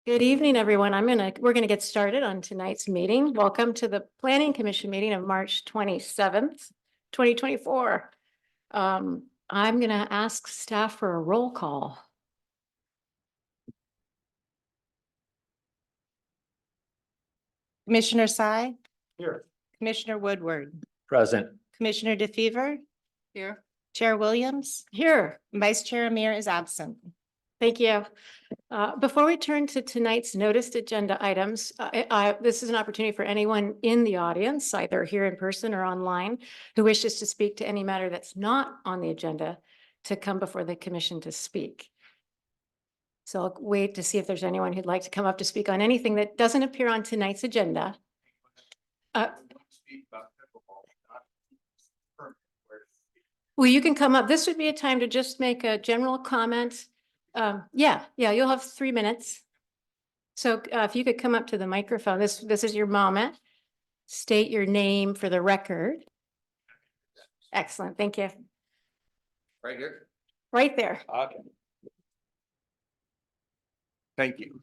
Good evening, everyone. We're gonna get started on tonight's meeting. Welcome to the Planning Commission meeting of March 27th, 2024. I'm gonna ask staff for a roll call. Commissioner Sy, Here. Commissioner Woodward, Present. Commissioner DeFever, Here. Chair Williams, Here, Vice Chair Amir is absent. thank you. Before we turn to tonight's noticed agenda items, this is an opportunity for anyone in the audience, either here in person or online, who wishes to speak to any matter that's not on the agenda to come before the commission to speak. So I'll wait to see if there's anyone who'd like to come up to speak on anything that doesn't appear on tonight's agenda. Well, you can come up. This would be a time to just make a general comment. Yeah, you'll have 3 minutes. So if you could come up to the microphone, this is your moment. State your name for the record. Excellent, thank you. Right here. Right there. Okay. Thank you.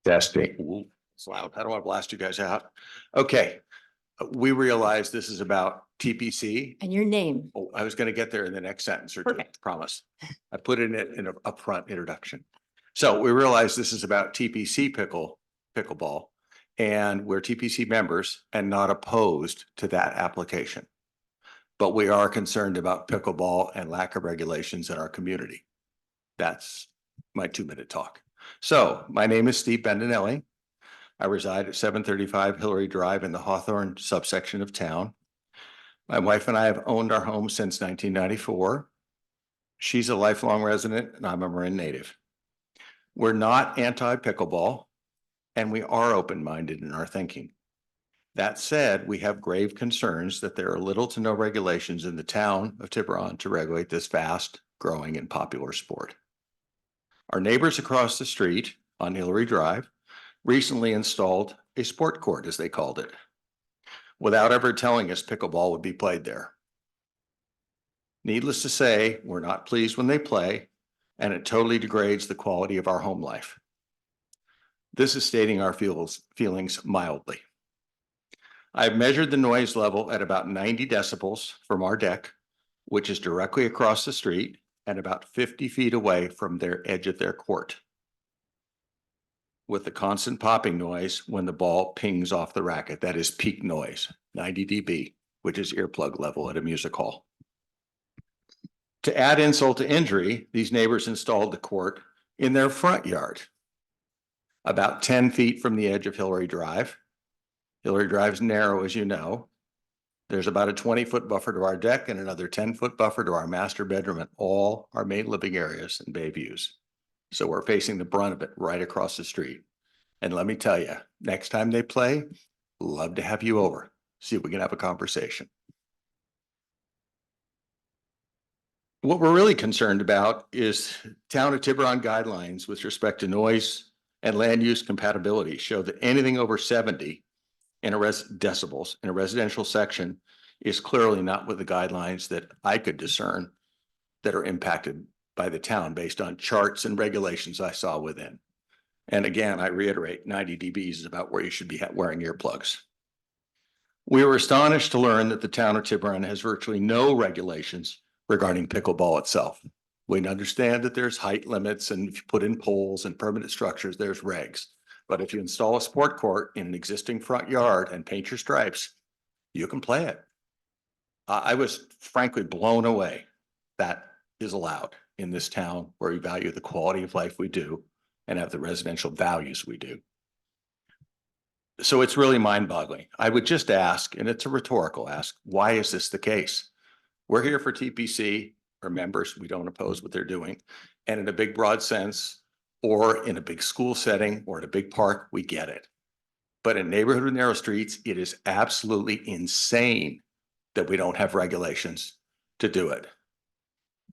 Testing. Ooh, it's loud. I don't want to blast you guys out. Okay. We realize this is about TPC. And your name. Oh, I was going to get there in the next sentence or two, Perfect. promise. I put it in an upfront introduction. So we realize this is about TPC pickleball, and we're TPC members and not opposed to that application. But we are concerned about pickleball and lack of regulations in our community. That's my 2-minute talk. So my name is Steve Bendinelli. I reside at 735 Hillary Drive in the Hawthorne subsection of town. My wife and I have owned our home since 1994. She's a lifelong resident and I'm a Marin native. We're not anti-pickleball, and we are open-minded in our thinking. That said, we have grave concerns that there are little to no regulations in the town of Tiburon to regulate this fast, growing, and popular sport. Our neighbors across the street on Hillary Drive recently installed a sport court, as they called it, without ever telling us pickleball would be played there. Needless to say, we're not pleased when they play, and it totally degrades the quality of our home life. This is stating our feelings mildly. I've measured the noise level at about 90 decibels from our deck, which is directly across the street and about 50 feet away from their edge of their court, with the constant popping noise when the ball pings off the racket. That is peak noise, 90 dB, which is earplug level at a music hall. To add insult to injury, these neighbors installed the court in their front yard, about 10 feet from the edge of Hillary Drive. Hillary Drive's narrow, as you know. There's about a 20-foot buffer to our deck and another 10-foot buffer to our master bedroom and all our main living areas and bay views. So we're facing the brunt of it right across the street. And let me tell you, next time they play, love to have you over. See if we can have a conversation. What we're really concerned about is town of Tiburon guidelines with respect to noise and land use compatibility show that anything over 70 decibels in a residential section is clearly not with the guidelines that I could discern that are impacted by the town based on charts and regulations I saw within. And again, I reiterate, 90 dBs is about where you should be wearing earplugs. We were astonished to learn that the town of Tiburon has virtually no regulations regarding pickleball itself. We understand that there's height limits, and if you put in poles and permanent structures, there's regs. But if you install a sport court in an existing front yard and paint your stripes, you can play it. I was frankly blown away that is allowed in this town where we value the quality of life we do and have the residential values we do. So it's really mind-boggling. I would just ask, and it's a rhetorical ask, why is this the case? We're here for TPC, our members. We don't oppose what they're doing. And in a big, broad sense, or in a big school setting, or in a big park, we get it. But in a neighborhood with narrow streets, it is absolutely insane that we don't have regulations to do it.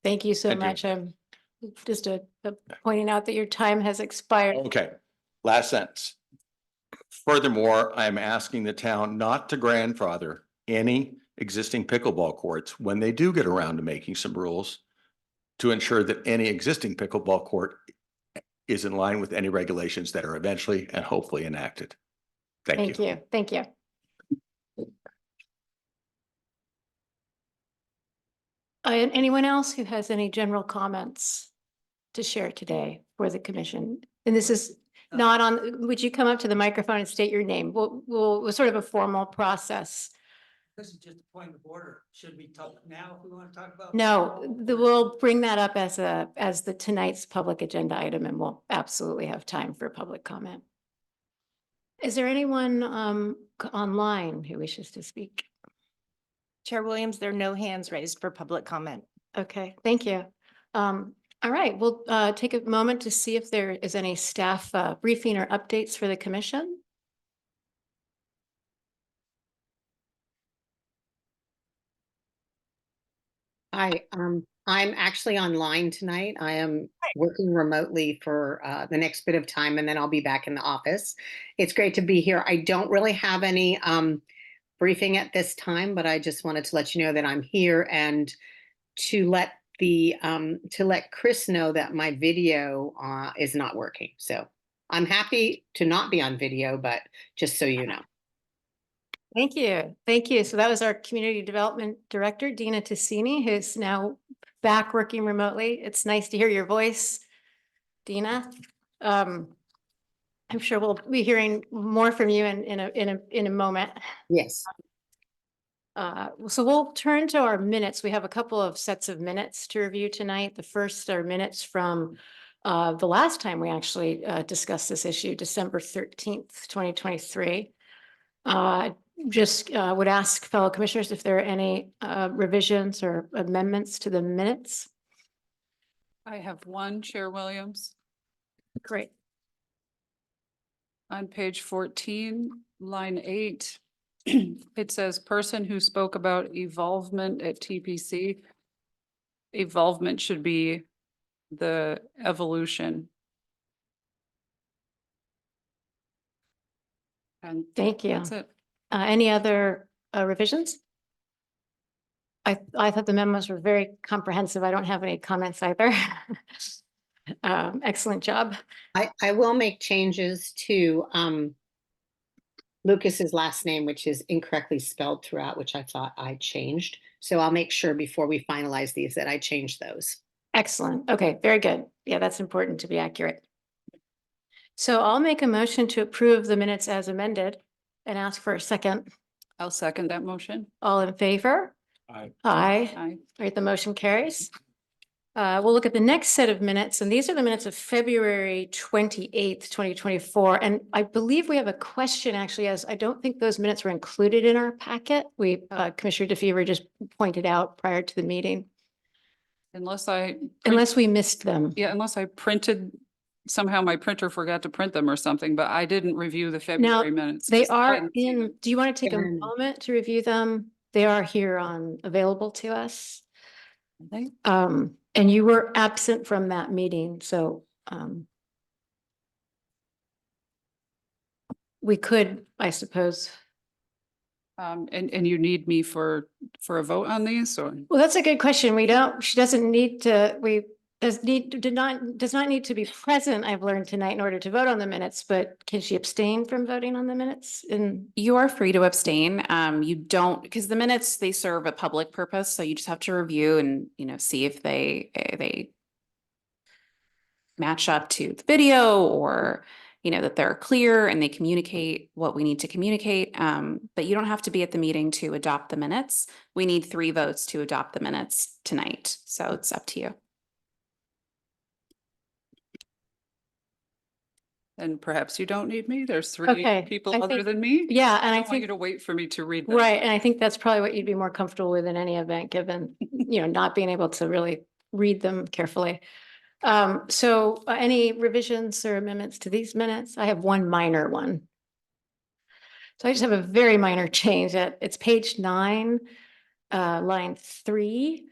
Thank you so Thank you. much. I'm just pointing out that your time has expired. Okay, last sentence. Furthermore, I'm asking the town not to grandfather any existing pickleball courts when they do get around to making some rules to ensure that any existing pickleball court is in line with any regulations that are eventually and hopefully enacted. Thank you. Thank you. And anyone else who has any general comments to share today for the commission? And this is not on, would you come up to the microphone and state your name? We'll sort of a formal process. This is just a point of order. Should we talk now if we want to talk about? No, we'll bring that up as the tonight's public agenda item, and we'll absolutely have time for public comment. Is there anyone online who wishes to speak? Chair Williams, there are no hands raised for public comment. Okay, thank you. All right, we'll take a moment to see if there is any staff briefing or updates for the commission. Hi, I'm actually online tonight. I am working remotely for the next bit of time, and then I'll be back in the office. It's great to be here. I don't really have any briefing at this time, but I just wanted to let you know that I'm here and to let Chris know that my video is not working. So I'm happy to not be on video, but just so you know. Thank you. Thank you. So that was our Community Development Director, Dina Tassini, who's now back working remotely. It's nice to hear your voice, Dina. I'm sure we'll be hearing more from you in a moment. Yes. So we'll turn to our minutes. We have a couple of sets of minutes to review tonight. The first are minutes from the last time we actually discussed this issue, December 13th, 2023. Just would ask fellow commissioners if there are any revisions or amendments to the minutes. I have one, Chair Williams. Great. On page 14, line 8, it says person who spoke about evolvement at TPC. Evolvement should be the evolution. And Thank you. that's it. Any other revisions? I thought the memos were very comprehensive. I don't have any comments either. Excellent job. I will make changes to Lucas's last name, which is incorrectly spelled throughout, which I thought I changed. So I'll make sure before we finalize these that I change those. Excellent. Okay, very good. Yeah, that's important to be accurate. So I'll make a motion to approve the minutes as amended and ask for a second. I'll second that motion. All in favor? Aye. Aye. Aye. All right, the motion carries. We'll look at the next set of minutes, and these are the minutes of February 28th, 2024. And I believe we have a question actually, as I don't think those minutes were included in our packet. Commissioner DeFever just pointed out prior to the meeting, Unless I, unless we missed them. yeah, unless I printed, somehow my printer forgot to print them or something, but I didn't review the February minutes. They 'cause I are hadn't seen in, them. do you want to take a They're in. moment to review them? They are here available to us. They- And you were absent from that meeting, so we could, I suppose. And you need me for a vote on these or? Well, that's a good question. She doesn't need to, does not need to be present, I've learned tonight, in order to vote on the minutes, but can she abstain from voting on the minutes? You are free to abstain. You don't, because the minutes, they serve a public purpose, so you just have to review and, see if they match up to the video or, that they're clear and they communicate what we need to communicate. But you don't have to be at the meeting to adopt the minutes. We need 3 votes to adopt the minutes tonight, so it's up to you. And perhaps you don't need me. There's 3 Okay, people I other think- than me. Yeah, and I I don't want you think, to wait for me to read them. right, and I think that's probably what you'd be more comfortable with in any event, given, not being able to really read them carefully. So any revisions or amendments to these minutes? I have one minor one. So I just have a very minor change. It's page 9, line 3.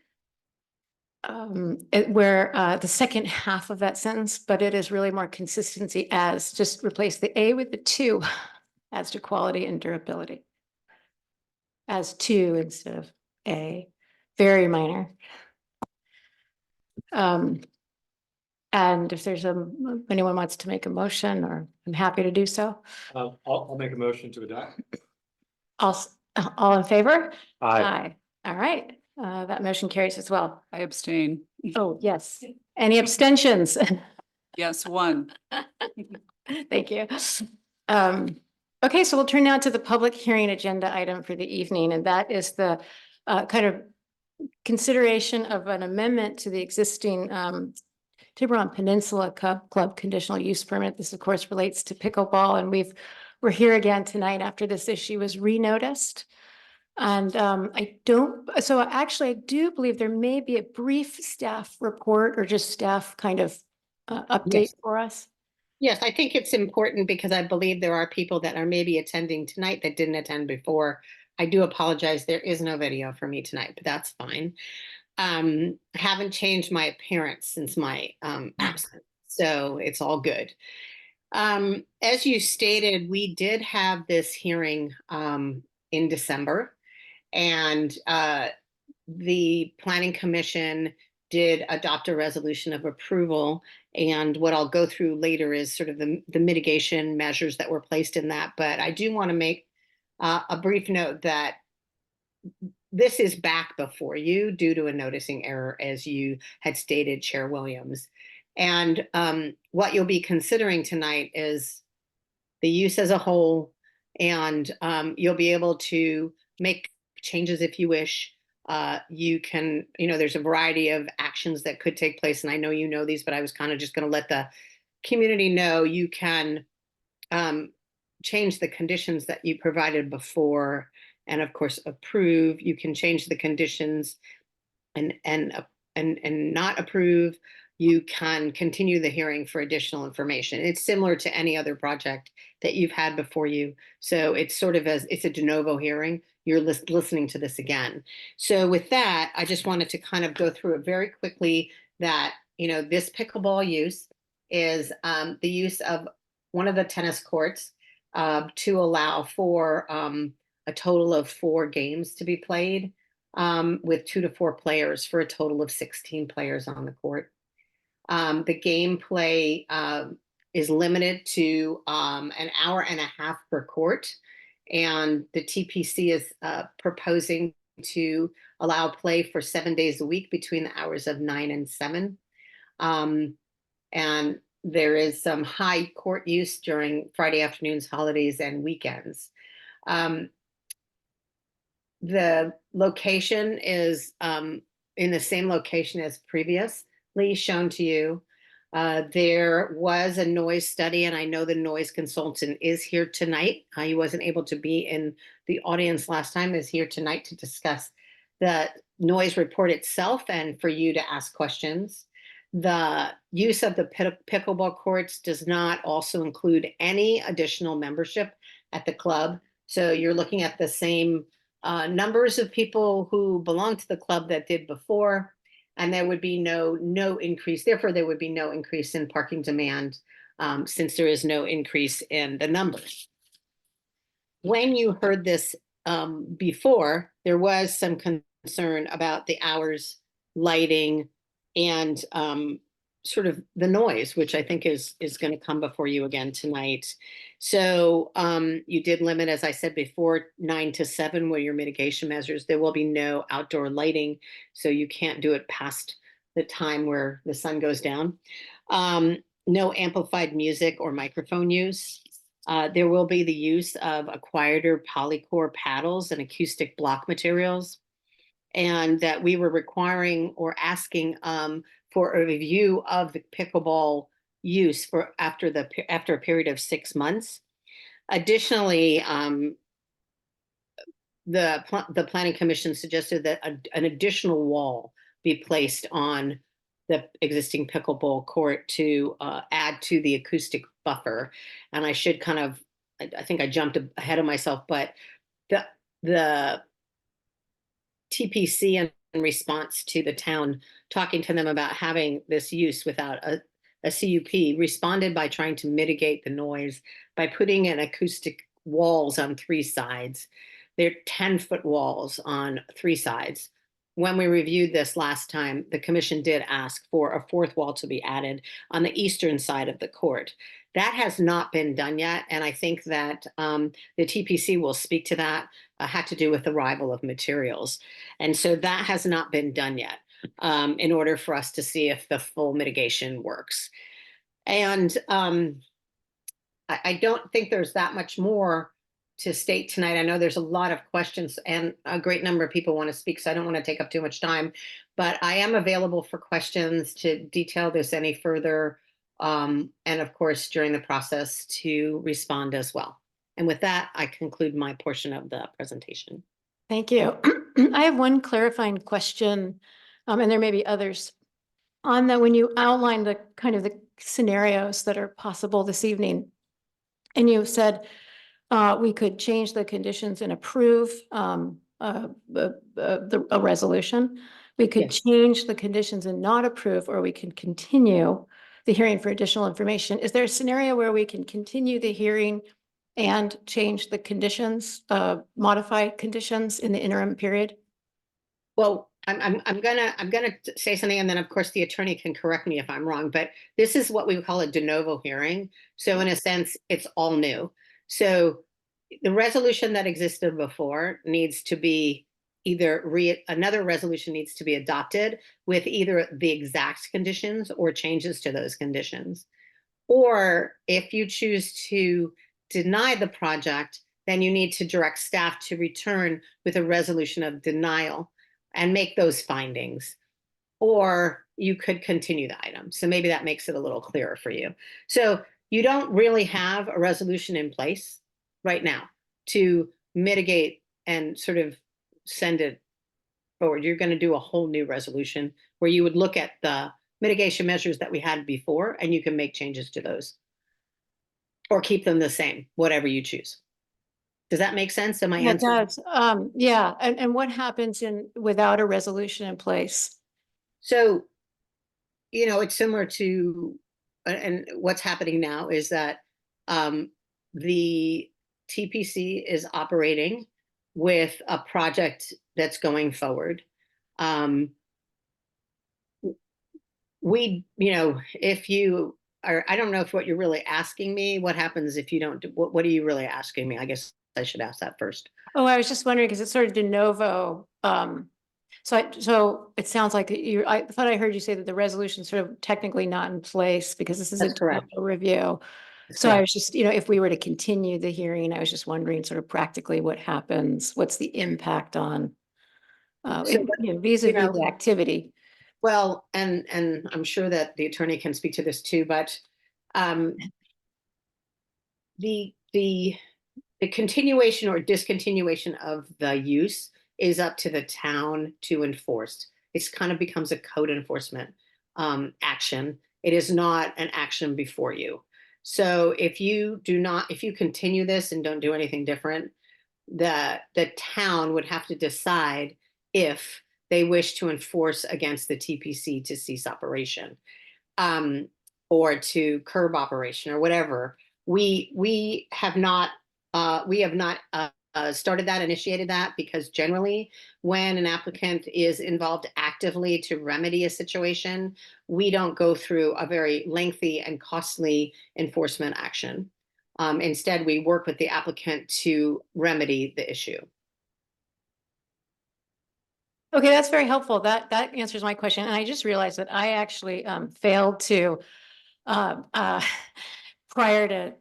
Where the second half of that sentence, but it is really more consistency, as just replace the A with the 2 as to quality and durability. As 2 instead of A, very minor. And if there's anyone wants to make a motion, or I'm happy to do so. I'll make a motion to adopt. All in favor? Aye. All right, that motion carries as well. I abstain. Oh, yes. Any abstentions? Yes, one. Thank you. Okay, so we'll turn now to the public hearing agenda item for the evening, and that is the kind of consideration of an amendment to the existing Tiburon Peninsula Club conditional use permit. This, of course, relates to pickleball, and we're here again tonight after this issue was renoticed. And I do believe there may be a brief staff report or just staff kind of update Yes. for us. Yes, I think it's important because I believe there are people that are maybe attending tonight that didn't attend before. I do apologize. There is no video for me tonight, but that's fine. Haven't changed my appearance since my absence, so it's all good. As you stated, we did have this hearing in December, and the Planning Commission did adopt a resolution of approval. And what I'll go through later is sort of the mitigation measures that were placed in that. But I do want to make a brief note that this is back before you due to a noticing error, as you had stated, Chair Williams. And what you'll be considering tonight is the use as a whole, and you'll be able to make changes if you wish. You can, there's a variety of actions that could take place, and I know you know these, but I was kind of just going to let the community know you can change the conditions that you provided before, and of course approve. You can change the conditions and not approve. You can continue the hearing for additional information. It's similar to any other project that you've had before you. So it's sort of it's a de novo hearing. You're listening to this again. So with that, I just wanted to kind of go through it very quickly that, this pickleball use is the use of one of the tennis courts to allow for a total of 4 games to be played with 2 to 4 players for a total of 16 players on the court. The gameplay is limited to an hour and a half per court, and the TPC is proposing to allow play for 7 days a week between the hours of 9 and 7. And there is some high court use during Friday afternoons, holidays, and weekends. The location is in the same location as previously shown to you. There was a noise study, and I know the noise consultant is here tonight. He wasn't able to be in the audience last time, is here tonight to discuss the noise report itself and for you to ask questions. The use of the pickleball courts does not also include any additional membership at the club. So you're looking at the same numbers of people who belong to the club that did before, and there would be no increase. Therefore, there would be no increase in parking demand since there is no increase in the numbers. When you heard this before, there was some concern about the hours, lighting, and sort of the noise, which I think is going to come before you again tonight. So you did limit, as I said before, 9 to 7 were your mitigation measures. There will be no outdoor lighting, so you can't do it past the time where the sun goes down. No amplified music or microphone use. There will be the use of a quieter polycore paddles and acoustic block materials, and that we were requiring or asking for a review of the pickleball use for after a period of 6 months. Additionally, the Planning Commission suggested that an additional wall be placed on the existing pickleball court to add to the acoustic buffer. And I should I think I jumped ahead of myself, but the TPC in response to the town talking to them about having this use without a CUP responded by trying to mitigate the noise by putting in acoustic walls on 3 sides. They're 10-foot walls on 3 sides. when we reviewed this last time, the commission did ask for a fourth wall to be added on the eastern side of the court. That has not been done yet, and I think that the TPC will speak to that, had to do with arrival of materials. And so that has not been done yet in order for us to see if the full mitigation works. And I don't think there's that much more to state tonight. I know there's a lot of questions and a great number of people want to speak, so I don't want to take up too much time, but I am available for questions to detail this any further. And of course, during the process to respond as well. And with that, I conclude my portion of the presentation. Thank you. I have one clarifying question, and there may be others. On that, when you outline the kind of the scenarios that are possible this evening, and you said we could change the conditions and approve a resolution. We could Yes. change the conditions and not approve, or we can continue the hearing for additional information. Is there a scenario where we can continue the hearing and change the conditions, modify conditions in the interim period? Well, I'm gonna say something, and then of course the attorney can correct me if I'm wrong, but this is what we call a de novo hearing. So in a sense, it's all new. So the resolution that existed before needs to be either another resolution needs to be adopted with either the exact conditions or changes to those conditions. Or if you choose to deny the project, then you need to direct staff to return with a resolution of denial and make those findings. Or you could continue the item. So maybe that makes it a little clearer for you. So you don't really have a resolution in place right now to mitigate and sort of send it forward. You're going to do a whole new resolution where you would look at the mitigation measures that we had before, and you can make changes to those or keep them the same, whatever you choose. Does that make sense? Am I It answering? does. Yeah. And what happens without a resolution in place? So, it's similar to, and what's happening now is that the TPC is operating with a project that's going forward. If you are, I don't know if what you're really asking me, what happens if you don't do, what are you really asking me? I guess I should ask that first. Oh, I was just wondering, because it's sort of de novo. So it sounds like I thought I heard you say that the resolution is sort of technically not in place because this is a That's correct. de novo review. That's So I correct. was just, if we were to continue the hearing, I was just wondering sort of practically what happens, what's the impact on vis-a-vis the activity. Well, and I'm sure that the attorney can speak to this too, but the continuation or discontinuation of the use is up to the town to enforce. It's kind of becomes a code enforcement action. It is not an action before you. So if you continue this and don't do anything different, the town would have to decide if they wish to enforce against the TPC to cease operation or to curb operation or whatever. We have not started that, initiated that, because generally when an applicant is involved actively to remedy a situation, we don't go through a very lengthy and costly enforcement action. Instead, we work with the applicant to remedy the issue. Okay, that's very helpful. That answers my question. And I just realized that I actually failed to prior to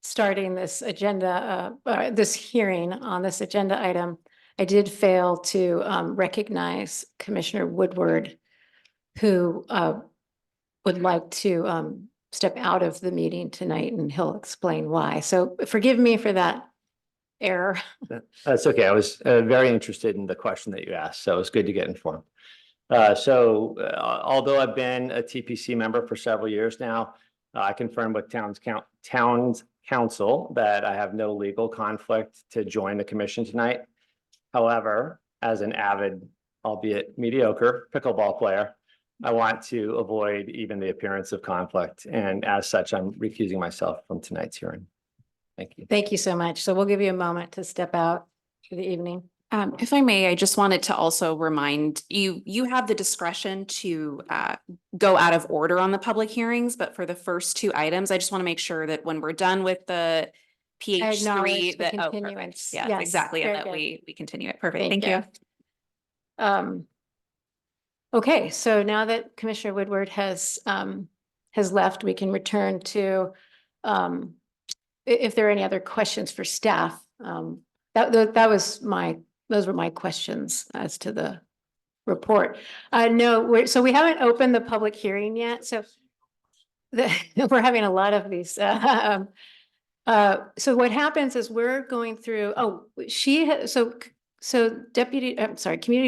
starting this agenda, this hearing on this agenda item, I did fail to recognize Commissioner Woodward, who would like to step out of the meeting tonight, and he'll explain why. So forgive me for that error. That's okay. I was very interested in the question that you asked, so it's good to get informed. Although I've been a TPC member for several years now, I confirmed with town's council that I have no legal conflict to join the commission tonight. However, as an avid, albeit mediocre, pickleball player, I want to avoid even the appearance of conflict. And as such, I'm recusing myself from tonight's hearing. Thank you. Thank you so much. So we'll give you a moment to step out for the evening. If I may, I just wanted to also remind you, you have the discretion to go out of order on the public hearings, but for the first two items, I just want to make sure that when we're done with the PH acknowledge three, the that, oh, perfect. continuance. Yes, Yes, exactly, and very that good. we continue it. Perfect, thank you. Okay, so now that Commissioner Woodward has left, we can return to if there are any other questions for staff. Those were my questions as to the report. No, so we haven't opened the public hearing yet, so we're having a lot of these. So what happens is we're going through, Community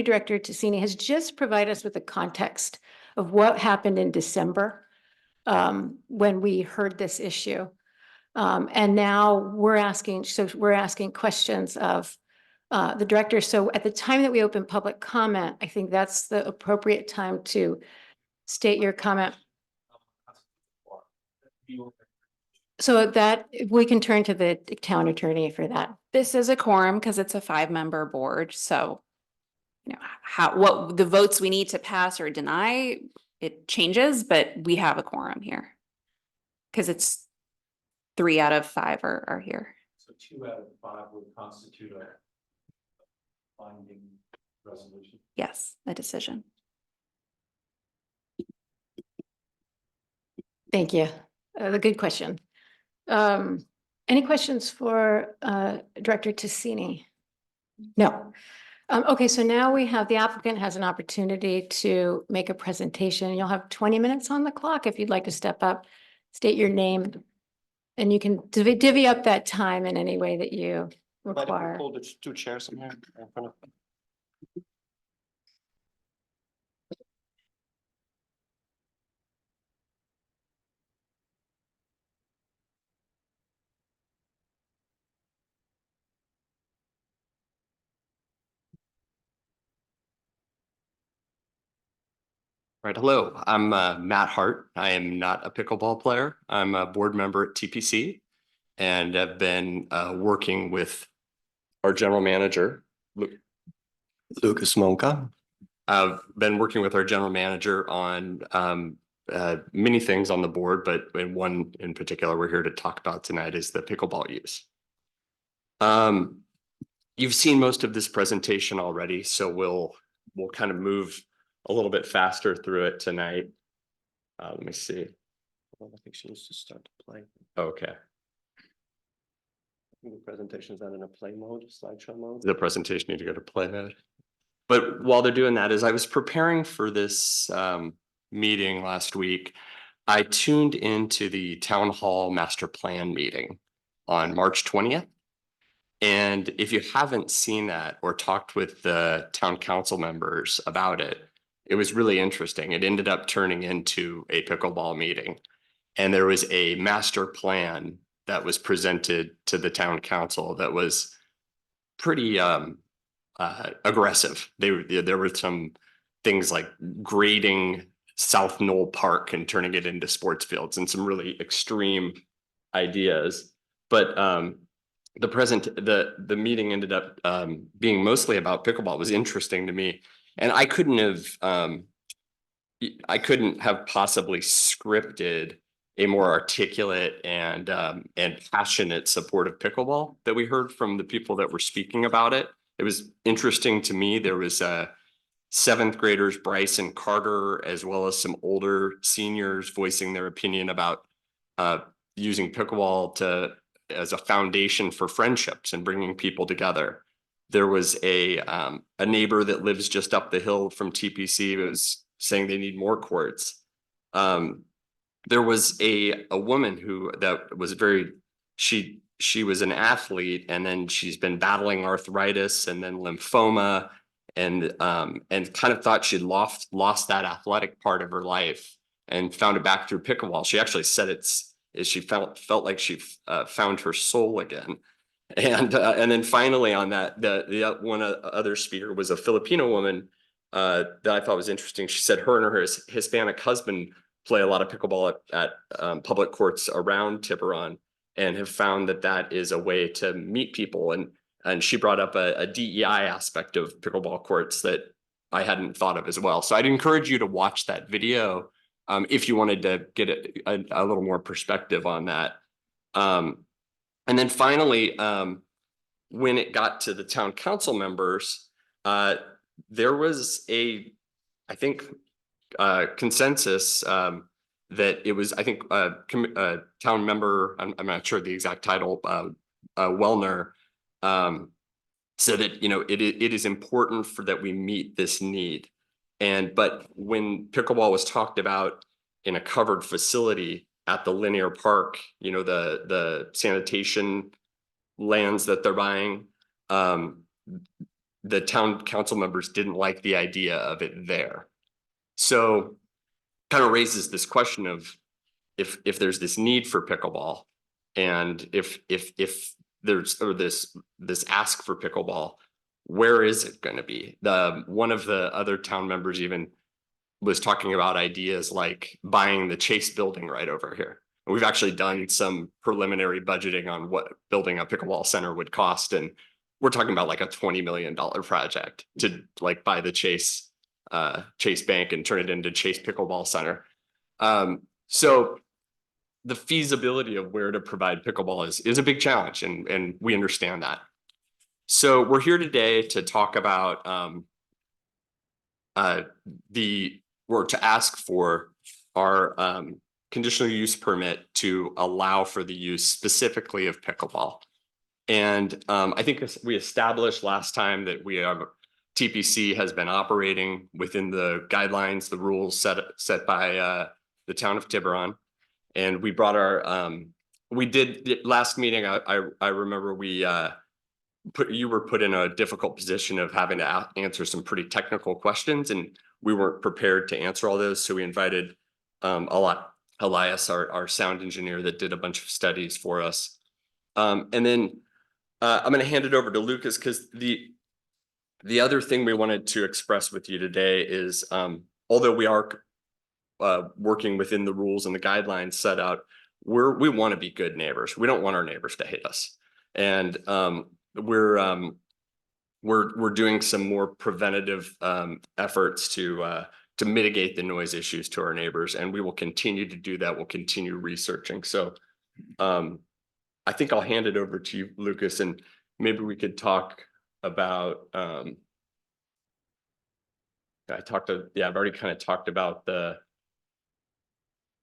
Director Tassini has just provided us with the context of what happened in December when we heard this issue. And now we're asking questions of the director. So at the time that we open public comment, I think that's the appropriate time to state your comment. So that we can turn to the town attorney for that. This is a quorum because it's a 5-member board, so what the votes we need to pass or deny, it changes, but we have a quorum here. Because it's 3 out of 5 are here. So 2 out of 5 would constitute a binding resolution. Yes, a decision. Thank you. A good question. Any questions for Director Tassini? No. Okay, so now we have the applicant has an opportunity to make a presentation. You'll have 20 minutes on the clock if you'd like to step up, state your name, and you can divvy up that time in any way that you require. Pull the 2 chairs in here in front of. Right, hello, I'm Matt Hart. I am not a pickleball player. I'm a board member at TPC and have been working with our general manager, Lucas Monca. I've been working with our general manager on many things on the board, but one in particular we're here to talk about tonight is the pickleball use. You've seen most of this presentation already, so we'll kind of move a little bit faster through it tonight. Let me see. Well, I think she needs to start to play. Okay. The presentation is not in a play mode, slideshow mode. The presentation need to go to play mode. But while they're doing that, as I was preparing for this meeting last week, I tuned into the town hall master plan meeting on March 20th. And if you haven't seen that or talked with the town council members about it, it was really interesting. It ended up turning into a pickleball meeting. And there was a master plan that was presented to the town council that was pretty aggressive. There were some things like grading South Knoll Park and turning it into sports fields and some really extreme ideas. But the meeting ended up being mostly about pickleball. It was interesting to me. And I couldn't have possibly scripted a more articulate and passionate support of pickleball that we heard from the people that were speaking about it. It was interesting to me. There was 7th graders, Bryce and Carter, as well as some older seniors voicing their opinion about using pickleball as a foundation for friendships and bringing people together. There was a neighbor that lives just up the hill from TPC who was saying they need more courts. There was a woman she was an athlete, and then she's been battling arthritis and then lymphoma and kind of thought she'd lost that athletic part of her life and found it back through pickleball. She actually said she felt like she found her soul again. And then finally on that, the one other speaker was a Filipino woman that I thought was interesting. She said her and her Hispanic husband play a lot of pickleball at public courts around Tiburon and have found that is a way to meet people. And and she brought up a DEI aspect of pickleball courts that I hadn't thought of as well. So I'd encourage you to watch that video if you wanted to get a little more perspective on that. And then finally, when it got to the town council members, there was I think, consensus that it was, I think, town member, I'm not sure the exact title, Wellner, said that, you know, it is important that we meet this need. But when pickleball was talked about in a covered facility at the linear park, you know, the sanitation lands that they're buying, the town council members didn't like the idea of it there. So kind of raises this question of if there's this need for pickleball, and if there's this ask for pickleball, where is it going to be? One of the other town members even was talking about ideas like buying the Chase building right over here. And we've actually done some preliminary budgeting on what building a pickleball center would cost, and we're talking about like a $20 million project to like buy the Chase Bank and turn it into Chase Pickleball Center. So the feasibility of where to provide pickleball is a big challenge, and we understand that. So we're here today to talk about to ask for our conditional use permit to allow for the use specifically of pickleball. And I think we established last time that TPC has been operating within the guidelines, the rules set by the town of Tiburon. And we brought we did last meeting. I remember you were put in a difficult position of having to answer some pretty technical questions, and we weren't prepared to answer all those. So we invited Elias, our sound engineer, that did a bunch of studies for us. And then I'm going to hand it over to Lucas, because the other thing we wanted to express with you today is, although we are working within the rules and the guidelines set out, we want to be good neighbors. We don't want our neighbors to hate us. And we're doing some more preventative efforts to mitigate the noise issues to our neighbors, and we will continue to do that. We'll continue researching. So I think I'll hand it over to you, Lucas, and maybe we could talk about I've already kind of talked about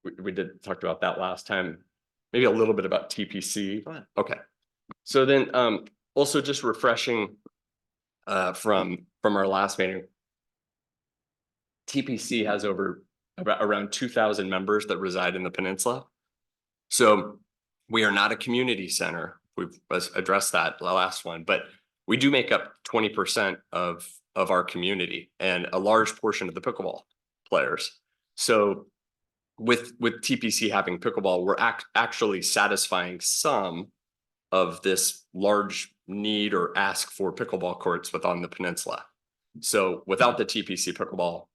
we talked about that last time, maybe a little bit about TPC. Go ahead. Okay. So then also just refreshing from our last meeting, TPC has around 2,000 members that reside in the peninsula. So we are not a community center. We've addressed that the last one, but we do make up 20% of our community and a large portion of the pickleball players. So with TPC having pickleball, we're actually satisfying some of this large need or ask for pickleball courts within the peninsula. So without the TPC pickleball,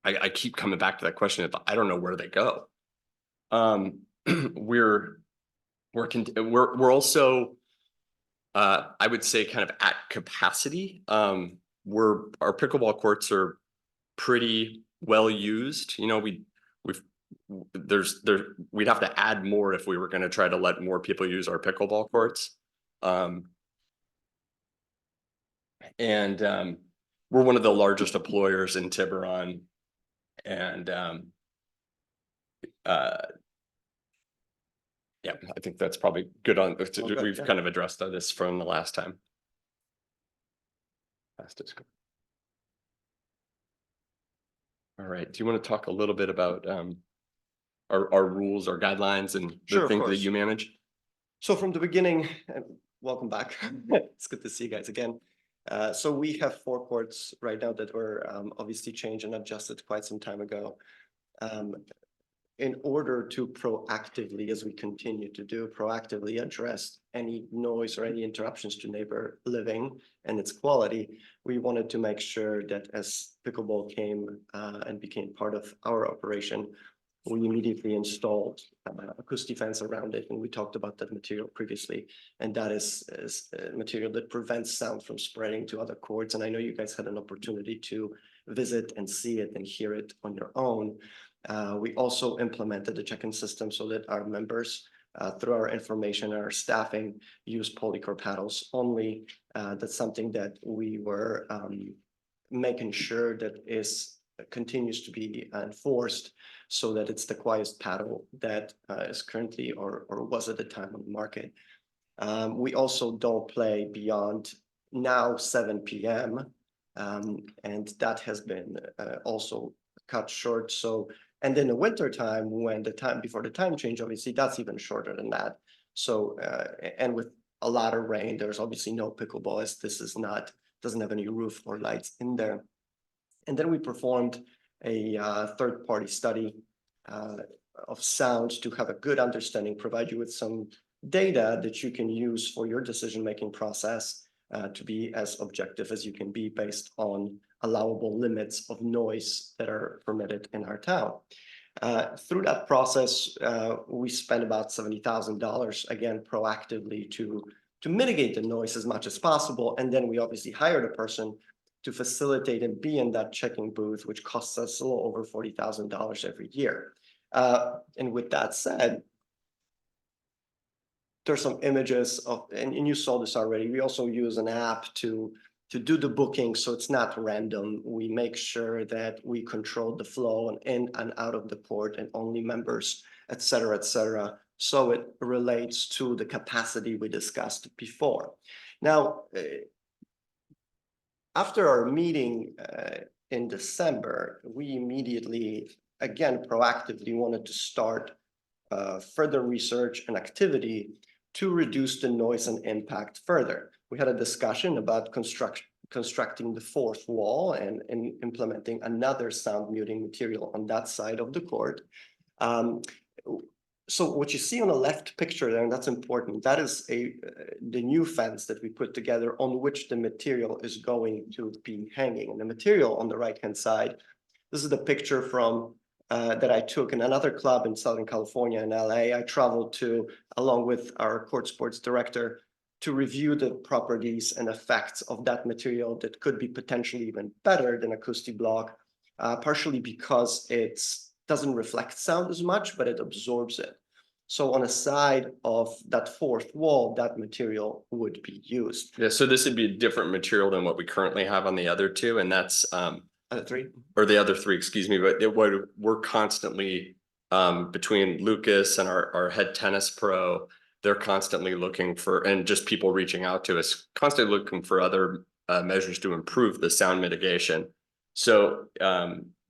I keep coming back to that question of I don't know where they go. We're also I would say kind of at capacity. Our pickleball courts are pretty well used. You know, we'd have to add more if we were going to try to let more people use our pickleball courts. And we're one of the largest employers in Tiburon, and yeah, I think that's probably good on. We've kind of addressed this from the last time. All right. Do you want to talk a little bit about our rules, our guidelines, and Sure, the of things that course. you manage? So from the beginning, and welcome back. It's good to see you guys again. So we have 4 courts right now that were obviously changed and adjusted quite some time ago. In order to proactively, as we continue to do, proactively address any noise or any interruptions to neighbor living and its quality, we wanted to make sure that as pickleball came and became part of our operation, we immediately installed acoustic fence around it, and we talked about that material previously. And that is a material that prevents sound from spreading to other courts. And I know you guys had an opportunity to visit and see it and hear it on your own. We also implemented the check-in system so that our members, through our information and our staffing, use Polycor paddles only. That's something that we were making sure that continues to be enforced, so that it's the quietest paddle that is currently or was at the time on the market. We also don't play beyond now 7 p.m. And that has been also cut short. So, and in the winter time, when before the time change, obviously that's even shorter than that. So, and with a lot of rain, there's obviously no pickleball, as this doesn't have any roof or lights in there. And then we performed a third-party study of sound to have a good understanding, provide you with some data that you can use for your decision-making process to be as objective as you can be based on allowable limits of noise that are permitted in our town. Through that process, we spent about $70,000, again, proactively to mitigate the noise as much as possible. And then we obviously hired a person to facilitate and be in that checking booth, which costs us a little over $40,000 every year. And with that said, there's some images of, and you saw this already, we also use an app to do the booking, so it's not random. We make sure that we control the flow and in and out of the court and only members, et cetera, so it relates to the capacity we discussed before. Now, after our meeting in December, we immediately, again, proactively wanted to start further research and activity to reduce the noise and impact further. We had a discussion about constructing the fourth wall and implementing another sound muting material on that side of the court. So what you see on the left picture there, and that's important, that is the new fence that we put together on which the material is going to be hanging. And the material on the right-hand side, this is the picture from that I took in another club in Southern California in LA. I traveled to, along with our court sports director, to review the properties and effects of that material that could be potentially even better than acoustic block, partially because it doesn't reflect sound as much, but it absorbs it. So on a side of that fourth wall, that material would be used. Yeah, so this would be a different material than what we currently have on the other two, and that's the other three, excuse me, but we're constantly between Lucas and our head tennis pro, they're constantly looking for, and just people reaching out to us, constantly looking for other measures to improve the sound mitigation. So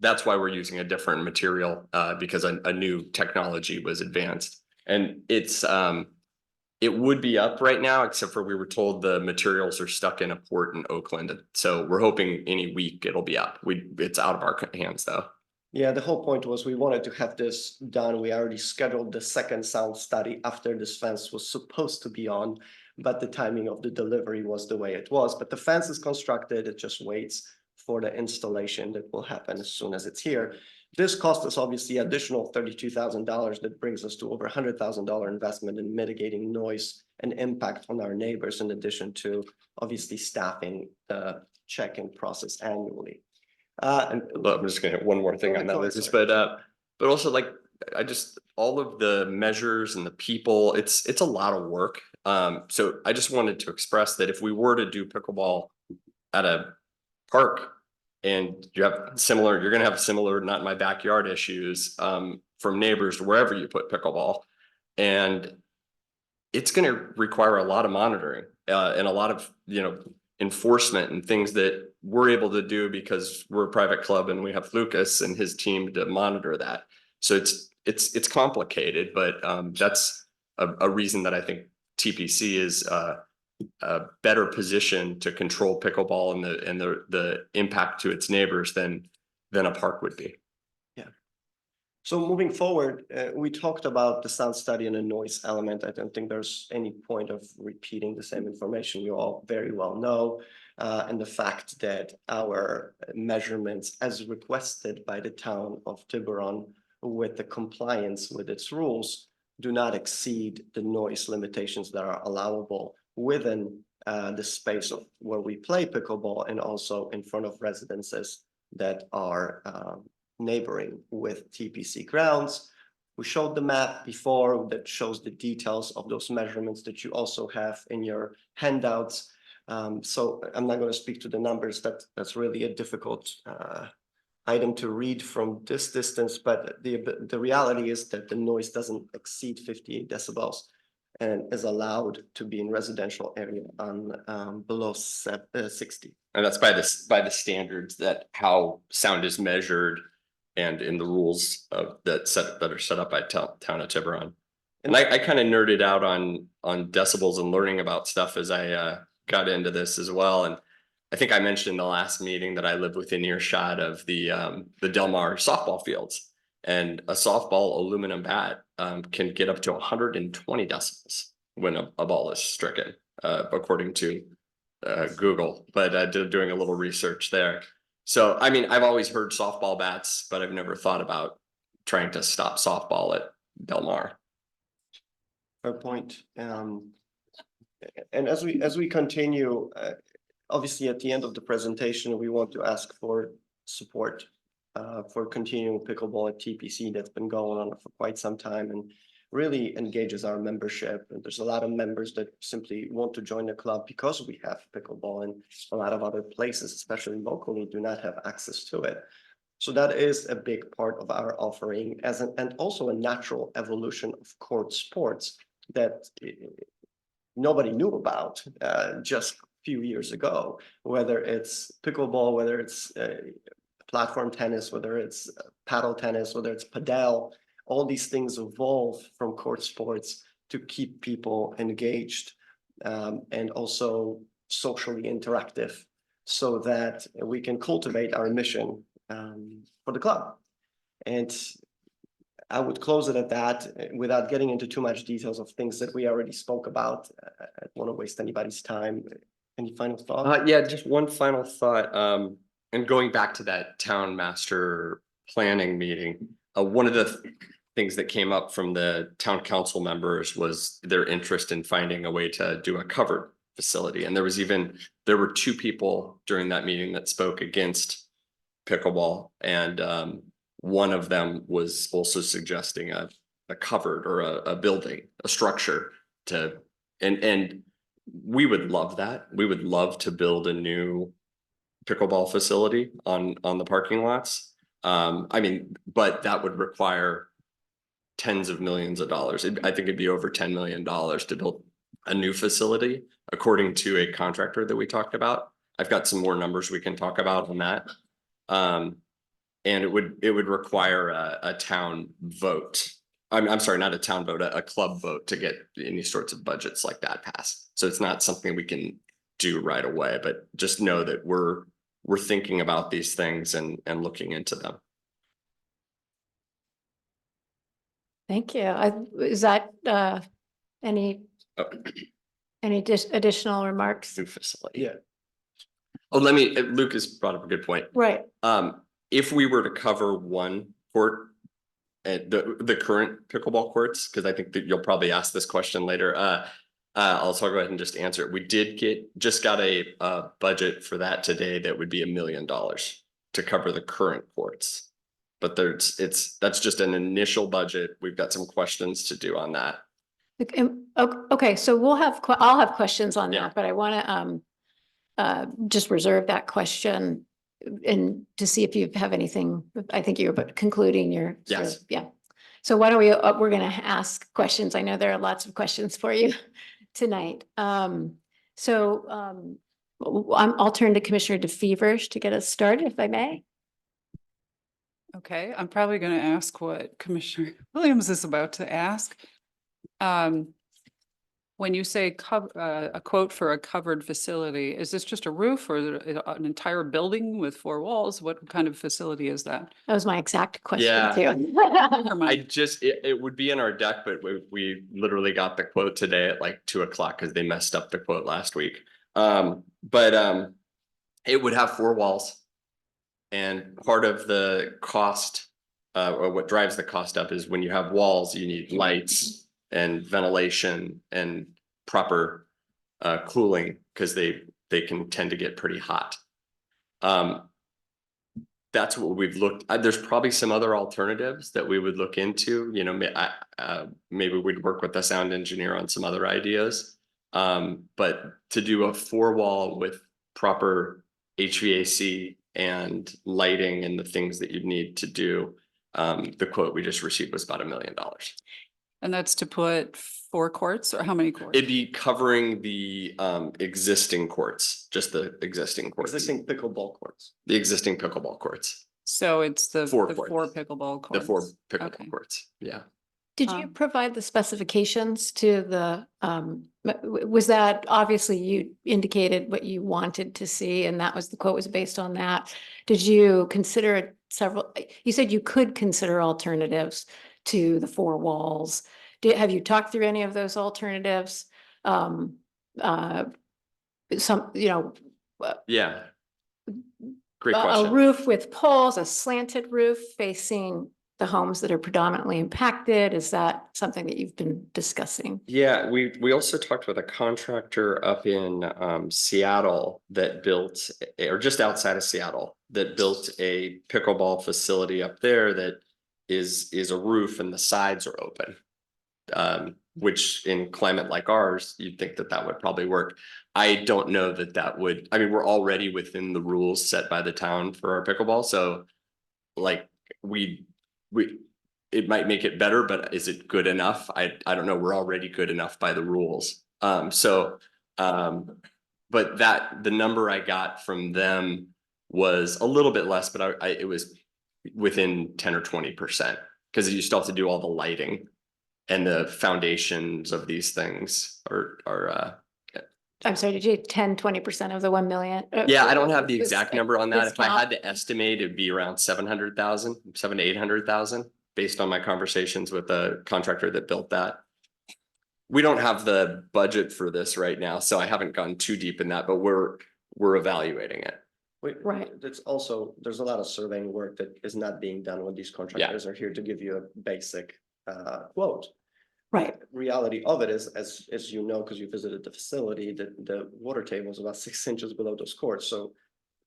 that's why we're using a different material because a new technology was advanced. And it would be up right now, except for we were told the materials are stuck in a port in Oakland. So we're hoping any week it'll be up. It's out of our hands though. Yeah, the whole point was we wanted to have this done. We already scheduled the second sound study after this fence was supposed to be on, but the timing of the delivery was the way it was. But the fence is constructed, it just waits for the installation that will happen as soon as it's here. This cost us obviously additional $32,000 that brings us to over $100,000 investment in mitigating noise and impact on our neighbors, in addition to obviously staffing the check-in process annually. And look, I'm just gonna hit one more thing on that, Lucas, but also like, all of the measures and the people, it's a lot of work. So I just wanted to express that if we were to do pickleball at a park and you're gonna have similar, not in my backyard issues from neighbors to wherever you put pickleball. And it's gonna require a lot of monitoring and a lot of, enforcement and things that we're able to do because we're a private club and we have Lucas and his team to monitor that. So it's complicated, but that's a reason that I think TPC is a better position to control pickleball and the impact to its neighbors than a park would be. Yeah. So moving forward, we talked about the sound study and the noise element. I don't think there's any point of repeating the same information you all very well know. And the fact that our measurements as requested by the town of Tiburon with the compliance with its rules do not exceed the noise limitations that are allowable within the space of where we play pickleball and also in front of residences that are neighboring with TPC grounds. We showed the map before that shows the details of those measurements that you also have in your handouts. So I'm not going to speak to the numbers. That's really a difficult item to read from this distance, but the reality is that the noise doesn't exceed 58 decibels and is allowed to be in residential area on below 60. And that's by the standards that how sound is measured and in the rules of that are set up by town of Tiburon. And I kind of nerded out on decibels and learning about stuff as I got into this as well. And I think I mentioned in the last meeting that I live within earshot of the Del Mar softball fields, and a softball aluminum bat can get up to 120 decibels when a ball is stricken, according to Google. But doing a little research there. So, I mean, I've always heard softball bats, but I've never thought about trying to stop softball at Del Mar. Fair point. And as we continue, obviously at the end of the presentation, we want to ask for support for continuing pickleball at TPC that's been going on for quite some time and really engages our membership. And there's a lot of members that simply want to join the club because we have pickleball, and a lot of other places, especially locally, do not have access to it. So that is a big part of our offering and also a natural evolution of court sports that nobody knew about just a few years ago, whether it's pickleball, whether it's platform tennis, whether it's paddle tennis, whether it's padel. All these things evolve from court sports to keep people engaged and also socially interactive so that we can cultivate our mission for the club. And I would close it at that without getting into too much details of things that we already spoke about. I don't want to waste anybody's time. Any final thoughts? Yeah, just one final thought. And going back to that town master planning meeting, one of the things that came up from the town council members was their interest in finding a way to do a covered facility. And there were two people during that meeting that spoke against pickleball, and one of them was also suggesting a covered or a building, a structure and we would love that. We would love to build a new pickleball facility on the parking lots. I mean, but that would require tens of millions of dollars. I think it'd be over $10 million to build a new facility, according to a contractor that we talked about. I've got some more numbers we can talk about on that. And it would require a town vote. I'm sorry, not a town vote, a club vote to get any sorts of budgets like that passed. So it's not something we can do right away, but just know that we're thinking about these things and looking into them. Thank you. Is that any additional remarks? New facility. Yeah. Oh, Lucas brought up a good point. Right. If we were to cover one court at the current pickleball courts, because I think that you'll probably ask this question later. I'll go ahead and just answer it. We just got a budget for that today that would be $1 million to cover the current courts. But that's just an initial budget. We've got some questions to do on that. Okay, so I'll have questions on Yeah. that, but I want to just reserve that question and to see if you have anything. I think you're concluding your. Yes. Yeah. So why don't we're going to ask questions. I know there are lots of questions for you tonight. I'll turn to Commissioner DeFevers to get us started, if I may. Okay, I'm probably going to ask what Commissioner Williams is about to ask. When you say a quote for a covered facility, is this just a roof or is it an entire building with 4 walls? What kind of facility is that? That was my exact question Yeah. too. Never mind. It would be in our deck, but we literally got the quote today at like 2 o'clock because they messed up the quote last week. But it would have 4 walls. And part of the cost or what drives the cost up is when you have walls, you need lights and ventilation and proper cooling, because they can tend to get pretty hot. That's what we've looked, there's probably some other alternatives that we would look into, you know, maybe we'd work with the sound engineer on some other ideas. But to do a 4-wall with proper HVAC and lighting and the things that you'd need to do, the quote we just received was about $1 million. And that's to put 4 courts, or how many courts? It'd be covering the existing courts, just the existing courts, Existing pickleball courts. the existing pickleball courts, So it's the 4 the courts. 4 pickleball courts. the 4 pickleball Okay. courts. Yeah. Did you Um, provide the specifications to the, was that, obviously you indicated what you wanted to see and that was, the quote was based on that. Did you consider several, you said you could consider alternatives to the 4 walls. Have you talked through any of those alternatives? Some, you know, Yeah. Great a question. roof with poles, a slanted roof facing the homes that are predominantly impacted? Is that something that you've been discussing? Yeah, we also talked with a contractor up in Seattle that built, or just outside of Seattle, that built a pickleball facility up there that is a roof and the sides are open. Which in climate like ours, you'd think that that would probably work. I don't know that that would, I mean, we're already within the rules set by the town for our pickleball, so like it might make it better, but is it good enough? I don't know. We're already good enough by the rules. But the number I got from them was a little bit less, but it was within 10 or 20%, because you still have to do all the lighting and the foundations of these things are I'm sorry, did you 10-20% of the 1 million? yeah, I don't have the This- exact number on that. this If I count? had to estimate, it'd be around 700,000, 700 to 800,000, based on my conversations with the contractor that built that. We don't have the budget for this right now, so I haven't gone too deep in that, but we're evaluating it. Right. It's also, there's a lot of surveying work that is not being done when these contractors are here to give you a basic quote. Right, Reality of it is, as you know, because you visited the facility, that the water table is about 6 inches below those courts. So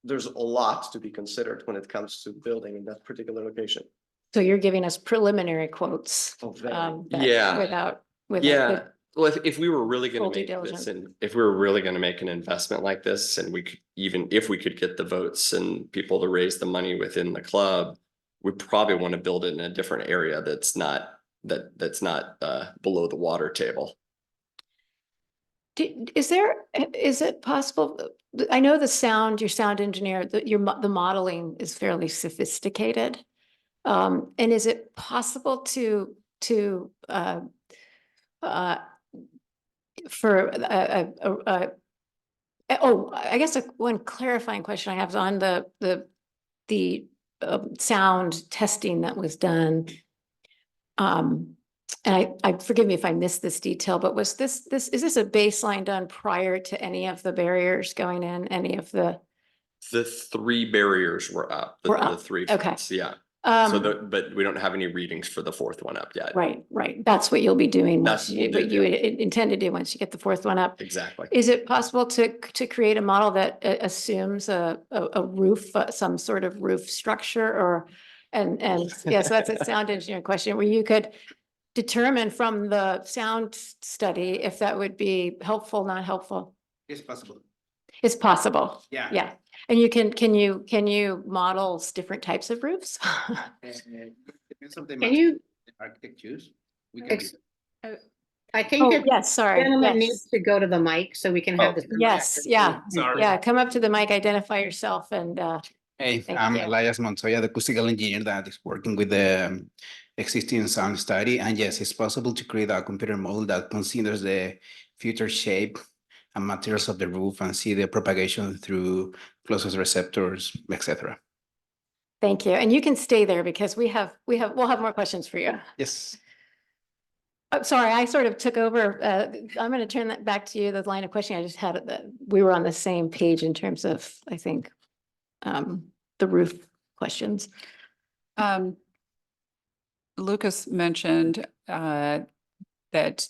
there's a lot to be considered when it comes to building in that particular location. so you're giving us preliminary quotes. That Yeah. Without Yeah, the- well, if we were really gonna Full due make this, diligence. and if we were really gonna make an investment like this, and we could, even if we could get the votes and people to raise the money within the club, we probably want to build it in a different area that's not below the water table. Is it possible, I know your sound engineer, the modeling is fairly sophisticated. And is it possible I guess one clarifying question I have is on the sound testing that was done. And I forgive me if I missed this detail, but was is this a baseline done prior to any of the barriers going in, any of the? The 3 barriers were up, Were the up, 3 okay. fronts, yeah. So but we don't have any readings for the 4th one up yet. Right. That's what you'll be doing. That's once what you- we'll What do, you yeah. intend to do once you get the 4th one up. Exactly. Is it possible to create a model that assumes a roof, some sort of roof structure or, and yes, that's a sound engineering question where you could determine from the sound study if that would be helpful, not helpful? It's possible. It's possible. Yeah. Yeah. And can you model different types of roofs? Depends on the Can you, architectures. We can ex- I think Oh, that yes, sorry. gentleman Yes. needs to go to the mic so we can have this. Yes, yeah. Sorry. Yeah, come up to the mic, identify yourself and, Hey, Thank I'm you. Elias Montoya, the acoustical engineer that is working with the existing sound study. And yes, it's possible to create a computer model that considers the future shape and materials of the roof and see the propagation through closest receptors, etc. thank you. And you can stay there because we'll have more questions for you. Yes. Oh, sorry, I sort of took over. I'm going to turn that back to you, the line of questioning I just had. We were on the same page in terms of, I think, the roof questions. Lucas mentioned that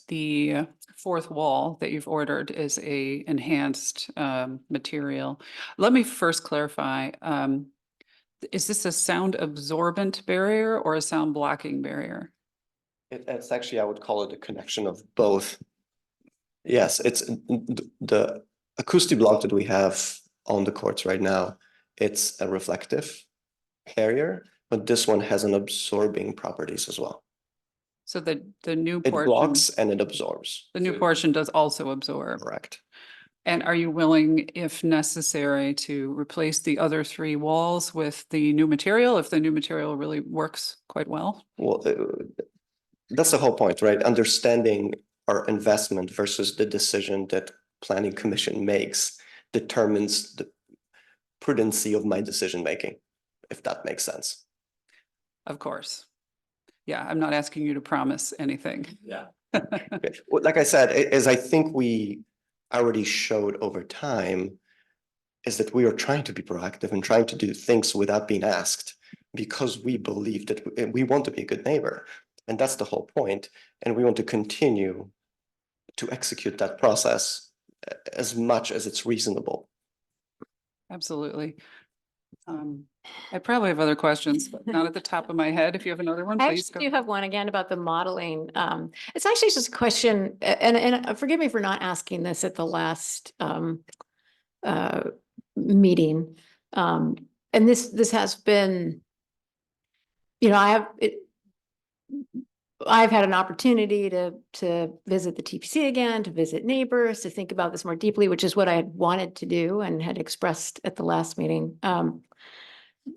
the fourth wall that you've ordered is a enhanced material. Let me first clarify, is this a sound absorbent barrier or a sound blocking barrier? It's actually, I would call it a connection of both. Yes, it's the acoustic block that we have on the courts right now. It's a reflective barrier, but this one has an absorbing properties as well. So the new It portion, blocks and it absorbs. the new portion does also absorb. Correct. And are you willing, if necessary, to replace the other three walls with the new material if the new material really works quite well? Well, that's the whole point, right? Understanding our investment versus the decision that planning commission makes determines the prudency of my decision making, if that makes sense. Of course. Yeah, I'm not asking you to promise anything. Yeah. Well, like I said, as I think we already showed over time, is that we are trying to be proactive and trying to do things without being asked because we believe that we want to be a good neighbor. And that's the whole point. And we want to continue to execute that process as much as it's reasonable. Absolutely. I probably have other questions, but not at the top of my head. If you have another one, I please actually go. do have one again about the modeling. It's actually just a question, and forgive me for not asking this at the last meeting. And this has been, I've had an opportunity to visit the TPC again, to visit neighbors, to think about this more deeply, which is what I had wanted to do and had expressed at the last meeting.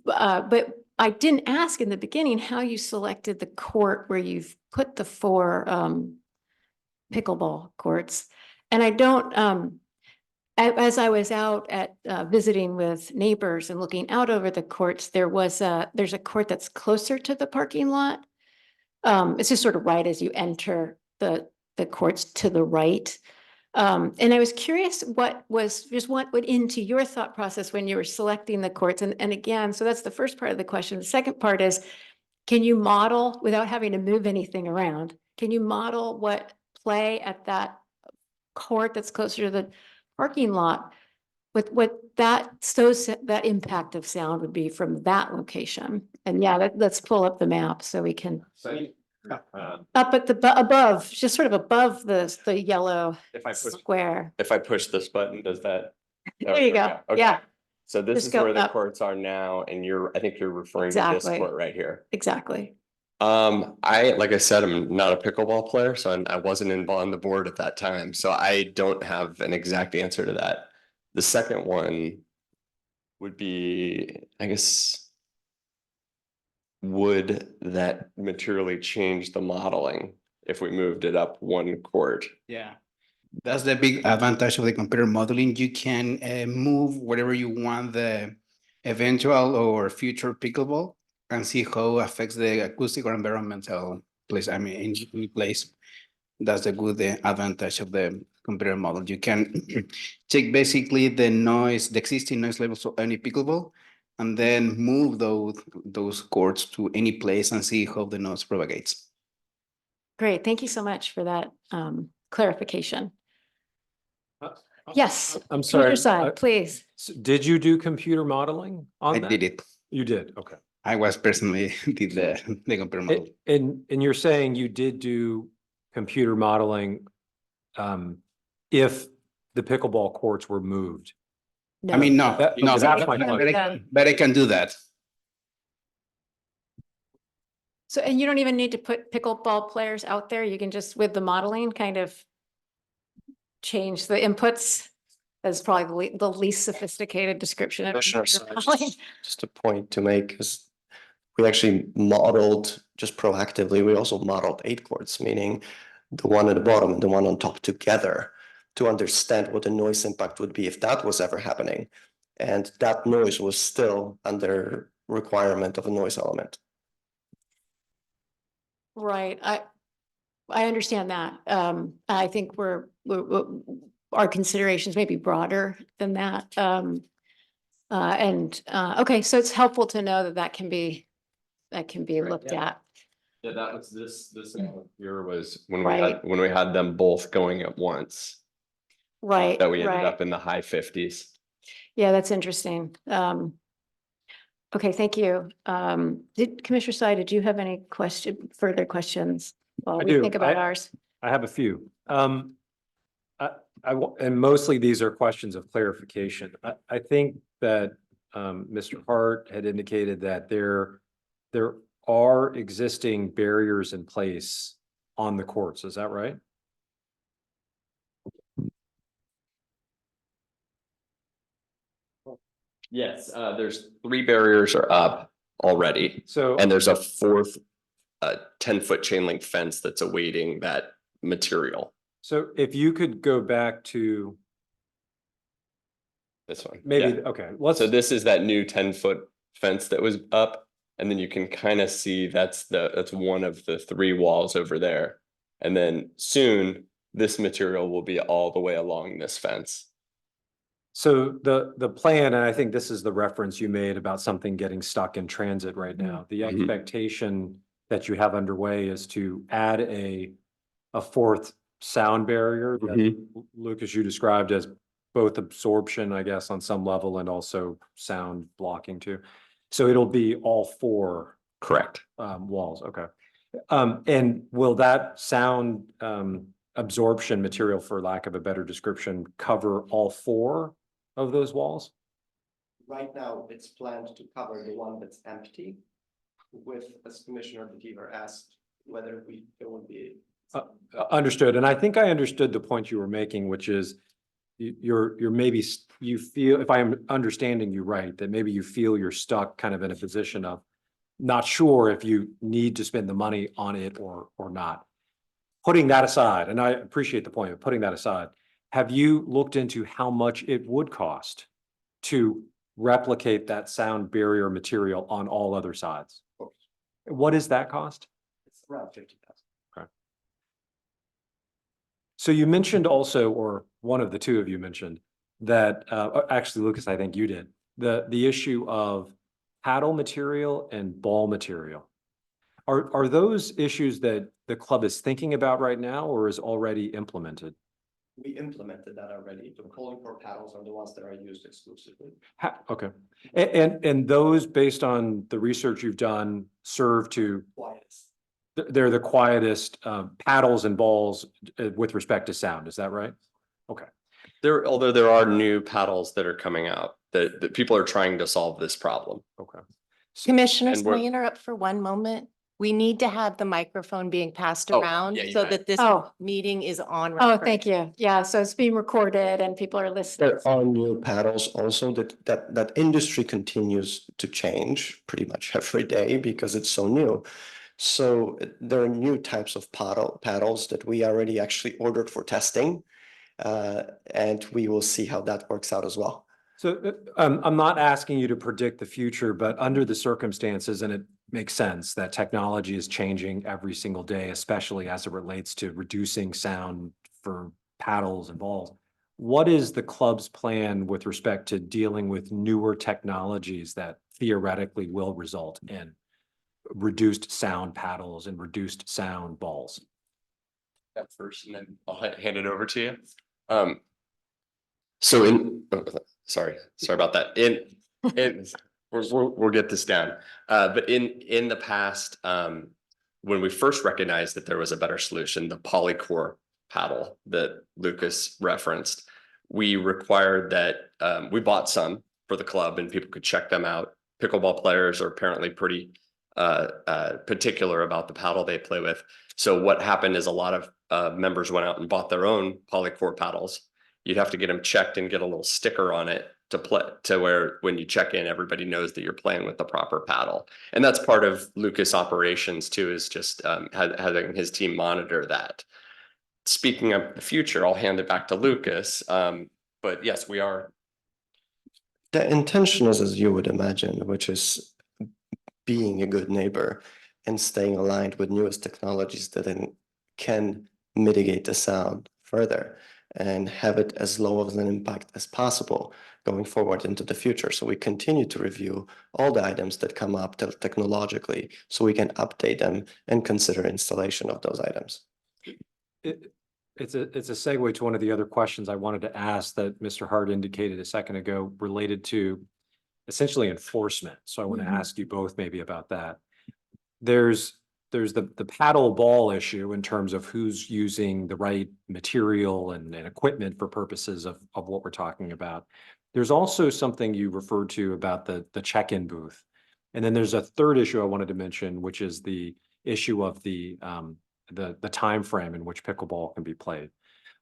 But I didn't ask in the beginning how you selected the court where you've put the 4 pickleball courts. And I don't, as I was out at visiting with neighbors and looking out over the courts, there's a court that's closer to the parking lot. It's just sort of right as you enter the courts to the right. And I was curious what went into your thought process when you were selecting the courts? And again, so that's the first part of the question. The second part is, can you model, without having to move anything around, can you model what play at that court that's closer to the parking lot with what that impact of sound would be from that location? And yeah, let's pull up the map so we can. Up at above, just sort of above the yellow If I push, square. if I push this button, does that? There you go. Okay. Yeah, So this Just is go where the up. courts are now, and I think you're referring to this Exactly. court right here. exactly. Like I said, I'm not a pickleball player, so I wasn't involved on the board at that time, so I don't have an exact answer to that. The second one would be, I guess, would that materially change the modeling if we moved it up 1 court? Yeah. That's the big advantage of the computer modeling. You can move whatever you want the eventual or future pickleball and see how it affects the acoustic or environmental place. I mean, in place. That's the good advantage of the computer model. You can check basically the noise, the existing noise levels of any pickleball, and then move those courts to any place and see how the noise propagates. Great. Thank you so much for that clarification. Yes, I'm Peter sorry. side, please. Did you do computer modeling on I that? did it. You did, okay. I was personally did the computer model. And you're saying you did do computer modeling if the pickleball courts were moved? I mean, no, That- no, that's my question. but I can do that. So, and you don't even need to put pickleball players out there. You can just, with the modeling, kind of change the inputs. That's probably the least sophisticated description of Commissioner, computer so modeling. just a point to make is we actually modeled just proactively. We also modeled 8 courts, meaning the one at the bottom and the one on top together to understand what the noise impact would be if that was ever happening. And that noise was still under requirement of a noise element. Right. I understand that. I think our considerations may be broader than that. Okay, so it's helpful to know that can be looked at. Yeah, that was this here was when Right. when we had them both going at once, Right, that we ended right. up in the high fifties. Yeah, that's interesting. Okay, thank you. Did Commissioner Sai, did you have any further questions while I we do. think about ours? I have a few. And mostly these are questions of clarification. I think that Mr. Hart had indicated that there are existing barriers in place on the courts. Is that right? Yes, there's 3 barriers are up already, So, and there's a 4th 10-foot chain link fence that's awaiting that material. so if you could go back to This one. maybe, Yeah. okay, let's, So this is that new 10-foot fence that was up, and then you can kind of see that's one of the 3 walls over there. And then soon, this material will be all the way along this fence. so the plan, and I think this is the reference you made about something getting stuck in transit right now. The Mhm. expectation that you have underway is to add a 4th sound barrier that Lucas, you described as both absorption, I guess, on some level, and also sound blocking too. So it'll be all 4 Correct. walls, okay. And will that sound absorption material, for lack of a better description, cover all 4 of those walls? Right now, it's planned to cover the one that's empty with, as Commissioner Betiver asked, whether it would be. Understood, and I think I understood the point you were making, which is you're maybe, you feel, if I'm understanding you right, that maybe you feel you're stuck kind of in a position of not sure if you need to spend the money on it or not. Putting that aside, and I appreciate the point of putting that aside, have you looked into how much it would cost to replicate that sound barrier material on all other sides? What is that cost? It's around 50,000. So you mentioned also, or one of the two of you mentioned, that, actually, Lucas, I think you did, the issue of paddle material and ball material. Are those issues that the club is thinking about right now or is already implemented? We implemented that already. The polling for paddles are the ones that are used exclusively. Okay, and those, based on the research you've done, serve to, Quietest. they're the quietest paddles and balls with respect to sound, is that right? Okay. Although there are new paddles that are coming out, that people are trying to solve this problem. Okay. Commissioners, And can I we're- interrupt for one moment? We need to have the microphone being passed Oh, around yeah, you so got that this Oh. meeting is on Oh, record. thank you. Yeah, so it's being recorded and people are listening. There are new paddles also that industry continues to change pretty much every day because it's so new. So there are new types of paddles that we already actually ordered for testing. And we will see how that works out as well. So I'm not asking you to predict the future, but under the circumstances, and it makes sense that technology is changing every single day, especially as it relates to reducing sound for paddles and balls. What is the club's plan with respect to dealing with newer technologies that theoretically will result in reduced sound paddles and reduced sound balls? That first, and then I'll hand it over to you. Sorry about that. We'll get this down. But in the past, when we first recognized that there was a better solution, the Polycore paddle that Lucas referenced, we required that we bought some for the club and people could check them out. Pickleball players are apparently pretty particular about the paddle they play with. So what happened is a lot of members went out and bought their own Polycore paddles. You'd have to get them checked and get a little sticker on it to where when you check in, everybody knows that you're playing with the proper paddle. And that's part of Lucas operations too, is just having his team monitor that. Speaking of the future, I'll hand it back to Lucas. But yes, we are. The intention is, as you would imagine, which is being a good neighbor and staying aligned with newest technologies that then can mitigate the sound further. and have it as low of an impact as possible going forward into the future. So we continue to review all the items that come up technologically so we can update them and consider installation of those items. It's a segue to one of the other questions I wanted to ask that Mr. Hart indicated a second ago related to essentially enforcement. So I want to ask you both maybe about that. There's the paddle ball issue in terms of who's using the right material and equipment for purposes of what we're talking about. There's also something you referred to about the check-in booth. And then there's a third issue I wanted to mention, which is the issue of the time frame in which pickleball can be played.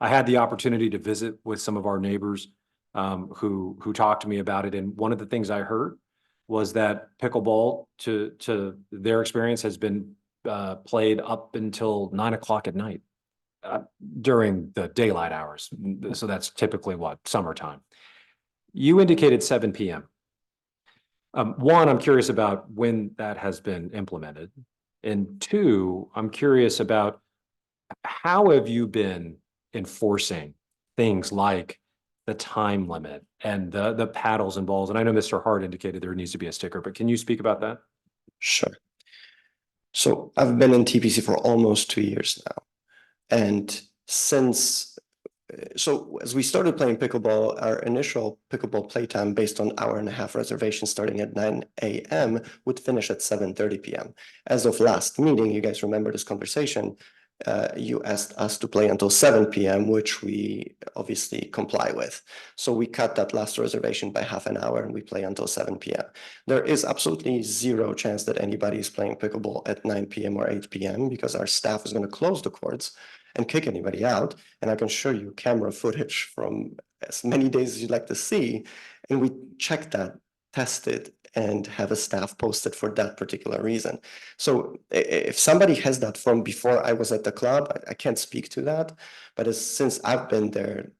I had the opportunity to visit with some of our neighbors who talked to me about it. And one of the things I heard was that pickleball, to their experience, has been played up until 9 o'clock at night during the daylight hours. So that's typically what, summertime. You indicated 7 p.m. One, I'm curious about when that has been implemented. And two, I'm curious about how have you been enforcing things like the time limit and the paddles and balls? And I know Mr. Hart indicated there needs to be a sticker, but can you speak about that? Sure. So I've been in TPC for almost 2 years now. And so as we started playing pickleball, our initial pickleball playtime based on 1.5-hour reservation starting at 9 a.m. would finish at 7:30 p.m. As of last meeting, you guys remember this conversation, you asked us to play until 7 p.m., which we obviously comply with. So we cut that last reservation by half an hour and we play until 7 p.m. There is absolutely zero chance that anybody is playing pickleball at 9 p.m. or 8 p.m. because our staff is going to close the courts and kick anybody out. And I can show you camera footage from as many days as you'd like to see. And we check that, test it, and have a staff posted for that particular reason. So if somebody has that from before I was at the club, I can't speak to that. But since I've been there,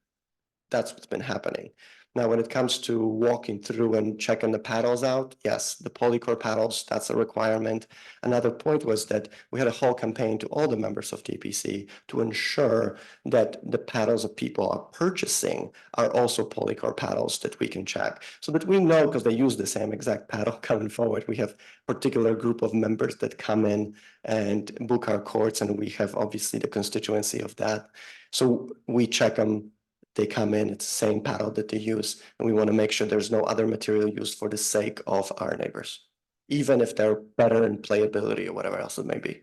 that's what's been happening. Now, when it comes to walking through and checking the paddles out, yes, the Polycore paddles, that's a requirement. Another point was that we had a whole campaign to all the members of TPC to ensure that the paddles that people are purchasing are also Polycore paddles that we can check. So that we know, because they use the same exact paddle coming forward. We have a particular group of members that come in and book our courts, and we have obviously the constituency of that. So we check them. They come in, it's the same paddle that they use, and we want to make sure there's no other material used for the sake of our neighbors, even if they're better in playability or whatever else it may be.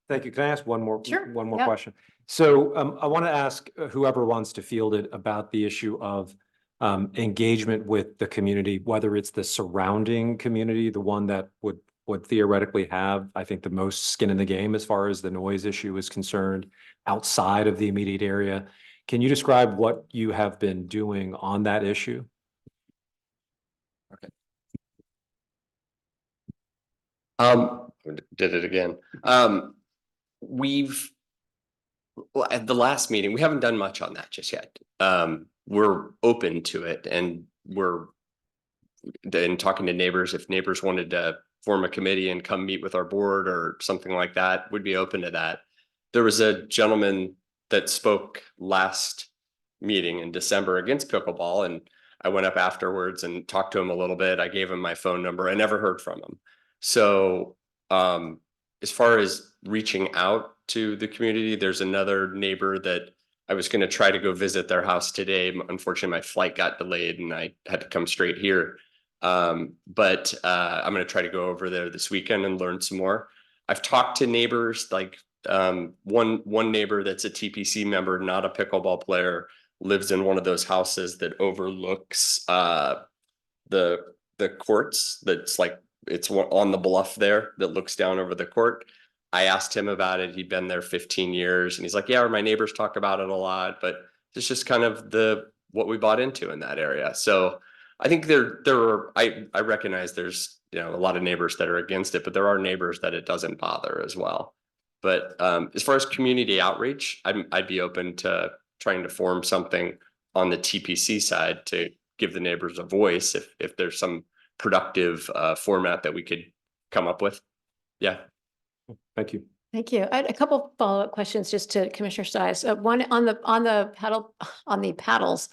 Thank you. Can I ask one more Sure, yeah. question? So I want to ask whoever wants to field it about the issue of engagement with the community, whether it's the surrounding community, the one that would theoretically have, I think, the most skin in the game as far as the noise issue is concerned, outside of the immediate area. Can you describe what you have been doing on that issue? Okay. Did it again. At the last meeting, we haven't done much on that just yet. We're open to it, and we're then talking to neighbors. If neighbors wanted to form a committee and come meet with our board or something like that, we'd be open to that. There was a gentleman that spoke last meeting in December against pickleball, and I went up afterwards and talked to him a little bit. I gave him my phone number. I never heard from him. So as far as reaching out to the community, there's another neighbor that I was going to try to go visit their house today. Unfortunately, my flight got delayed and I had to come straight here. But I'm going to try to go over there this weekend and learn some more. I've talked to neighbors, like one neighbor that's a TPC member, not a pickleball player, lives in one of those houses that overlooks the courts. That's like, it's on the bluff there that looks down over the court. I asked him about it. He'd been there 15 years and he's like, yeah, my neighbors talk about it a lot, but it's just kind of what we bought into in that area. So I think I recognize there's, a lot of neighbors that are against it, but there are neighbors that it doesn't bother as well. But as far as community outreach, I'd be open to trying to form something on the TPC side to give the neighbors a voice if there's some productive format that we could come up with. Yeah. Thank you. Thank you. I had a couple follow-up questions just to Commissioner Stiles. One on the paddles.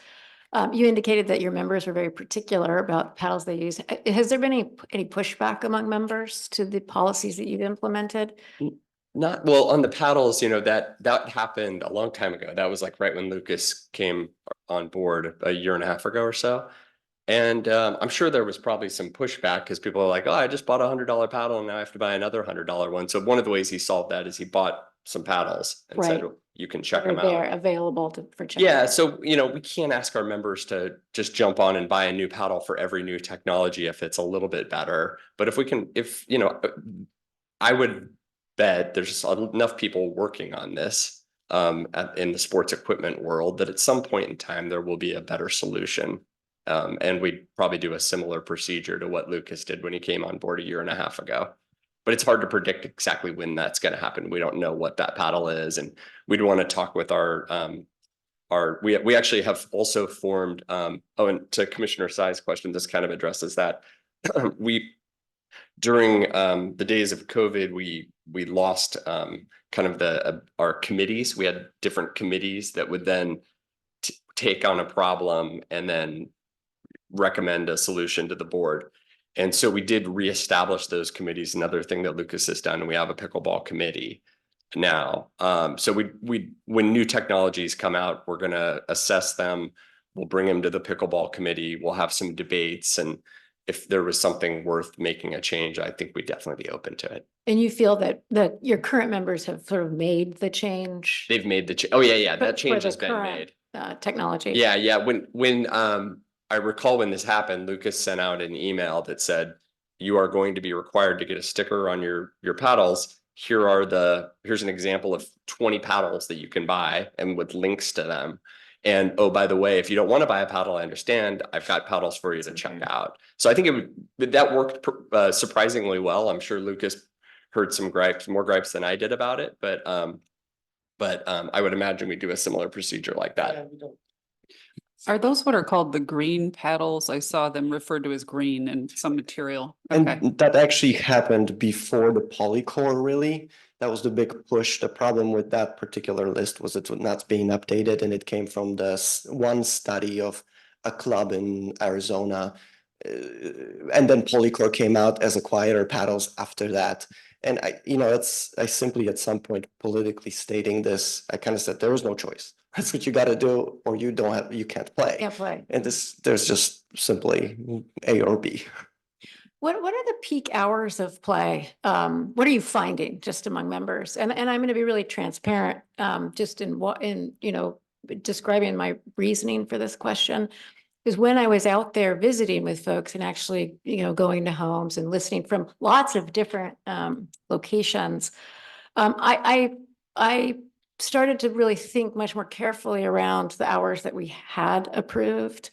You indicated that your members were very particular about paddles they use. Has there been any pushback among members to the policies that you've implemented? Not, well, on the paddles, that happened a long time ago. That was like right when Lucas came on board a year and a half ago or so. And I'm sure there was probably some pushback because people are like, oh, I just bought $100 paddle and now I have to buy another $100 one. So one of the ways he solved that is he bought some paddles and said, Right. you can check Are them they out. available for checking? Yeah, so we can't ask our members to just jump on and buy a new paddle for every new technology if it's a little bit better. But if we can, I would bet there's enough people working on this in the sports equipment world that at some point in time there will be a better solution. And we'd probably do a similar procedure to what Lucas did when he came on board a year and a half ago. But it's hard to predict exactly when that's going to happen. We don't know what that paddle is, and we'd want to talk with we actually have also formed. And to Commissioner Sai's question, this kind of addresses that. During the days of COVID, we lost kind of our committees. We had different committees that would then take on a problem and then recommend a solution to the board. And so we did reestablish those committees. Another thing that Lucas has done, and we have a pickleball committee now. So when new technologies come out, we're going to assess them. We'll bring them to the pickleball committee. We'll have some debates, and if there was something worth making a change, I think we'd definitely be open to it. And you feel that your current members have sort of made the change? They've made the change. Oh yeah, for- that change for the has been current, made. Technology. Yeah. When I recall when this happened, Lucas sent out an email that said, you are going to be required to get a sticker on your paddles. Here's an example of 20 paddles that you can buy and with links to them. And oh, by the way, if you don't want to buy a paddle, I understand. I've got paddles for you to check out. So I think that worked surprisingly well. I'm sure Lucas heard more gripes than I did about it, but I would imagine we do a similar procedure like that. Are those what are called the green paddles? I saw them referred to as green in some material. Okay. And that actually happened before the Polycore, really. That was the big push. The problem with that particular list was it was not being updated, and it came from the one study of a club in Arizona. And then Polycore came out as a quieter paddles after that. And I simply at some point politically stating this, I kind of said there was no choice. That's what you got to do, or you can't play. Can't play. And there's just simply A or B. What are the peak hours of play? What are you finding just among members? And I'm going to be really transparent, just in describing my reasoning for this question. Because when I was out there visiting with folks and actually, going to homes and listening from lots of different locations, I started to really think much more carefully around the hours that we had approved.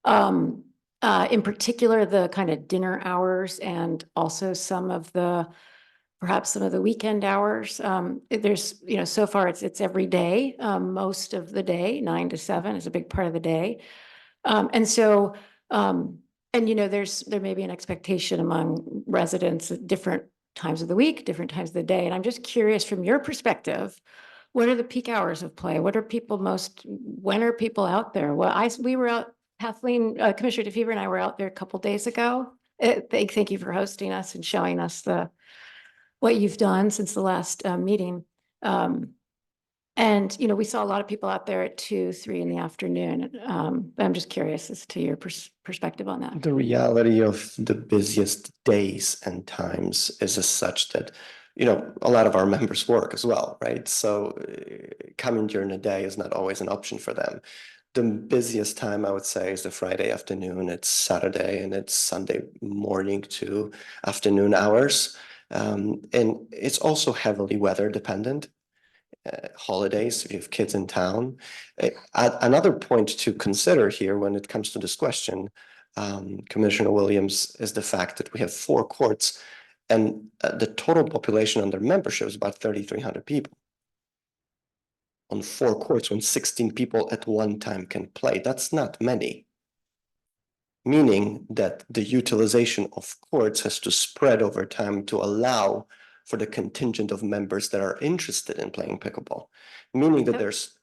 In particular, the kind of dinner hours and also perhaps some of the weekend hours. There's, so far it's every day, most of the day, 9 to 7 is a big part of the day. And so, there may be an expectation among residents at different times of the week, different times of the day. And I'm just curious from your perspective, what are the peak hours of play? When are people out there? Well, we were out, Kathleen, Commissioner DeFever and I were out there a couple days ago. Thank you for hosting us and showing us what you've done since the last meeting. And we saw a lot of people out there at 2, 3 in the afternoon. I'm just curious as to your perspective on that. The reality of the busiest days and times is as such that, a lot of our members work as well, right? So coming during the day is not always an option for them. The busiest time I would say is the Friday afternoon, it's Saturday, and it's Sunday morning to afternoon hours. And it's also heavily weather dependent. Holidays, if you have kids in town. Another point to consider here when it comes to this question, Commissioner Williams, is the fact that we have 4 courts and the total population under membership is about 3,300 people. On 4 courts, when 16 people at one time can play, that's not many. Meaning that the utilization of courts has to spread over time to allow for the contingent of members that are interested in playing pickleball. Meaning that Yep. there's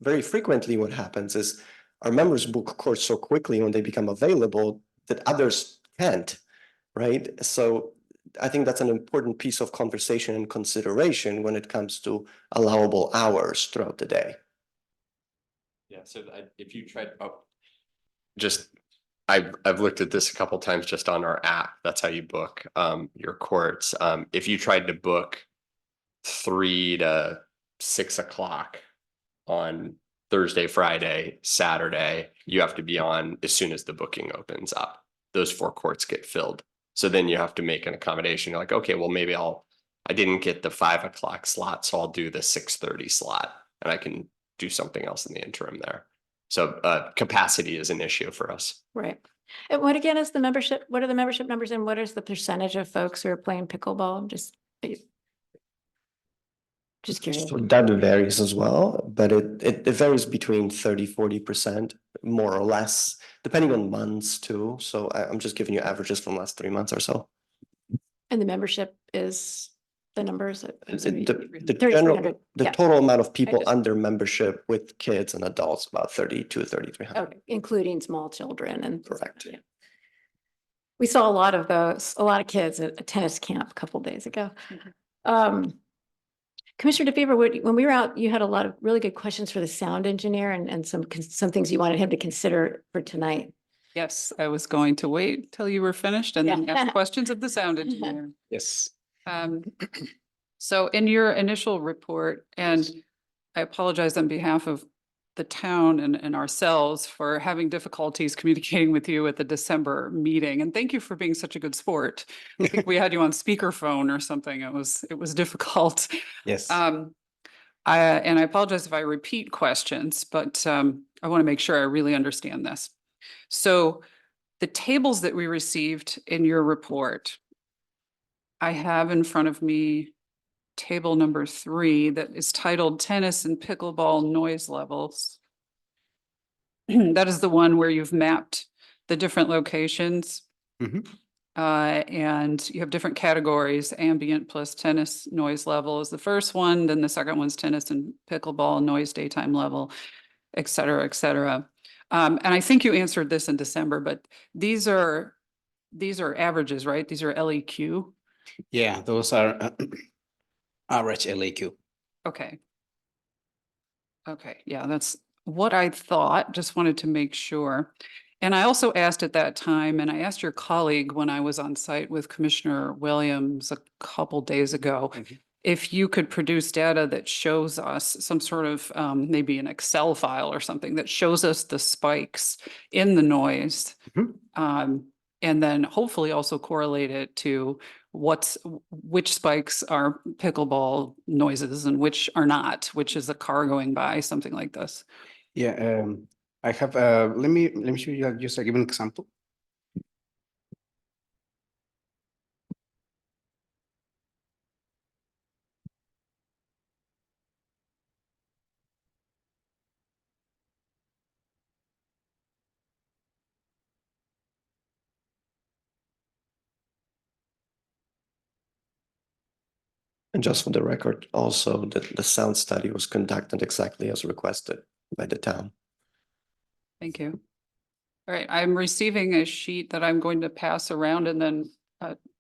very frequently what happens is our members book courts so quickly when they become available that others can't, right? So I think that's an important piece of conversation and consideration when it comes to allowable hours throughout the day. Yeah, so if you tried, just, I've looked at this a couple times just on our app. That's how you book your courts. If you tried to book 3 to 6 o'clock on Thursday, Friday, Saturday, you have to be on as soon as the booking opens up. Those 4 courts get filled. So then you have to make an accommodation. You're like, okay, well, maybe I didn't get the 5 o'clock slot, so I'll do the 6:30 slot and I can do something else in the interim there. So capacity is an issue for us. Right. And what again is the membership? What are the membership numbers and what is the percentage of folks who are playing pickleball? Just curious. So that varies as well, but it varies between 30-40%, more or less, depending on months too. So I'm just giving you averages from last 3 months or so. And the membership is the numbers? The 3,300, general, the yeah. total amount of people just- under membership with kids and adults, about 3,300. Okay, including small children and. Correct. Yeah. We saw a lot of those, a lot of kids at a tennis camp a couple days ago. Commissioner DeFever, when we were out, you had a lot of really good questions for the sound engineer and some things you wanted him to consider for tonight. Yes, I was going to wait till you were finished and then Yeah. ask questions of the sound engineer. Yes. So in your initial report, and I apologize on behalf of the town and ourselves for having difficulties communicating with you at the December meeting. And thank you for being such a good sport. I think we had you on speakerphone or something. It was difficult. Yes. And I apologize if I repeat questions, but I want to make sure I really understand this. So the tables that we received in your report, I have in front of me table number 3 that is titled Tennis and Pickleball Noise Levels. That is the one where you've mapped the different locations. Mhm. And you have different categories, ambient plus tennis noise level is the first one, then the second one's tennis and pickleball noise daytime level, et cetera, et cetera. And I think you answered this in December, but these are averages, right? These are LEQ. Yeah, those are average LAQ. Okay. Okay, yeah, that's what I thought. Just wanted to make sure. And I also asked at that time, and I asked your colleague when I was on site with Commissioner Williams a couple days ago, if you could produce data that shows us some sort of maybe an Excel file or something that shows us the spikes in the noise. And then hopefully also correlate it to which spikes are pickleball noises and which are not, which is a car going by, something like this. Yeah, I have, let me show you just a given example. And just for the record, also the sound study was conducted exactly as requested by the town. Thank you. All right, I'm receiving a sheet that I'm going to pass around and then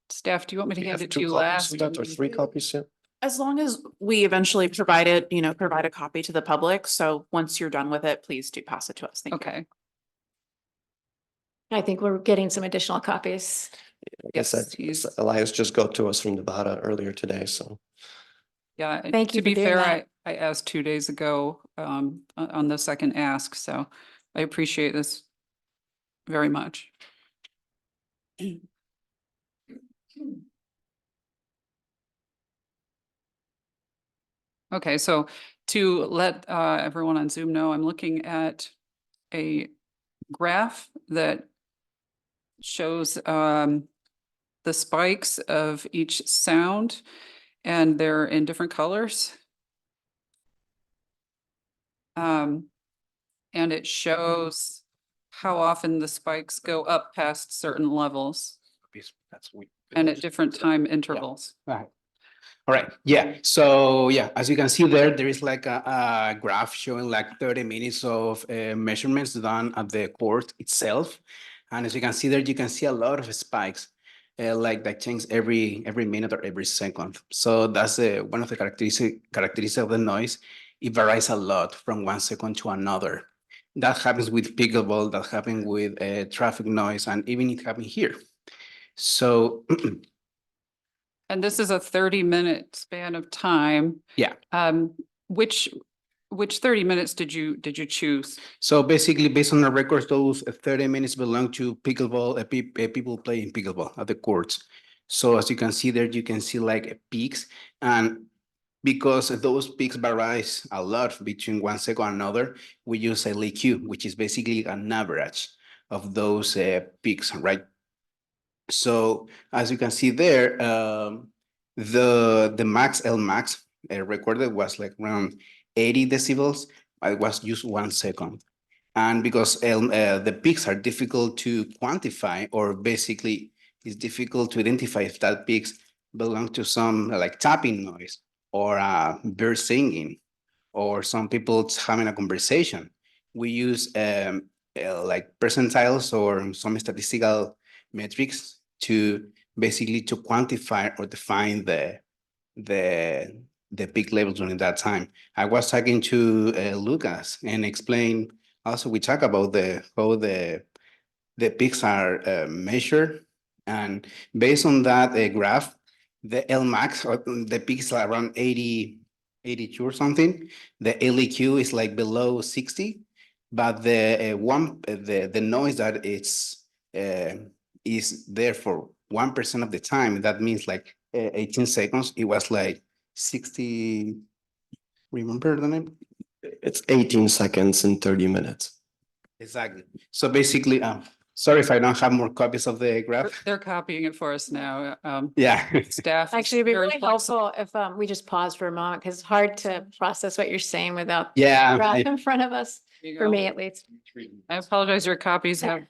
staff, do you want me to We hand have it to 2 you copies last? of that or 3 copies, yeah? As long as we eventually provide a copy to the public. So once you're done with it, please do pass it to us. Thank you. Okay, I think we're getting some additional copies. Like I said, Elias just got to us from Nevada earlier today, so. yeah. Thank you To be for doing fair, that. I asked 2 days ago on the second ask, so I appreciate this very much. Okay, so to let everyone on Zoom know, I'm looking at a graph that shows the spikes of each sound, and they're in different colors. And it shows how often the spikes go up past certain levels That's we. and at different time intervals. Right. All right, yeah, so yeah, as you can see there, there is like a graph showing like 30 minutes of measurements done at the court itself. And as you can see there, you can see a lot of spikes, like that change every minute or every second. So that's one of the characteristics of the noise. It varies a lot from 1 second to another. That happens with pickleball, that happens with traffic noise, and even it happened here. So And this is a 30-minute span of time. yeah. Which 30 minutes did you choose? So basically, based on the records, those 30 minutes belong to pickleball, people playing pickleball at the courts. So as you can see there, you can see like peaks, and because those peaks varies a lot between 1 second and another, we use LEQ, which is basically an average of those peaks, right? So as you can see there, the max L max recorded was like around 80 decibels. I was used 1 second. And because the peaks are difficult to quantify, or basically it's difficult to identify if that peaks belong to some like tapping noise or bird singing or some people having a conversation. We use like percentiles or some statistical metrics to basically to quantify or define the peak levels during that time. I was talking to Lucas and explain, also we talk about how the peaks are measured, and based on that graph, the L max or the peaks are around 82 or something. The LEQ is like below 60, but the noise that it's is there for 1% of the time. That means like 18 seconds. It was like 60. Remember the name? It's 18 seconds and 30 minutes. Exactly. So basically, sorry if I don't have more copies of the graph. They're copying it for us now. Yeah. Staff. is Actually, it'd be very really flexible. helpful if we just pause for a moment, because it's hard to process what you're saying without the Yeah. graph in front of us, There you for go. me at least. I apologize, your copies have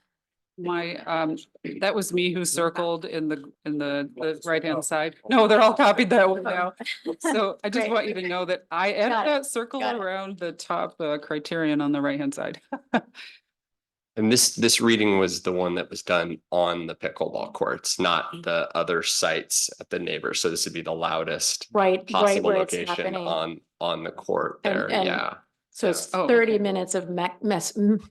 my, that was me who circled in the right-hand side. No, they're all copied that way now. So I just Great. want you to know that I added Got it. that circle Got it. around the top criterion on the right-hand side. And this reading was the one that was done on the pickleball courts, not the other sites at the neighbors. So this would be the loudest Right possible where it's location happening. on the court And- there, and- yeah. So it's Oh, 30 okay. minutes of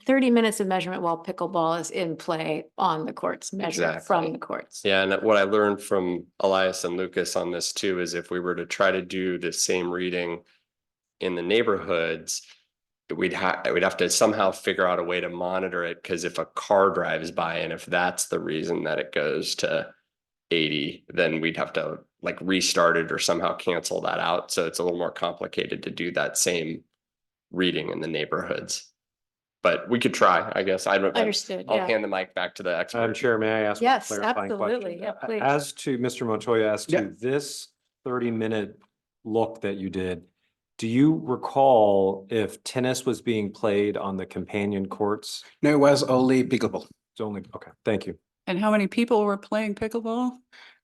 30 minutes of measurement while pickleball is in play on the courts, measured from Exactly. the courts. Yeah, and what I learned from Elias and Lucas on this too is if we were to try to do the same reading in the neighborhoods, we'd have to somehow figure out a way to monitor it, because if a car drives by and if that's the reason that it goes to 80, then we'd have to like restart it or somehow cancel that out. So it's a little more complicated to do that same reading in the neighborhoods. But we could try, I guess. Understood, I'll yeah. hand the mic back to the expert. Madam Chair, may I ask? one Yes, clarifying absolutely. question? Yeah, please. As to Mr. Montoya, as Yeah. to this 30-minute look that you did, do you recall if tennis was being played on the companion courts? No, it was only pickleball. It's only, okay, thank you. And how many people were playing pickleball?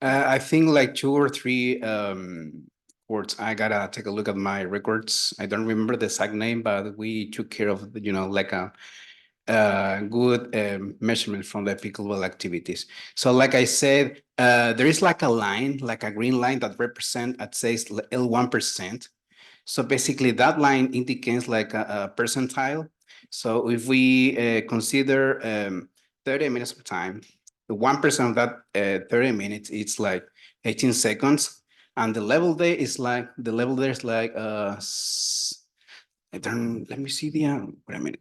I think like 2 or 3 courts. I gotta take a look at my records. I don't remember the exact name, but we took care of, like a good measurement from the pickleball activities. So like I said, there is like a line, like a green line that represent, it says L1%. So basically that line indicates like a percentile. So if we consider 30 minutes of time, the 1% of that 30 minutes, it's like 18 seconds. And the level there is like, let me see the, wait a minute.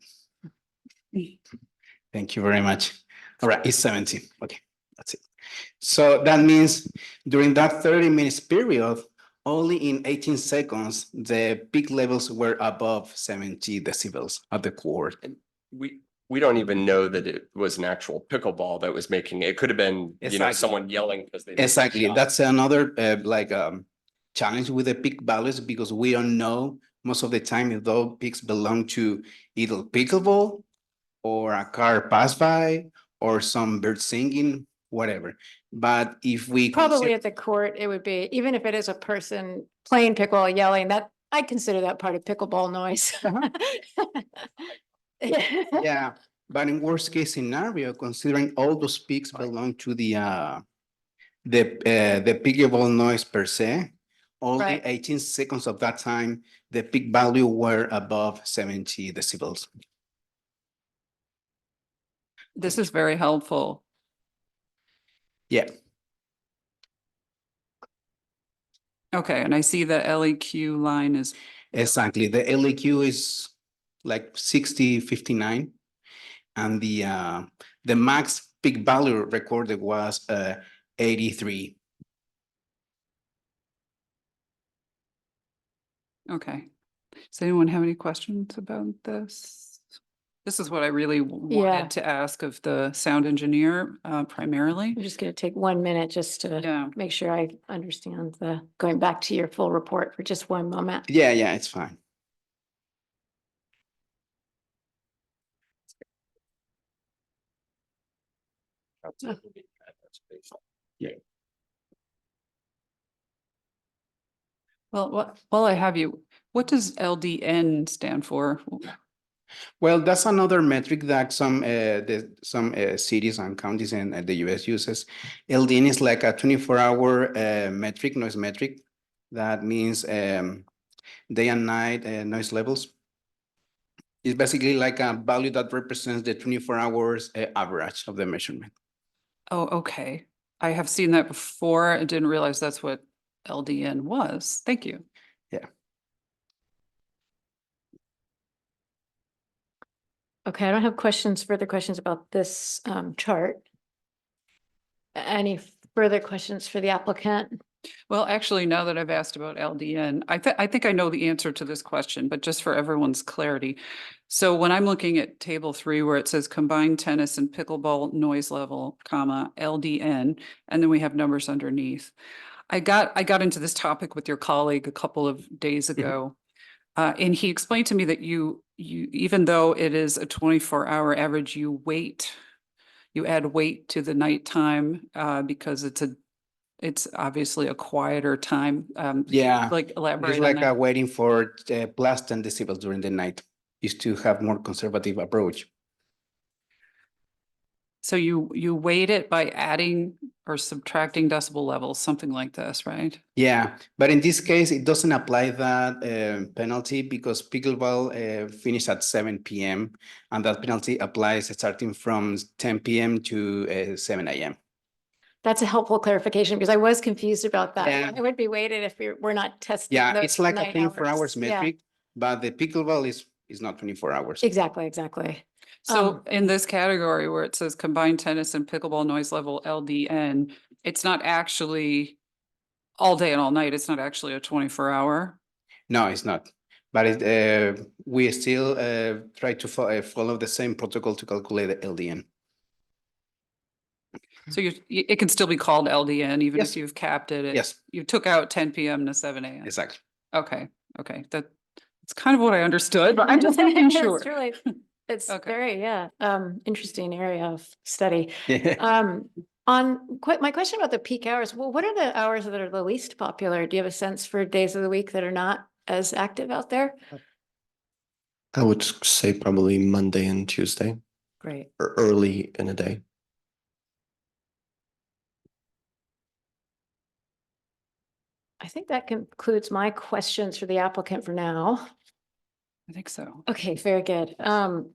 Thank you very much. All right, it's 17. Okay, that's it. So that means during that 30 minutes period, only in 18 seconds, the peak levels were above 70 decibels at the court. We don't even know that it was an actual pickleball that was making it. It could have been, Exactly. someone yelling because they missed a Exactly. shot. That's another challenge with the peak values, because we don't know most of the time if those peaks belong to either pickleball or a car pass by or some bird singing whatever. But if we Probably consider- at the court, it would be, even if it is a person playing pickleball yelling, that, I consider that part of pickleball noise. yeah, but in worst case scenario, considering all those peaks belong to the pickleball noise per se, only Right. 18 seconds of that time, the peak value were above 70 decibels. This is very helpful. Yeah, Okay, and I see the LEQ line is, exactly. The LAQ is like 6059. And the max peak value recorded was 83. okay. Does anyone have any questions about this? This is what I really Yeah. wanted to ask of the sound engineer primarily. I'm just gonna take 1 minute just to Yeah. make sure I understand going back to your full report for just one moment. Yeah, it's fine. Well, while I have you, what does LDN stand for? Well, that's another metric that some cities and counties in the US uses. LDN is like a 24-hour metric, noise metric. That means day and night noise levels. It's basically like a value that represents the 24 hours average of the measurement. Oh, okay. I have seen that before. I didn't realize that's what LDN was. Thank you. Yeah. Okay, I don't have further questions about this chart. Any further questions for the applicant? Well, actually, now that I've asked about LDN, I think I know the answer to this question, but just for everyone's clarity. So when I'm looking at table 3, where it says combined tennis and pickleball noise level, comma, LDN, and then we have numbers underneath. I got into this topic with your colleague a couple of days ago. And he explained to me that you, even though it is a 24-hour average, you add weight to the nighttime because it's obviously a quieter time. Yeah, Like elaborate it's on like that. waiting for plus 10 decibels during the night is to have more conservative approach. So you weight it by adding or subtracting decibel levels, something like this, right? Yeah, but in this case, it doesn't apply that penalty because pickleball finished at 7 p.m. and that penalty applies starting from 10 p.m. to 7 a.m. That's a helpful clarification because I was confused about that. Yeah. It would be weighted if we're not testing. Yeah, those it's like a night 24 hours Yeah, metric, but the pickleball is not 24 hours. exactly. So in this category where it says combined tennis and pickleball noise level LDN, it's not actually all day and all night. It's not actually a 24-hour. No, it's not. But we still try to follow the same protocol to calculate the LDN. So it can still be called LDN even Yes. if you've capped it. Yes. You took out 10 p.m. to 7 a.m. Exactly. Okay, that's kind of what I understood, but I'm just making sure. It's really, it's Okay. very, interesting area of study. Yeah. My question about the peak hours, well, what are the hours that are the least popular? Do you have a sense for days of the week that are not as active out there? I would say probably Monday and Tuesday, Great. or early in the day. I think that concludes my questions for the applicant for now. I think so. Okay, very good.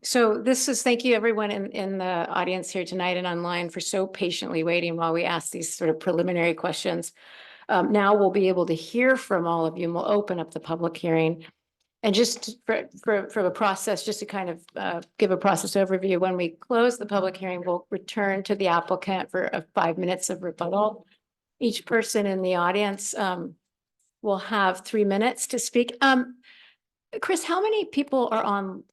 So thank you everyone in the audience here tonight and online for so patiently waiting while we ask these sort of preliminary questions. Now we'll be able to hear from all of you and we'll open up the public hearing. And just for the process, just to kind of give a process overview, when we close the public hearing, we'll return to the applicant for 5 minutes of rebuttal. Each person in the audience will have 3 minutes to speak. Chris, how many people are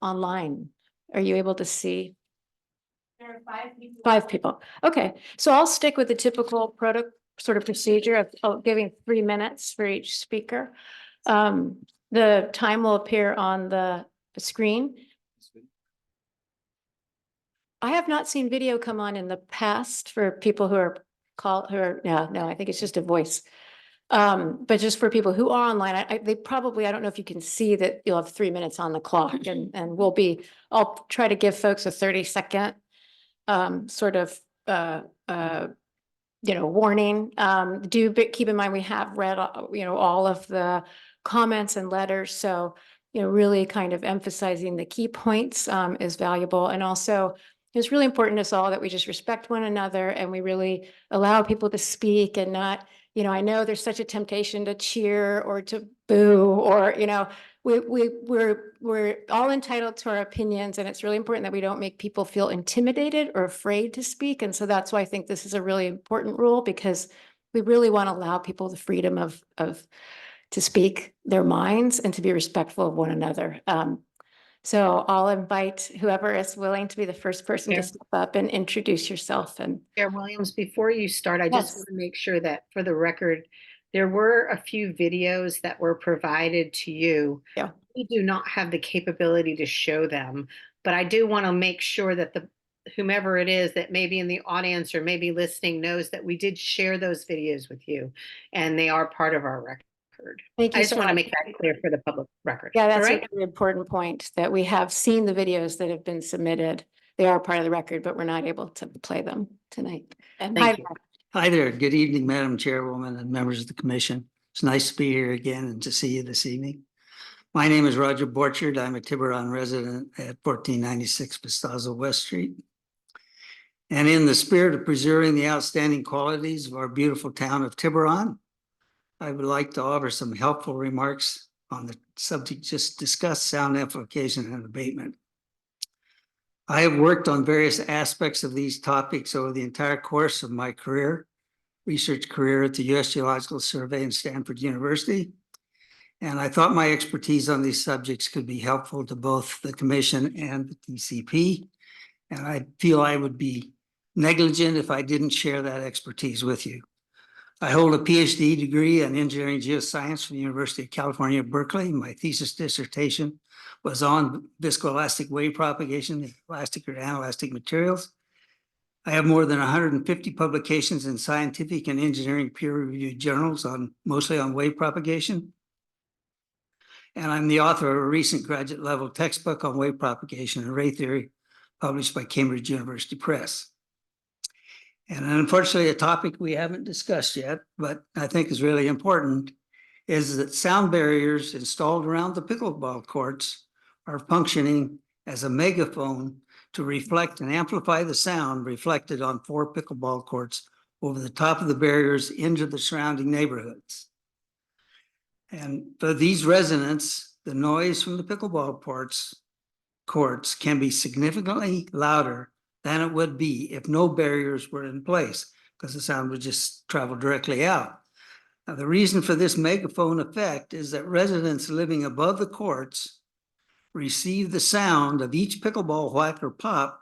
online? Are you able to see? There are 5 people. 5 people. Okay, so I'll stick with the typical sort of procedure of giving 3 minutes for each speaker. The time will appear on the screen. I have not seen video come on in the past for people who are no, I think it's just a voice. But just for people who are online, they probably, I don't know if you can see that you'll have 3 minutes on the clock and I'll try to give folks a 30-second sort of warning. But keep in mind, we have read, all of the comments and letters. So, really kind of emphasizing the key points is valuable. And also, it's really important to us all that we just respect one another and we really allow people to speak and not, I know there's such a temptation to cheer or to boo or, we're all entitled to our opinions, and it's really important that we don't make people feel intimidated or afraid to speak. And so that's why I think this is a really important rule, because we really want to allow people the freedom of to speak their minds and to be respectful of one another. So I'll invite whoever is willing to be the first person to Yeah. step up and introduce yourself. And Chair Williams, before you start, I just Yes. want to make sure that for the record, there were a few videos that were provided to you. Yeah. We do not have the capability to show them, but I do want to make sure that whomever it is that may be in the audience or maybe listening knows that we did share those videos with you and they are part of our record. thank you I just so want to much. make that clear for the public record. Yeah, that's All a right? really important point, that we have seen the videos that have been submitted. They are part of the record, but we're not able to play them tonight. And Thank you. Hi there. Good evening, Madam Chairwoman and members of the commission. It's nice to be here again and to see you this evening. My name is Roger Borchard. I'm a Tiburon resident at 1496 Vistaza West Street. And in the spirit of preserving the outstanding qualities of our beautiful town of Tiburon, I would like to offer some helpful remarks on the subject just discussed, sound amplification and abatement. I have worked on various aspects of these topics over the entire course of my research career at the U.S. Geological Survey and Stanford University. And I thought my expertise on these subjects could be helpful to both the commission and the TCP. And I feel I would be negligent if I didn't share that expertise with you. I hold a PhD degree in engineering geoscience from the University of California, Berkeley. My thesis dissertation was on viscoelastic wave propagation, elastic or anelastic materials. I have more than 150 publications in scientific and engineering peer-reviewed journals mostly on wave propagation. And I'm the author of a recent graduate level textbook on wave propagation and ray theory published by Cambridge University Press. And unfortunately, a topic we haven't discussed yet, but I think is really important, is that sound barriers installed around the pickleball courts are functioning as a megaphone to reflect and amplify the sound reflected on 4 pickleball courts over the top of the barriers into the surrounding neighborhoods. And for these residents, the noise from the pickleball courts can be significantly louder than it would be if no barriers were in place, because the sound would just travel directly out. Now, the reason for this megaphone effect is that residents living above the courts receive the sound of each pickleball whack or pop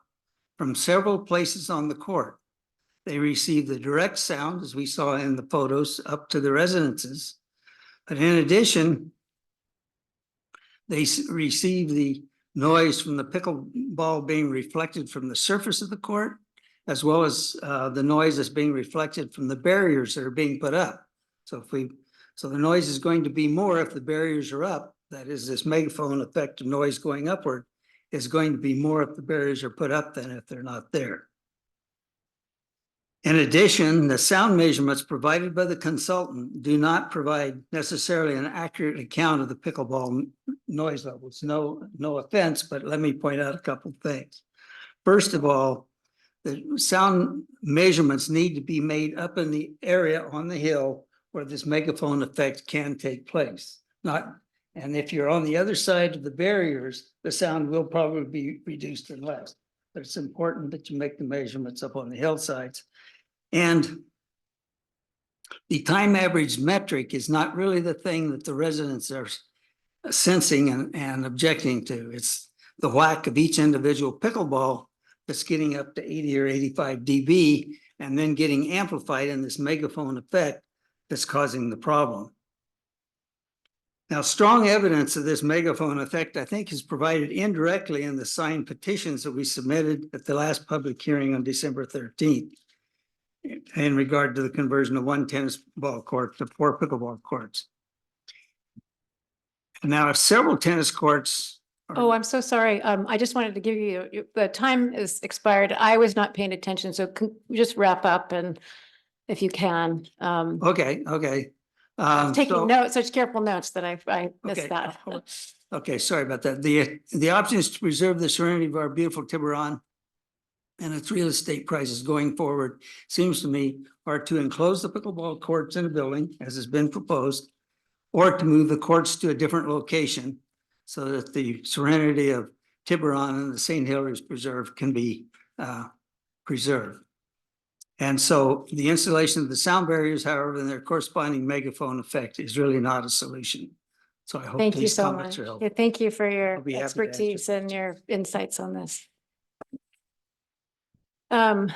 from several places on the court. They receive the direct sound, as we saw in the photos, up to the residences. But in addition, they receive the noise from the pickleball being reflected from the surface of the court, as well as the noise that's being reflected from the barriers that are being put up. So the noise is going to be more if the barriers are up. That is, this megaphone effect of noise going upward is going to be more if the barriers are put up than if they're not there. In addition, the sound measurements provided by the consultant do not provide necessarily an accurate account of the pickleball noise levels. No offense, but let me point out a couple of things. First of all, the sound measurements need to be made up in the area on the hill where this megaphone effect can take place. And if you're on the other side of the barriers, the sound will probably be reduced and less. But it's important that you make the measurements up on the hillsides. And the time average metric is not really the thing that the residents are sensing and objecting to. It's the whack of each individual pickleball that's getting up to 80 or 85 dB and then getting amplified in this megaphone effect that's causing the problem. Now, strong evidence of this megaphone effect, I think, is provided indirectly in the signed petitions that we submitted at the last public hearing on December 13th in regard to the conversion of one tennis ball court to 4 pickleball courts. Now, if several tennis courts Oh, I'm so sorry. I just wanted to give the time is expired. I was not paying attention, so can you just wrap up and if you can. Okay. I was taking So- notes, such careful notes that I missed Okay. that. Okay, sorry about that. The option is to preserve the serenity of our beautiful Tiburon and its real estate prices going forward, seems to me, are to enclose the pickleball courts in a building, as has been proposed, or to move the courts to a different location so that the serenity of Tiburon and the St. Hilary's Preserve can be preserved. And so the installation of the sound barriers, however, and their corresponding megaphone effect is really not a solution. So I hope Thank you these so comments much. are helpful. Yeah, thank you for your I'll be happy to answer expertise and your insights on this. I'm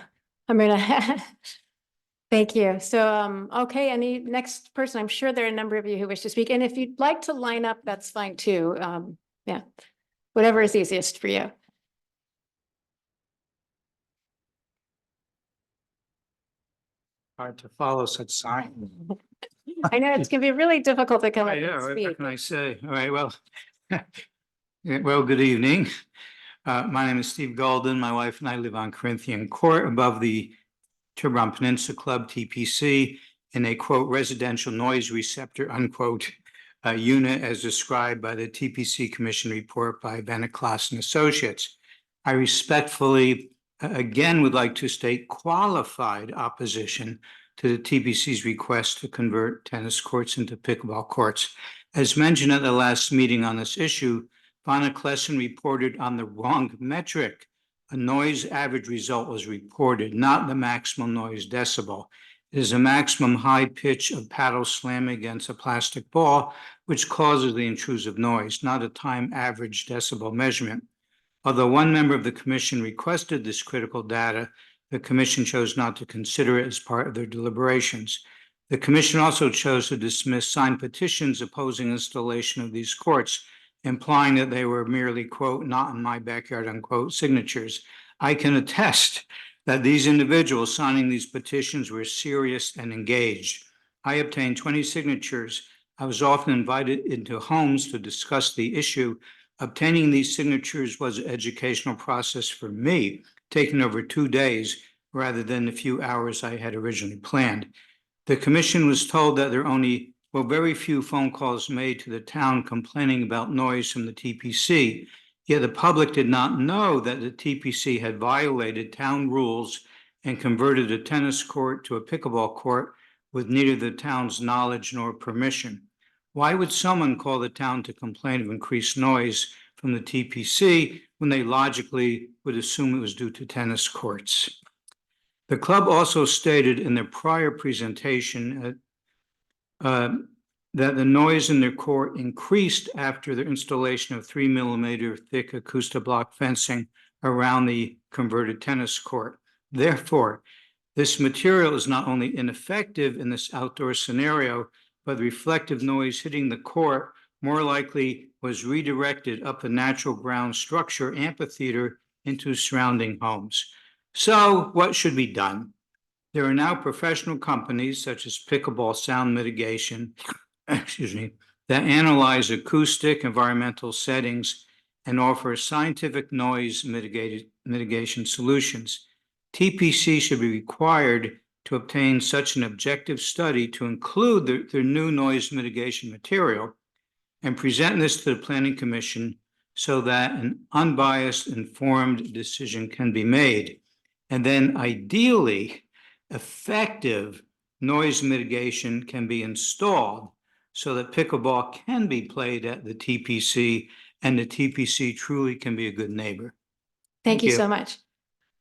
gonna, thank you. So, okay, any next person, I'm sure there are a number of you who wish to speak, and if you'd like to line up, that's fine too. Yeah, whatever is easiest for you. Hard to follow such sign. I know it's gonna be really difficult to come up I know, and what speak. can I say? All right, well, yeah, well, good evening. My name is Steve Golden. My wife and I live on Corinthian Court above the Tiburon Peninsula Club, TPC, in a quote, residential noise receptor, unquote, unit as described by the TPC Commission report by Bennett Class and Associates. I respectfully, again, would like to state qualified opposition to the TPC's request to convert tennis courts into pickleball courts. As mentioned at the last meeting on this issue, Von Klessen reported on the wrong metric. A noise average result was reported, not the maximum noise decibel. It is a maximum high pitch of paddle slamming against a plastic ball, which causes the intrusive noise, not a time average decibel measurement. Although one member of the commission requested this critical data, the commission chose not to consider it as part of their deliberations. The commission also chose to dismiss signed petitions opposing installation of these courts, implying that they were merely, quote, not in my backyard, unquote, signatures. I can attest that these individuals signing these petitions were serious and engaged. I obtained 20 signatures. I was often invited into homes to discuss the issue. Obtaining these signatures was an educational process for me, taking over 2 days rather than the few hours I had originally planned. The commission was told that there only were very few phone calls made to the town complaining about noise from the TPC, yet the public did not know that the TPC had violated town rules and converted a tennis court to a pickleball court with neither the town's knowledge nor permission. Why would someone call the town to complain of increased noise from the TPC when they logically would assume it was due to tennis courts? The club also stated in their prior presentation that the noise in their court increased after the installation of 3mm thick Acustablock fencing around the converted tennis court. Therefore, this material is not only ineffective in this outdoor scenario, but the reflective noise hitting the court more likely was redirected up the natural ground structure amphitheater into surrounding homes. So what should be done? There are now professional companies such as Pickleball Sound Mitigation, excuse me, that analyze acoustic environmental settings and offer scientific noise mitigation solutions. TPC should be required to obtain such an objective study to include their new noise mitigation material and present this to the Planning Commission so that an unbiased, informed decision can be made. And then ideally, effective noise mitigation can be installed so that pickleball can be played at the TPC and the TPC truly can be a good neighbor. Thank you so much.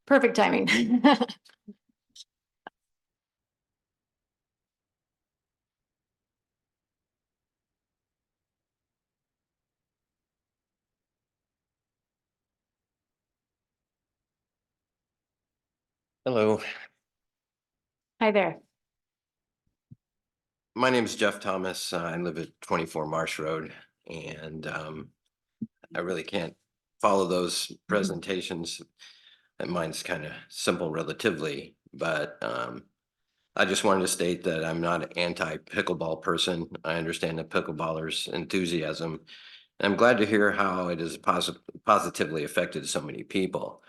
Perfect timing. Hello. Hi there. My name is Jeff Thomas. I live at 24 Marsh Road, and I really can't follow those presentations. And mine's kind of simple relatively, but I just wanted to state that I'm not an anti-pickleball person. I understand the pickleballers' enthusiasm. And I'm glad to hear how it has positively affected so many people.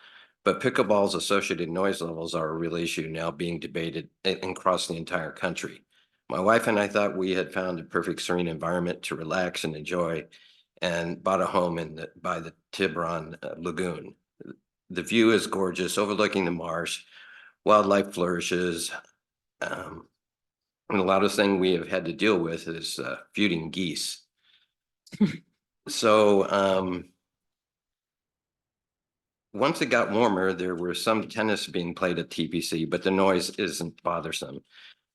But pickleball's associated noise levels are a real issue now being debated across the entire country. My wife and I thought we had found a perfect serene environment to relax and enjoy, and bought a home by the Tiburon Lagoon. The view is gorgeous, overlooking the marsh. Wildlife flourishes. And the loudest thing we have had to deal with is feuding geese. So once it got warmer, there were some tennis being played at TPC, but the noise isn't bothersome.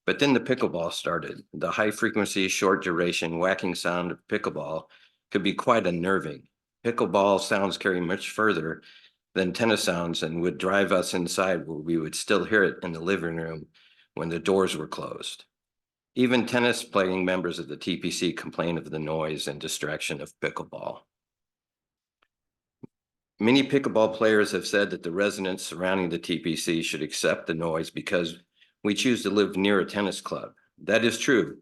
But then the pickleball started. The high frequency, short duration, whacking sound of pickleball could be quite unnerving. Pickleball sounds carry much further than tennis sounds and would drive us inside, where we would still hear it in the living room when the doors were closed. Even tennis playing members of the TPC complain of the noise and distraction of pickleball. Many pickleball players have said that the residents surrounding the TPC should accept the noise because we choose to live near a tennis club. That is true,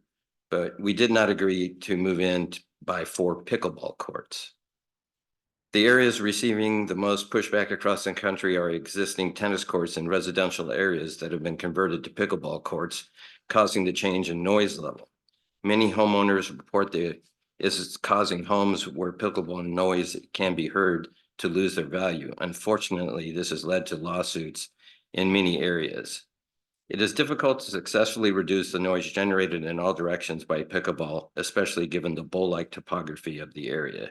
but we did not agree to move in by 4 pickleball courts. The areas receiving the most pushback across the country are existing tennis courts in residential areas that have been converted to pickleball courts, causing the change in noise level. Many homeowners report that it's causing homes where pickleball noise can be heard to lose their value. Unfortunately, this has led to lawsuits in many areas. It is difficult to successfully reduce the noise generated in all directions by pickleball, especially given the bowl-like topography of the area.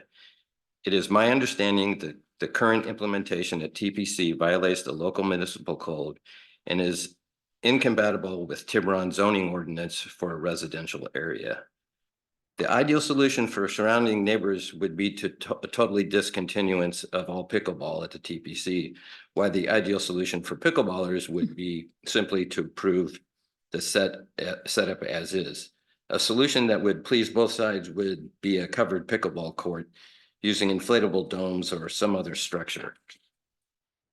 It is my understanding that the current implementation at TPC violates the local municipal code and is incompatible with Tiburon zoning ordinance for a residential area. The ideal solution for surrounding neighbors would be to totally discontinuance of all pickleball at the TPC, while the ideal solution for pickleballers would be simply to approve the setup as is. A solution that would please both sides would be a covered pickleball court using inflatable domes or some other structure.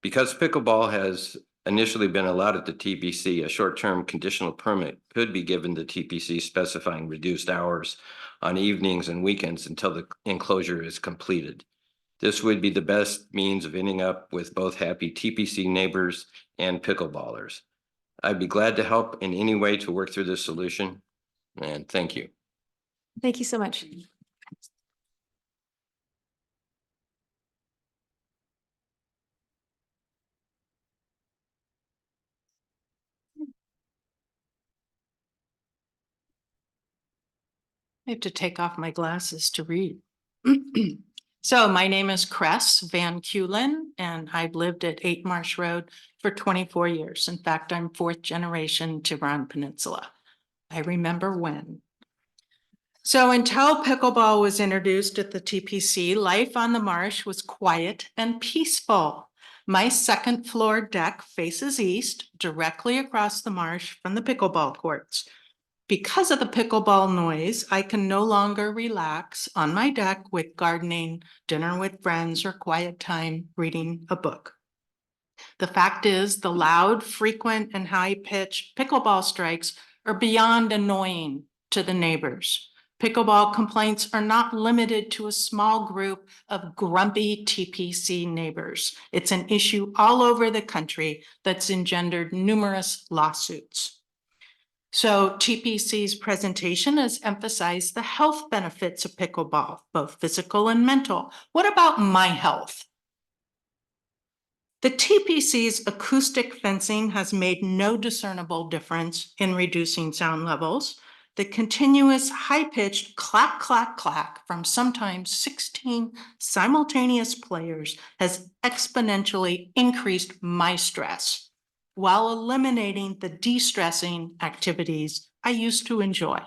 Because pickleball has initially been allowed at the TPC, a short-term conditional permit could be given to TPC specifying reduced hours on evenings and weekends until the enclosure is completed. This would be the best means of ending up with both happy TPC neighbors and pickleballers. I'd be glad to help in any way to work through this solution, and thank you. Thank you so much. I have to take off my glasses to read. So my name is Cress Van Kulen, and I've lived at 8 Marsh Road for 24 years. In fact, I'm 4th generation Tiburon Peninsula. I remember when. So until pickleball was introduced at the TPC, life on the marsh was quiet and peaceful. My 2nd floor deck faces east, directly across the marsh from the pickleball courts. Because of the pickleball noise, I can no longer relax on my deck with gardening, dinner with friends, or quiet time reading a book. The fact is, the loud, frequent, and high-pitched pickleball strikes are beyond annoying to the neighbors. Pickleball complaints are not limited to a small group of grumpy TPC neighbors. It's an issue all over the country that's engendered numerous lawsuits. So TPC's presentation has emphasized the health benefits of pickleball, both physical and mental. What about my health? The TPC's acoustic fencing has made no discernible difference in reducing sound levels. The continuous high-pitched clack, clack, clack from sometimes 16 simultaneous players has exponentially increased my stress, while eliminating the de-stressing activities I used to enjoy.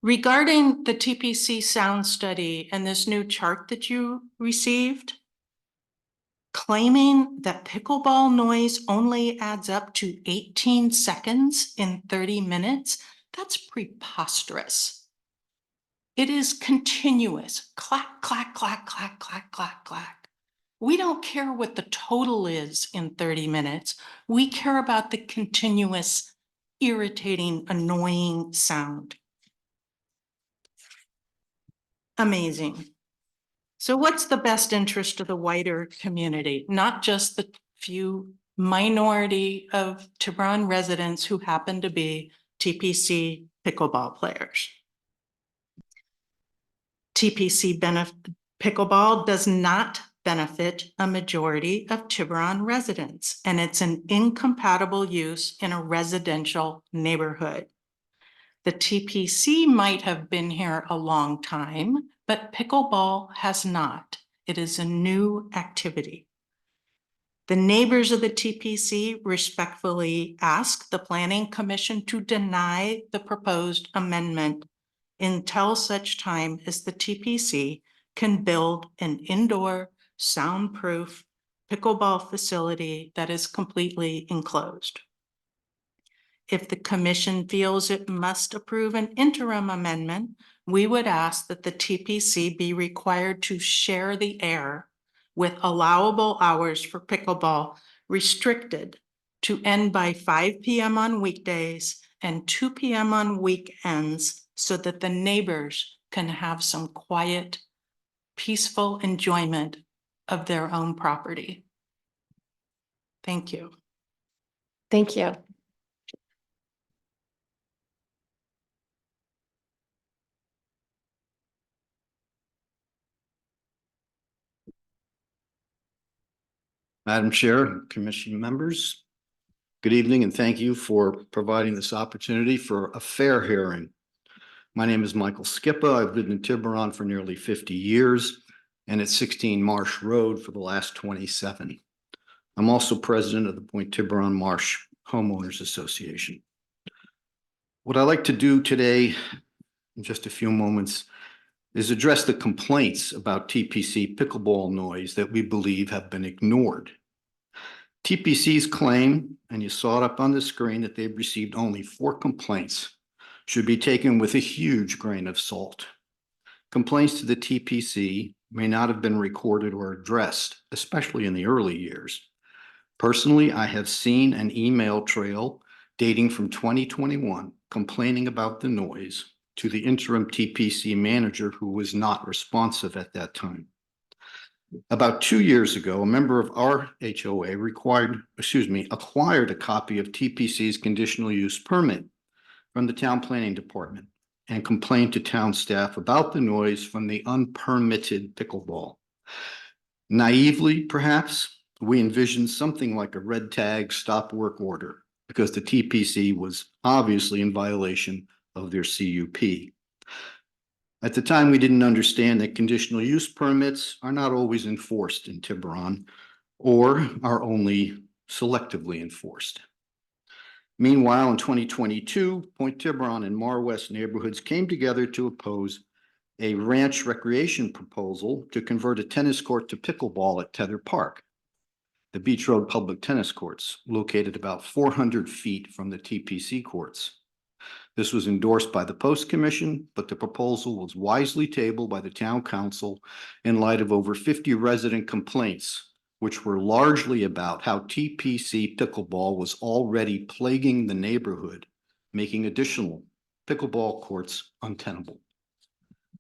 Regarding the TPC sound study and this new chart that you received, claiming that pickleball noise only adds up to 18 seconds in 30 minutes, that's preposterous. It is continuous, clack, clack, clack, clack, clack, clack, clack. We don't care what the total is in 30 minutes. We care about the continuous, irritating, annoying sound. Amazing. So what's the best interest of the wider community, not just the few minority of Tiburon residents who happen to be TPC pickleball players? Pickleball does not benefit a majority of Tiburon residents, and it's an incompatible use in a residential neighborhood. The TPC might have been here a long time, but pickleball has not. It is a new activity. The neighbors of the TPC respectfully ask the Planning Commission to deny the proposed amendment until such time as the TPC can build an indoor soundproof pickleball facility that is completely enclosed. If the commission feels it must approve an interim amendment, we would ask that the TPC be required to share the air with allowable hours for pickleball restricted to end by 5 p.m. on weekdays and 2 p.m. on weekends so that the neighbors can have some quiet, peaceful enjoyment of their own property. Thank you. Thank you. Madam Chair, Commission members, good evening and thank you for providing this opportunity for a fair hearing. My name is Michael Skippa. I've lived in Tiburon for nearly 50 years and at 16 Marsh Road for the last 27. I'm also president of the Point Tiburon Marsh Homeowners Association. What I'd like to do today in just a few moments is address the complaints about TPC pickleball noise that we believe have been ignored. TPC's claim, and you saw it up on the screen, that they've received only 4 complaints should be taken with a huge grain of salt. Complaints to the TPC may not have been recorded or addressed, especially in the early years. Personally, I have seen an email trail dating from 2021 complaining about the noise to the interim TPC manager who was not responsive at that time. About 2 years ago, a member of our HOA acquired a copy of TPC's conditional use permit from the town planning department and complained to town staff about the noise from the unpermitted pickleball. Naively, perhaps, we envisioned something like a red tag stop work order because the TPC was obviously in violation of their CUP. At the time, we didn't understand that conditional use permits are not always enforced in Tiburon or are only selectively enforced. Meanwhile, in 2022, Point Tiburon and Mar West neighborhoods came together to oppose a ranch recreation proposal to convert a tennis court to pickleball at Tether Park, the Beach Road public tennis courts, located about 400 feet from the TPC courts. This was endorsed by the Post Commission, but the proposal was wisely tabled by the town council in light of over 50 resident complaints, which were largely about how TPC pickleball was already plaguing the neighborhood, making additional pickleball courts untenable.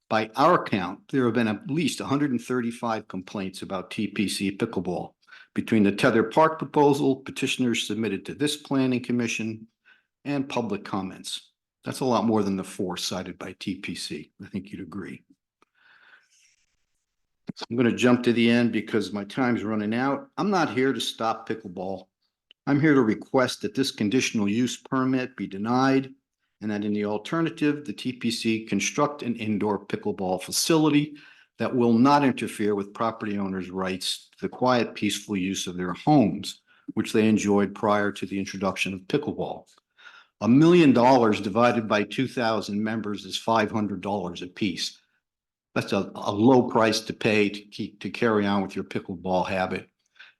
By our count, there have been at least 135 complaints about TPC pickleball between the Tether Park proposal, petitioners submitted to this planning commission, and public comments. That's a lot more than the 4 cited by TPC. I think you'd agree. I'm going to jump to the end because my time's running out. I'm not here to stop pickleball. I'm here to request that this conditional use permit be denied and that in the alternative, the TPC construct an indoor pickleball facility that will not interfere with property owners' rights to the quiet, peaceful use of their homes, which they enjoyed prior to the introduction of pickleball. $1 million divided by 2,000 members is $500 a piece. That's a low price to pay to carry on with your pickleball habit.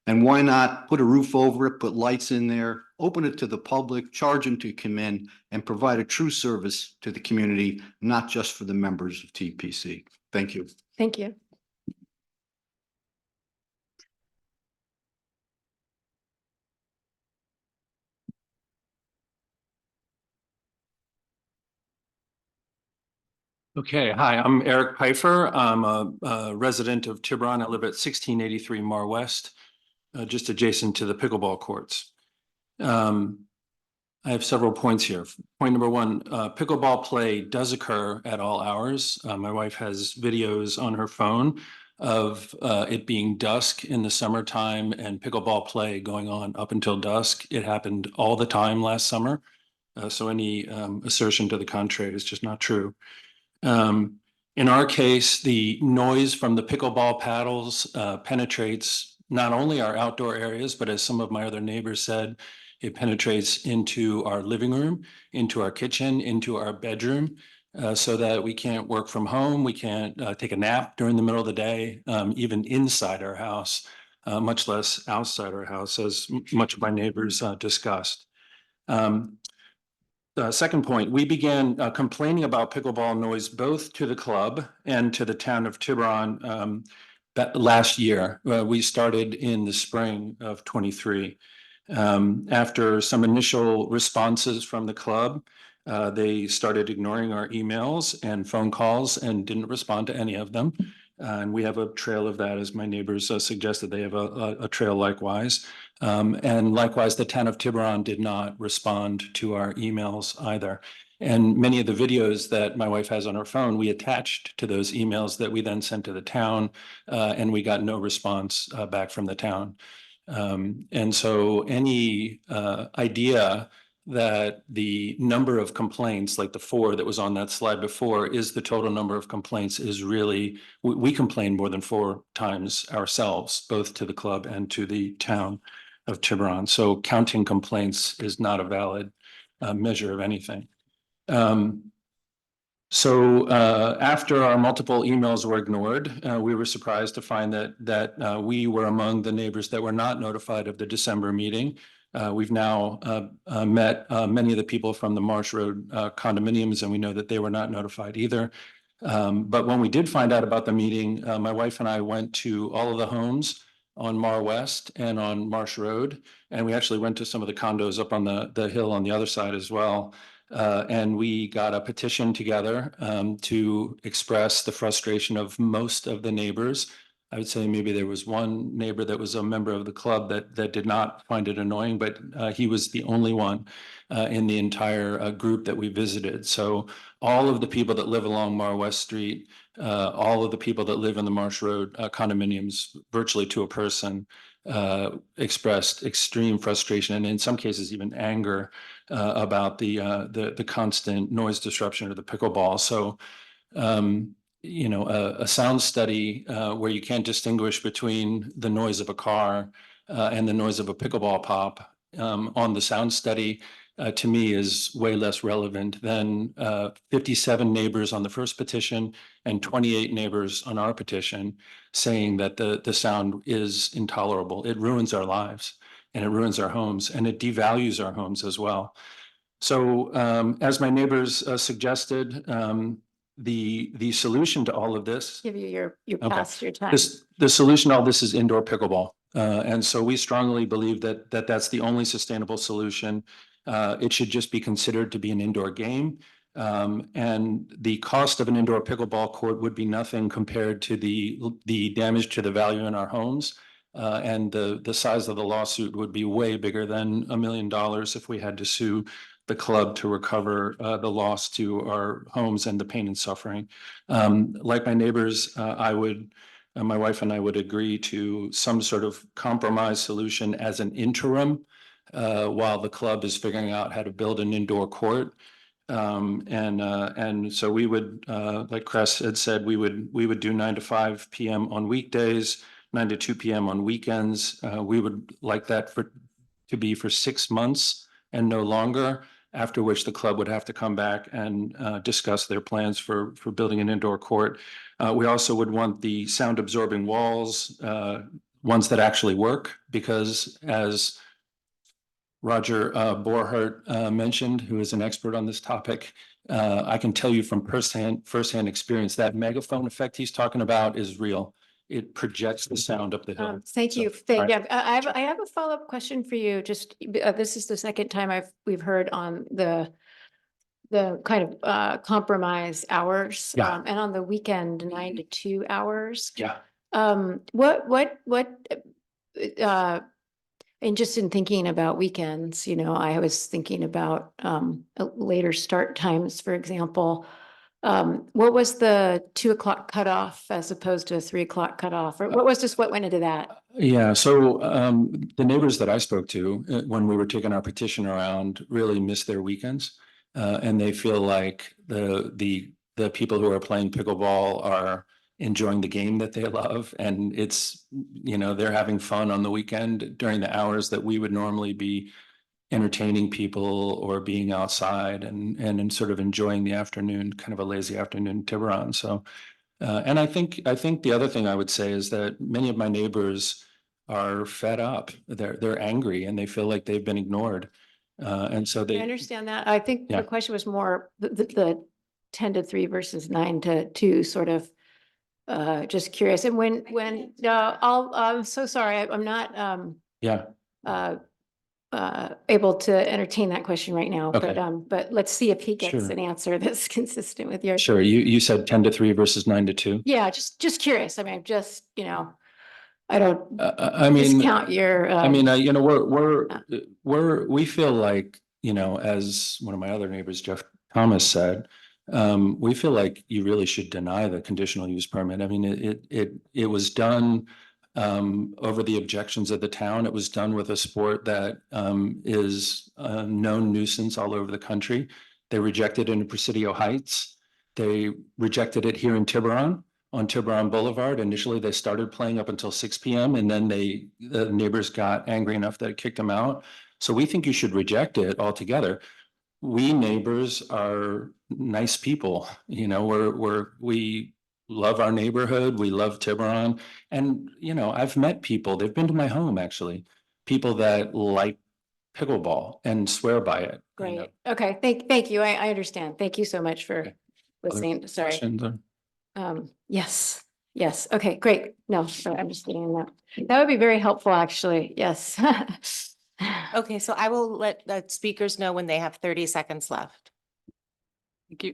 And why not put a roof over it, put lights in there, open it to the public, charge them to come in and provide a true service to the community, not just for the members of TPC. Thank you. Thank you. Okay, hi, I'm Eric Pfeiffer. I'm a resident of Tiburon. I live at 1683 Mar West, just adjacent to the pickleball courts. I have several points here. Point number one, pickleball play does occur at all hours. My wife has videos on her phone of it being dusk in the summertime and pickleball play going on up until dusk. It happened all the time last summer. So any assertion to the contrary is just not true. In our case, the noise from the pickleball paddles penetrates not only our outdoor areas, but as some of my other neighbors said, it penetrates into our living room, into our kitchen, into our bedroom, so that we can't work from home. We can't take a nap during the middle of the day, even inside our house, much less outside our house, as much of my neighbors discussed. Second point, we began complaining about pickleball noise both to the club and to the town of Tiburon last year. We started in the spring of 23. After some initial responses from the club, they started ignoring our emails and phone calls and didn't respond to any of them. And we have a trail of that, as my neighbors suggested they have a trail likewise. And likewise, the town of Tiburon did not respond to our emails either. And many of the videos that my wife has on her phone, we attached to those emails that we then sent to the town, and we got no response back from the town. And so any idea that the number of complaints, like the 4 that was on that slide before, is the total number of complaints is really, we complain more than 4 times ourselves, both to the club and to the town of Tiburon. So counting complaints is not a valid measure of anything. After our multiple emails were ignored, we were surprised to find that we were among the neighbors that were not notified of the December meeting. We've now met many of the people from the Marsh Road condominiums, and we know that they were not notified either. But when we did find out about the meeting, my wife and I went to all of the homes on Mar West and on Marsh Road, and we actually went to some of the condos up on the hill on the other side as well. And we got a petition together to express the frustration of most of the neighbors. I would say maybe there was one neighbor that was a member of the club that did not find it annoying, but he was the only one in the entire group that we visited. So all of the people that live along Mar West Street, all of the people that live in the Marsh Road condominiums, virtually to a person, expressed extreme frustration and in some cases even anger about the constant noise disruption of the pickleball. So a sound study where you can't distinguish between the noise of a car and the noise of a pickleball pop on the sound study, to me, is way less relevant than 57 neighbors on the first petition and 28 neighbors on our petition saying that the sound is intolerable. It ruins our lives and it ruins our homes and it devalues our homes as well. So as my neighbors suggested, the solution to all of this. Give you past your time. The solution to all this is indoor pickleball. And so we strongly believe that that's the only sustainable solution. It should just be considered to be an indoor game. And the cost of an indoor pickleball court would be nothing compared to the damage to the value in our homes. And the size of the lawsuit would be way bigger than $1 million if we had to sue the club to recover the loss to our homes and the pain and suffering. Like my neighbors, my wife and I would agree to some sort of compromise solution as an interim while the club is figuring out how to build an indoor court. And so we would, like Chris had said, we would do 9 to 5 p.m. on weekdays, 9 to 2 p.m. on weekends. We would like that to be for 6 months and no longer, after which the club would have to come back and discuss their plans for building an indoor court. We also would want the sound absorbing walls ones that actually work, because as Roger Borhart mentioned, who is an expert on this topic, I can tell you from firsthand experience that megaphone effect he's talking about is real. It projects the sound up the hill. Thank you. So, Thank all you. right. I have a follow-up question for you. Just, this is the second time we've heard on the kind of compromise hours. Yeah. And on the weekend, 9 to 2 hours. Yeah. And just in thinking about weekends, I was thinking about later start times, for example. What was the 2 o'clock cutoff as opposed to a 3 o'clock cutoff? Or what went into that? Yeah, so the neighbors that I spoke to when we were taking our petition around really miss their weekends. And they feel like the people who are playing pickleball are enjoying the game that they love. And it's, they're having fun on the weekend during the hours that we would normally be entertaining people or being outside and sort of enjoying the afternoon, kind of a lazy afternoon in Tiburon. So, and I think the other thing I would say is that many of my neighbors are fed up. They're angry and they feel like they've been ignored. And so I understand that. I think the question was more the 10 to 3 versus 9 to 2 sort of, just curious. And I'm so sorry, I'm not, able to entertain that question right now, Okay. but let's see if he gets Sure. an answer that's consistent with yours. Sure, you said 10 to 3 versus 9 to 2. Yeah, just curious. I mean, just, I don't I mean, discount your, we feel like, as one of my other neighbors, Jeff Thomas said, we feel like you really should deny the conditional use permit. I mean, it was done over the objections of the town. It was done with a sport that is a known nuisance all over the country. They rejected it in Presidio Heights. They rejected it here in Tiburon, on Tiburon Boulevard. Initially, they started playing up until 6 p.m. and then the neighbors got angry enough that it kicked them out. So we think you should reject it altogether. We neighbors are nice people, we love our neighborhood, we love Tiburon. And, I've met people, they've been to my home actually, people that like pickleball and swear by it. great. Okay, thank you. I understand. Thank you so much for listening. Sorry. Questions or- Yes. Okay, great. No, sorry, I'm just getting that. That would be very helpful, actually. Yes. Okay, so I will let the speakers know when they have 30 seconds left.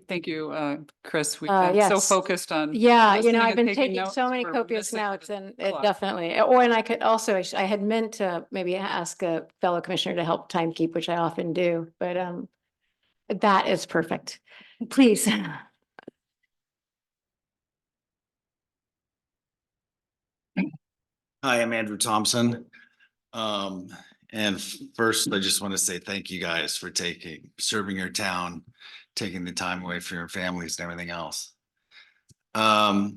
Thank you, Chris. We've been so yes. focused on. Yeah, listening I've and been taking notes, so many we're copious missing notes the and it clock. definitely, and I could also, I had meant to maybe ask a fellow commissioner to help time keep, which I often do, but that is perfect. Please. Hi, I'm Andrew Thompson. And first, I just want to say thank you guys for serving your town, taking the time away from your families and everything else. I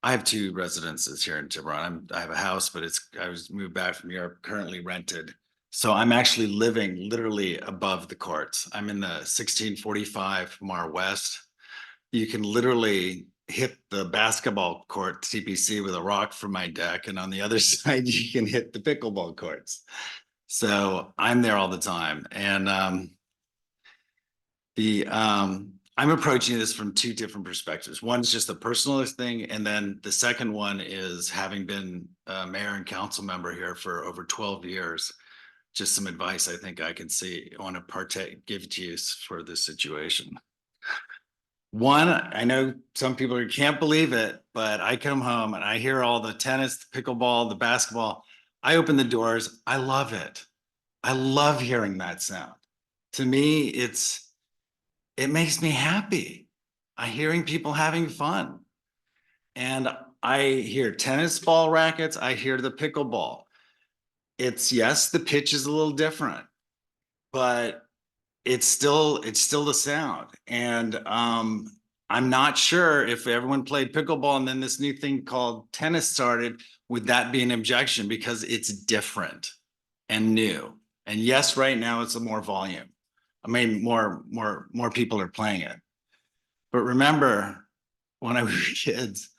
have 2 residences here in Tiburon. I have a house, but I was moved back from Europe, currently rented. So I'm actually living literally above the courts. I'm in the 1645 Mar West. You can literally hit the basketball court TPC with a rock from my deck, and on the other side you can hit the pickleball courts. So I'm there all the time, and I'm approaching this from 2 different perspectives. One is just a personal thing, and then the second one is having been a mayor and council member here for over 12 years. Just some advice I think I want to give to you for this situation. One, I know some people can't believe it, but I come home and I hear all the tennis, the pickleball, the basketball. I open the doors. I love it. I love hearing that sound. To me, it makes me happy. I'm hearing people having fun. And I hear tennis ball rackets. I hear the pickleball. Yes, the pitch is a little different, but it's still the sound. And I'm not sure if everyone played pickleball and then this new thing called tennis started, would that be an objection? Because it's different and new. And yes, right now it's a more volume. I mean, more people are playing it. But remember, when I was kids,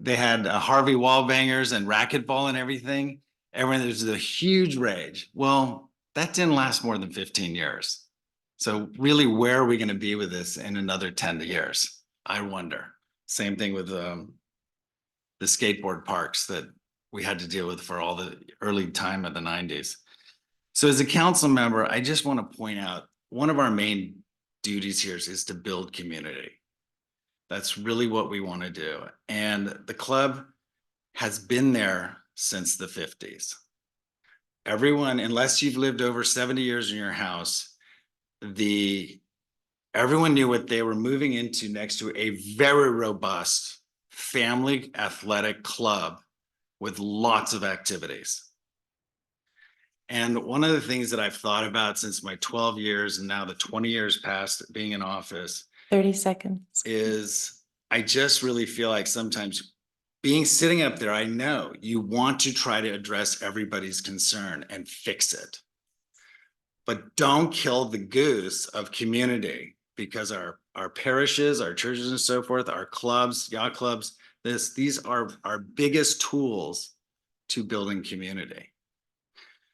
they had Harvey Wallbangers and racquetball and everything. Everyone, there's a huge rage. Well, that didn't last more than 15 years. So really, where are we going to be with this in another 10 years? I wonder. Same thing with the skateboard parks that we had to deal with for all the early time of the 90s. So as a council member, I just want to point out, one of our main duties here is to build community. That's really what we want to do. And the club has been there since the 50s. Everyone, unless you've lived over 70 years in your house, everyone knew what they were moving into next to a very robust family athletic club with lots of activities. And one of the things that I've thought about since my 12 years and now the 20 years past being in office 30 seconds. is I just really feel like sometimes sitting up there, I know you want to try to address everybody's concern and fix it. But don't kill the goose of community, because our parishes, our churches and so forth, our clubs, yacht clubs, these are our biggest tools to building community.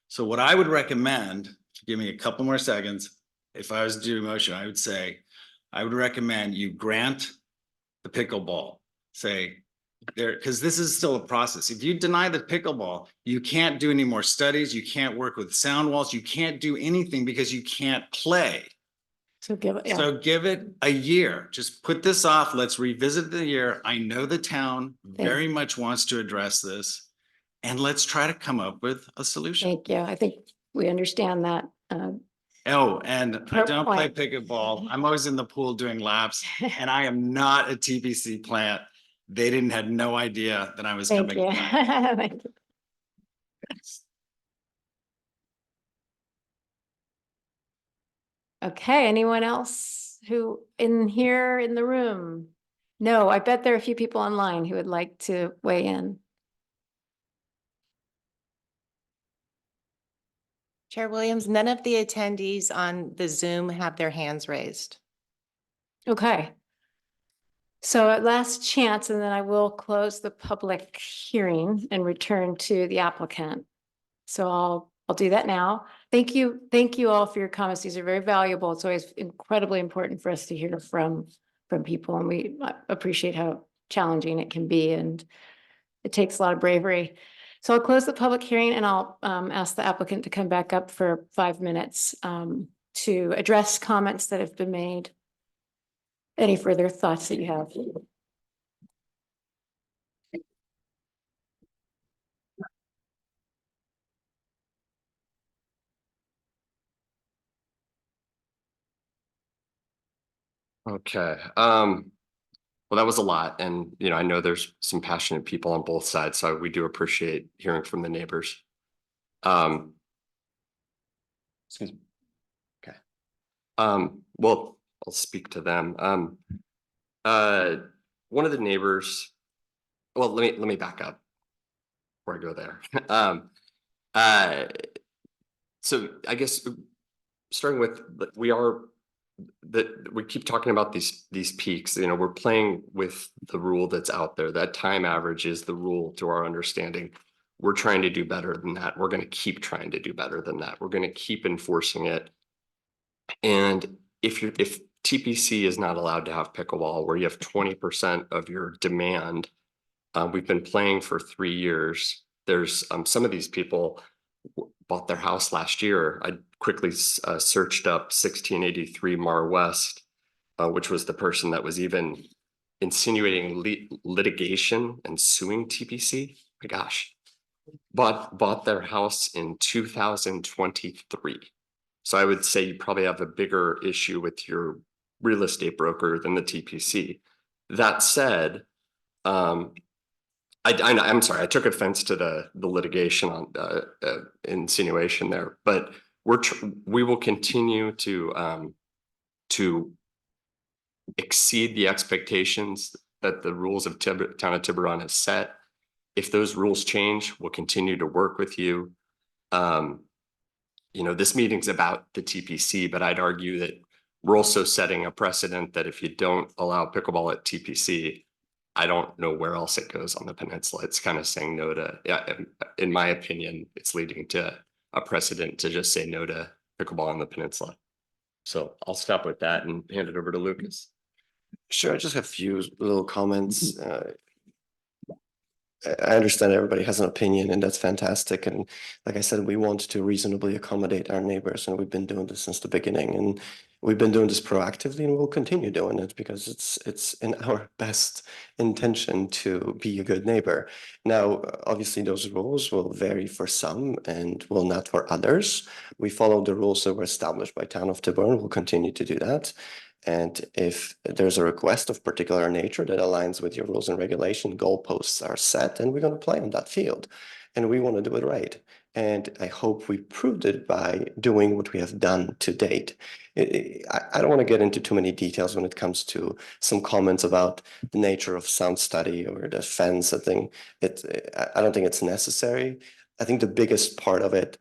So what I would recommend, give me a couple more seconds, if I was to do a motion, I would say, I would recommend you grant the pickleball, say there, because this is still a process. If you deny the pickleball, you can't do any more studies, you can't work with sound walls, you can't do anything because you can't play. So give it, yeah. So give it a year. Just put this off. Let's revisit the year. I know the town very much wants to address this, and let's try to come up with a solution. Thank you. I think we understand that. Oh, and I Fair don't play point. pickleball. I'm always in the pool doing laps, and I am not a TPC plant. They had no idea that I was Thank coming. you. Thank you. Okay, anyone else who here in the room? No, I bet there are a few people online who would like to weigh in. Chair Williams, none of the attendees on the Zoom have their hands raised. Okay. So at last chance, and then I will close the public hearing and return to the applicant. So I'll do that now. Thank you all for your comments. These are very valuable. It's always incredibly important for us to hear from people, and we appreciate how challenging it can be, and it takes a lot of bravery. So I'll close the public hearing, and I'll ask the applicant to come back up for 5 minutes to address comments that have been made. Any further thoughts that you have? Okay, well, that was a lot, and I know there's some passionate people on both sides, so we do appreciate hearing from the neighbors. Excuse me. Okay. Well, I'll speak to them. One of the neighbors, well, let me back up before I go there. So I guess starting with, we keep talking about these peaks. We're playing with the rule that's out there. That time average is the rule to our understanding. We're trying to do better than that. We're going to keep trying to do better than that. We're going to keep enforcing it. And if TPC is not allowed to have pickleball, where you have 20% of your demand, we've been playing for 3 years. There's some of these people bought their house last year. I quickly searched up 1683 Mar West, which was the person that was even insinuating litigation and suing TPC. My gosh, bought their house in 2023. So I would say you probably have a bigger issue with your real estate broker than the TPC. That said, I'm sorry, I took offense to the litigation on insinuation there, but we will continue to exceed the expectations that the rules of Town of Tiburon has set. If those rules change, we'll continue to work with you. This meeting's about the TPC, but I'd argue that we're also setting a precedent that if you don't allow pickleball at TPC, I don't know where else it goes on the peninsula. It's kind of saying no to, yeah, in my opinion, it's leading to a precedent to just say no to pickleball on the peninsula. So I'll stop with that and hand it over to Lucas. Sure, I just have a few little comments. I understand everybody has an opinion and that's fantastic. And like I said, we want to reasonably accommodate our neighbors and we've been doing this since the beginning. And we've been doing this proactively and we'll continue doing it because it's in our best intention to be a good neighbor. Now, obviously those rules will vary for some and will not for others. We follow the rules that were established by Town of Tiburon. We'll continue to do that. And if there's a request of particular nature that aligns with your rules and regulation, goalposts are set and we're going to play on that field. And we want to do it right. And I hope we proved it by doing what we have done to date. I don't want to get into too many details when it comes to some comments about the nature of sound study or the fence. I don't think it's necessary. I think the biggest part of it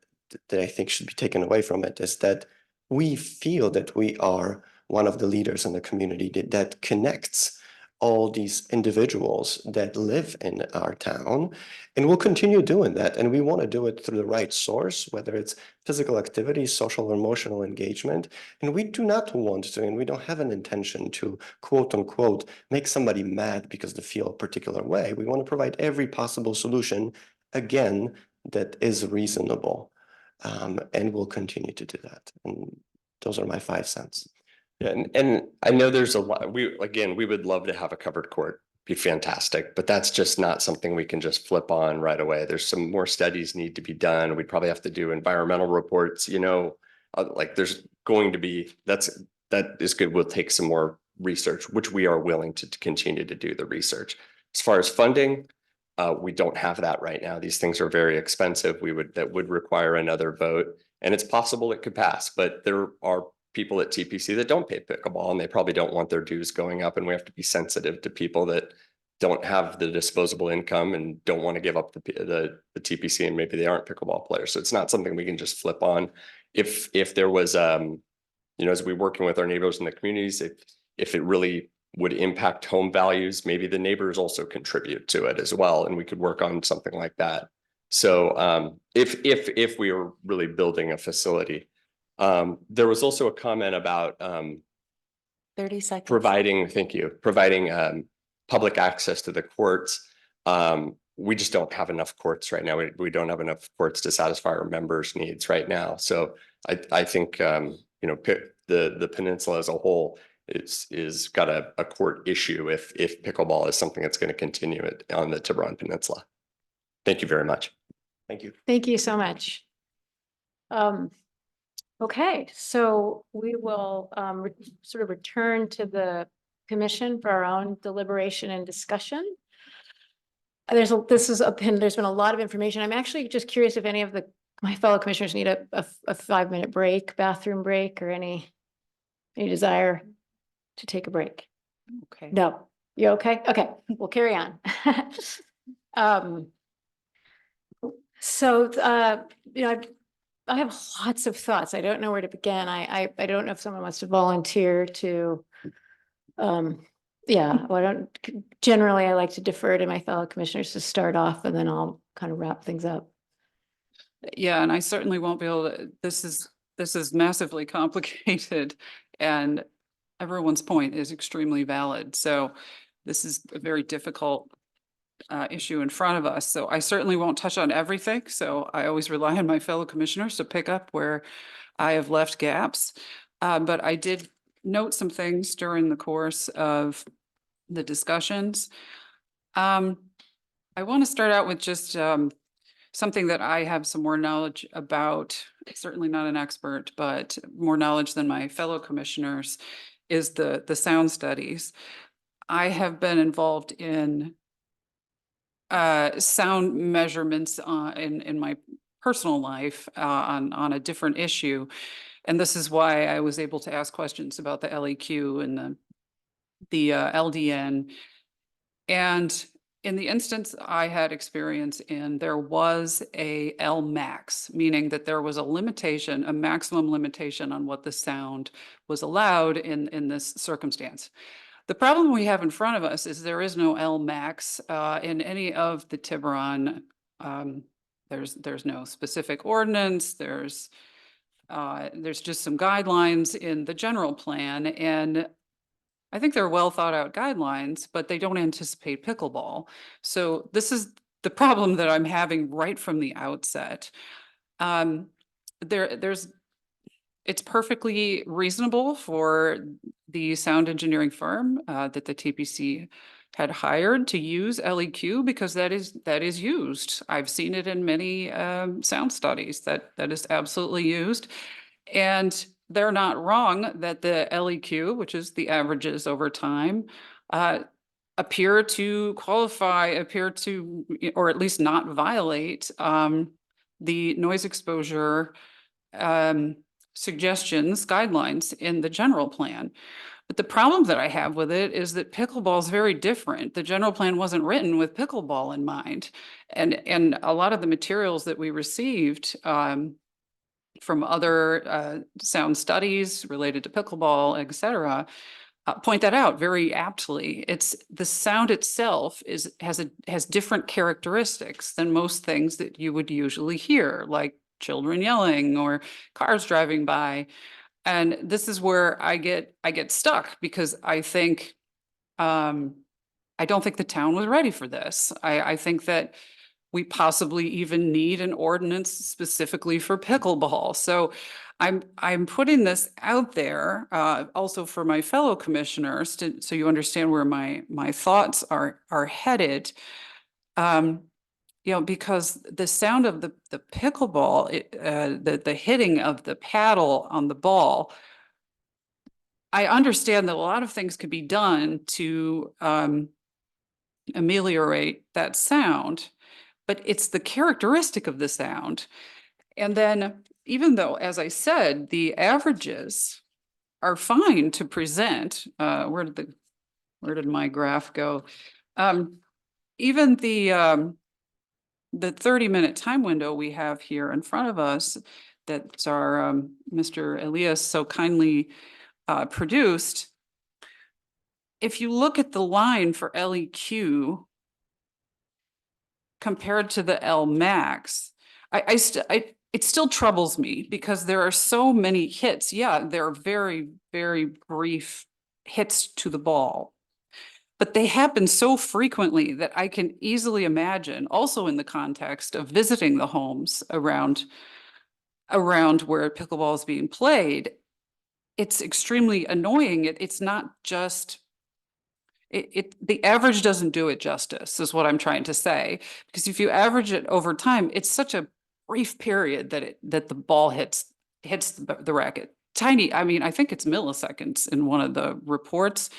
that I think should be taken away from it is that we feel that we are one of the leaders in the community that connects all these individuals that live in our town, and we'll continue doing that. And we want to do it through the right source, whether it's physical activity, social or emotional engagement. And we do not want to, and we don't have an intention to quote unquote, make somebody mad because they feel a particular way. We want to provide every possible solution, again, that is reasonable. And we'll continue to do that. And those are my 5 cents. Yeah, and I know there's a lot, we would love to have a covered court, be fantastic, but that's just not something we can just flip on right away. There's some more studies need to be done. We'd probably have to do environmental reports, like there's going to be, that is good. We'll take some more research, which we are willing to continue to do the research. As far as funding, we don't have that right now. These things are very expensive. That would require another vote, and it's possible it could pass, but there are people at TPC that don't pay pickleball and they probably don't want their dues going up, and we have to be sensitive to people that don't have the disposable income and don't want to give up the TPC, and maybe they aren't pickleball players. So it's not something we can just flip on. If there was as we're working with our neighbors in the communities, if it really would impact home values, maybe the neighbors also contribute to it as well, and we could work on something like that. So if we were really building a facility. There was also a comment about 30 seconds. providing public access to the courts. We just don't have enough courts right now. We don't have enough courts to satisfy our members' needs right now. So I think the peninsula as a whole is got a court issue if pickleball is something that's going to continue on the Tiburon Peninsula. Thank you very much. Thank you. Thank you so much. Okay, so we will sort of return to the commission for our own deliberation and discussion. There's been a lot of information. I'm actually just curious if any of my fellow commissioners need a 5-minute break, bathroom break, or any desire to take a break. Okay. No, you okay? Okay, we'll carry on. I have lots of thoughts. I don't know where to begin. I don't know if someone wants to volunteer to, generally I like to defer to my fellow commissioners to start off, and then I'll kind of wrap things up. Yeah, and I certainly won't be able to, this is massively complicated, and everyone's point is extremely valid. So this is a very difficult issue in front of us. So I certainly won't touch on everything. So I always rely on my fellow commissioners to pick up where I have left gaps. But I did note some things during the course of the discussions. I want to start out with just something that I have some more knowledge about, certainly not an expert, but more knowledge than my fellow commissioners, is the sound studies. I have been involved in sound measurements in my personal life on a different issue. And this is why I was able to ask questions about the LEQ and the LDN. And in the instance I had experience in, there was a LMAX, meaning that there was a limitation, a maximum limitation on what the sound was allowed in this circumstance. The problem we have in front of us is there is no L max in any of the Tiburon. There's no specific ordinance. There's just some guidelines in the general plan, and I think they're well thought out guidelines, but they don't anticipate pickleball. So this is the problem that I'm having right from the outset. It's perfectly reasonable for the sound engineering firm that the TPC had hired to use LEQ because that is used. I've seen it in many sound studies that is absolutely used. And they're not wrong that the LEQ, which is the averages over time, appear to qualify, or at least not violate the noise exposure suggestions, guidelines in the general plan. But the problem that I have with it is that pickleball is very different. The general plan wasn't written with pickleball in mind. And a lot of the materials that we received from other sound studies related to pickleball, et cetera, point that out very aptly. It's the sound itself has different characteristics than most things that you would usually hear, like children yelling or cars driving by. And this is where I get stuck because I think I don't think the town was ready for this. I think that we possibly even need an ordinance specifically for pickleball. So I'm putting this out there also for my fellow commissioners so you understand where my thoughts are headed. Because the sound of the pickleball, the hitting of the paddle on the ball, I understand that a lot of things could be done to ameliorate that sound, but it's the characteristic of the sound. And then even though, as I said, the averages are fine to present, where did my graph go? Even the 30-minute time window we have here in front of us that's our Mr. Elias so kindly produced. If you look at the line for LEQ compared to the L max, it still troubles me because there are so many hits. Yeah, there are very, very brief hits to the ball, but they happen so frequently that I can easily imagine, also in the context of visiting the homes around where pickleball is being played, it's extremely annoying. It's not just, the average doesn't do it justice, is what I'm trying to say. Because if you average it over time, it's such a brief period that the ball hits the racket. Tiny, I mean, I think it's milliseconds in one of the reports.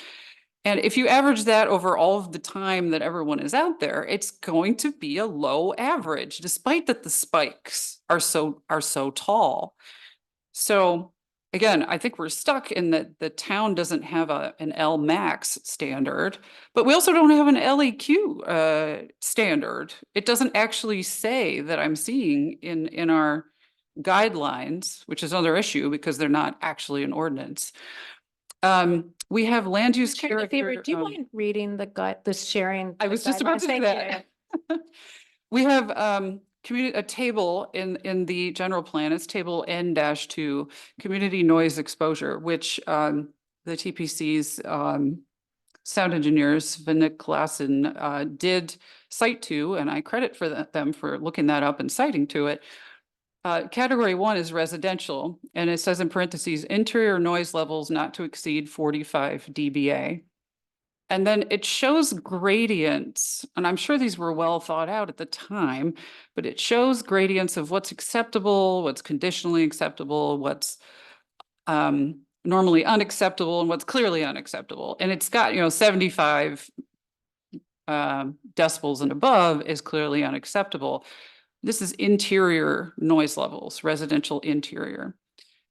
And if you average that over all of the time that everyone is out there, it's going to be a low average, despite that the spikes are so tall. So again, I think we're stuck in that the town doesn't have an L max standard, but we also don't have an LEQ standard. It doesn't actually say that I'm seeing in our guidelines, which is another issue because they're not actually an ordinance. We have land use character. Favor, do you mind reading the sharing? I was just about to do that. We have a table in the general plan. It's table N-2, community noise exposure, which the TPC's sound engineers, Vinik Klassen, did cite to, and I credit them for looking that up and citing to it. Category 1 is residential, and it says in parentheses, interior noise levels not to exceed 45 dBA. And then it shows gradients, and I'm sure these were well thought out at the time, but it shows gradients of what's acceptable, what's conditionally acceptable, what's normally unacceptable, and what's clearly unacceptable. And it's got, 75 decibels and above is clearly unacceptable. This is interior noise levels, residential interior.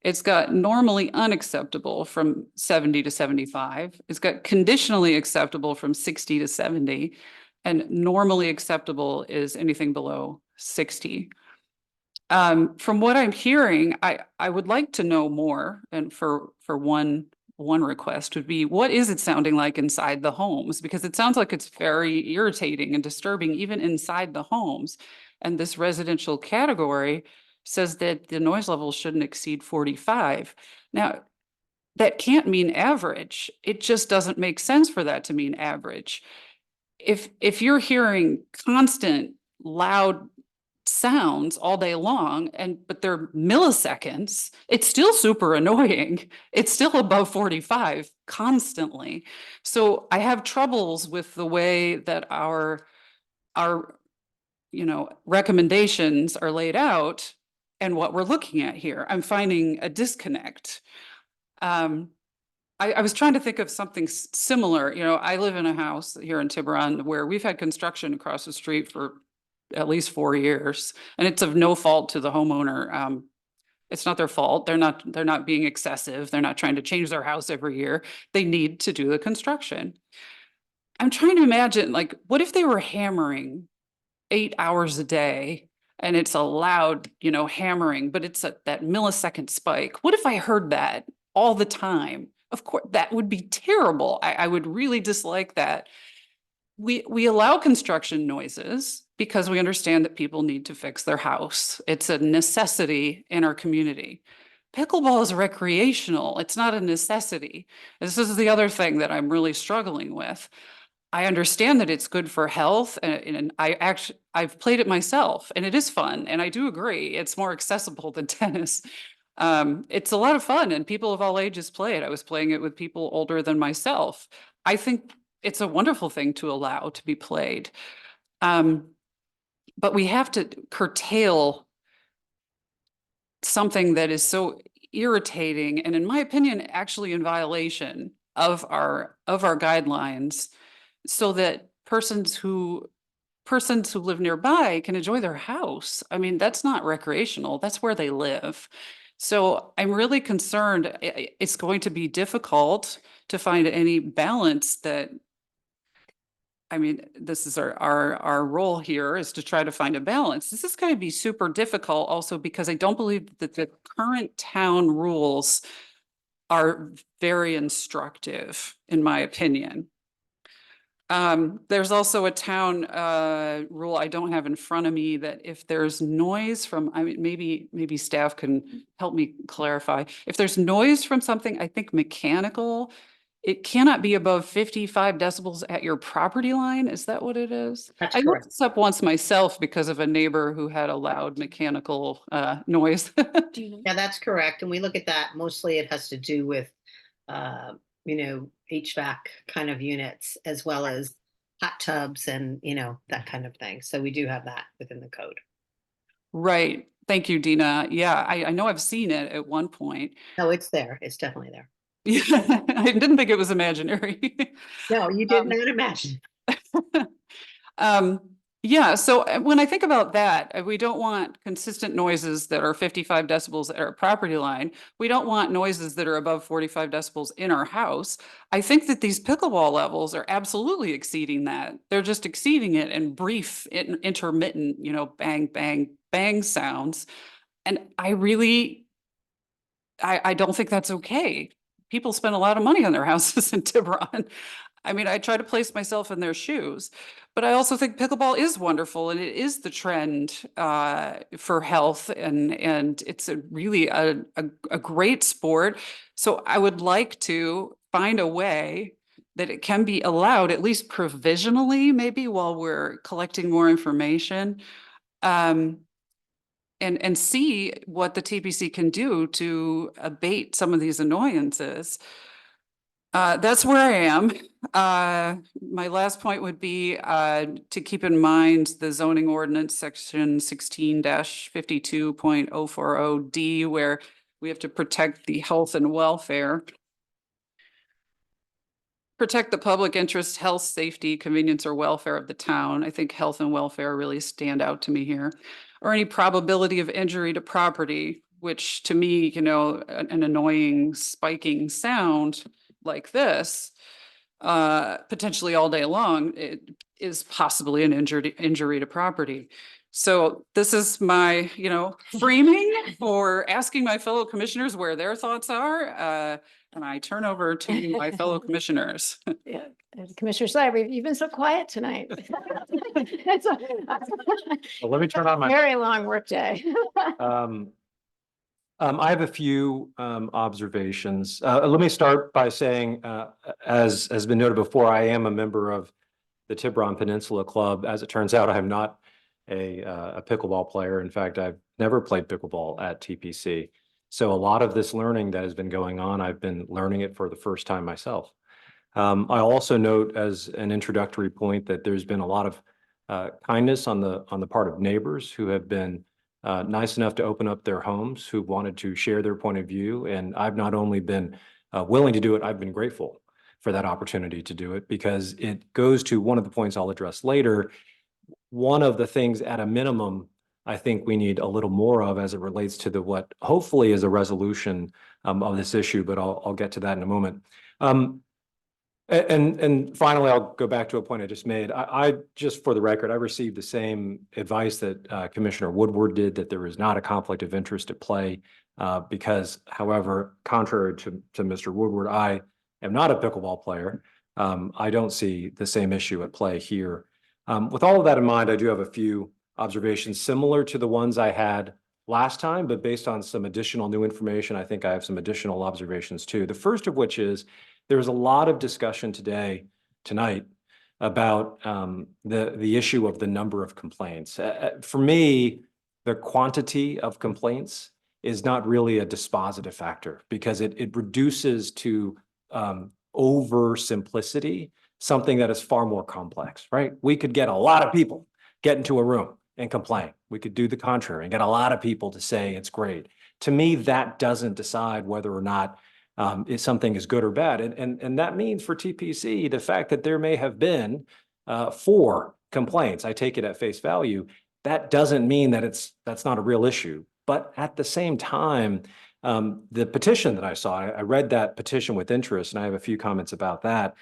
It's got normally unacceptable from 70 to 75. It's got conditionally acceptable from 60 to 70. And normally acceptable is anything below 60. From what I'm hearing, I would like to know more, and for one one request would be, what is it sounding like inside the homes? Because it sounds like it's very irritating and disturbing even inside the homes. And this residential category says that the noise level shouldn't exceed 45. Now, that can't mean average. It just doesn't make sense for that to mean average. If you're hearing constant loud sounds all day long but they're milliseconds, it's still super annoying. It's still above 45 constantly. So I have troubles with the way that our recommendations are laid out and what we're looking at here. I'm finding a disconnect. I was trying to think of something similar. I live in a house here in Tiburon where we've had construction across the street for at least 4 years, and it's of no fault to the homeowner. It's not their fault. They're not being excessive. They're not trying to change their house every year. They need to do the construction. I'm trying to imagine, like, what if they were hammering 8 hours a day and it's a loud, hammering, but it's that millisecond spike. What if I heard that all the time? Of course, that would be terrible. I would really dislike that. We allow construction noises because we understand that people need to fix their house. It's a necessity in our community. Pickleball is recreational. It's not a necessity. This is the other thing that I'm really struggling with. I understand that it's good for health, and I've played it myself, and it is fun, and I do agree it's more accessible than tennis. It's a lot of fun, and people of all ages play it. I was playing it with people older than myself. I think it's a wonderful thing to allow to be played. But we have to curtail something that is so irritating, and in my opinion, actually in violation of our guidelines, so that persons who live nearby can enjoy their house. I mean, that's not recreational. That's where they live. So I'm really concerned it's going to be difficult to find any balance this is our role here, is to try to find a balance. This is going to be super difficult also because I don't believe that the current town rules are very instructive, in my opinion. There's also a town rule I don't have in front of me that if there's noise from, maybe staff can help me clarify. If there's noise from something, I think mechanical, it cannot be above 55 decibels at your property line. Is that what it is? That's I looked correct. this up once myself because of a neighbor who had a loud mechanical noise. Yeah, that's correct. And we look at that, mostly it has to do with, HVAC kind of units as well as hot tubs and, that kind of thing. So we do have that within the code. Right. Thank you, Dina. Yeah, I know I've seen it at one point. No, it's there. It's definitely there. Yeah, I didn't think it was imaginary. No, you did not imagine. Yeah, so when I think about that, we don't want consistent noises that are 55 decibels at our property line. We don't want noises that are above 45 decibels in our house. I think that these pickleball levels are absolutely exceeding that. They're just exceeding it in brief, intermittent, bang, bang, bang sounds. And I don't think that's okay. People spend a lot of money on their houses in Tiburon. I try to place myself in their shoes, but I also think pickleball is wonderful and it is the trend for health, and it's really a great sport. So I would like to find a way that it can be allowed, at least provisionally, maybe while we're collecting more information, and see what the TPC can do to abate some of these annoyances. That's where I am. My last point would be to keep in mind the zoning ordinance section 16-52.040D, where we have to protect the health and welfare. Protect the public interest, health, safety, convenience, or welfare of the town. I think health and welfare really stand out to me here. Or any probability of injury to property, which to me, an annoying spiking sound like this, potentially all day long, it is possibly an injury to property. So this is my, framing for asking my fellow commissioners where their thoughts are. And I turn over to my fellow commissioners. Yeah, and Commissioner Seibert, you've been so quiet tonight. It's a Well, let me turn on my. very long workday. I have a few observations. Let me start by saying, as has been noted before, I am a member of the Tiburon Peninsula Club. As it turns out, I'm not a pickleball player. In fact, I've never played pickleball at TPC. So a lot of this learning that has been going on, I've been learning it for the first time myself. I also note as an introductory point that there's been a lot of kindness on the part of neighbors who have been nice enough to open up their homes, who wanted to share their point of view. And I've not only been willing to do it, I've been grateful for that opportunity to do it, because it goes to one of the points I'll address later. One of the things at a minimum, I think we need a little more of as it relates to what hopefully is a resolution of this issue, but I'll get to that in a moment. And finally, I'll go back to a point I just made. I just for the record, I received the same advice that Commissioner Woodward did, that there is not a conflict of interest at play, because, however, contrary to Mr. Woodward, I am not a pickleball player. I don't see the same issue at play here. With all of that in mind, I do have a few observations similar to the ones I had last time, but based on some additional new information, I think I have some additional observations too. The first of which is there's a lot of discussion tonight about the issue of the number of complaints. For me, the quantity of complaints is not really a dispositive factor, because it reduces to oversimplicity something that is far more complex, right? We could get a lot of people get into a room and complain. We could do the contrary and get a lot of people to say it's great. To me, that doesn't decide whether or not if something is good or bad. And that means for TPC, the fact that there may have been 4 complaints, I take it at face value, that doesn't mean that that's not a real issue. But at the same time, the petition that I saw, I read that petition with interest, and I have a few comments about that.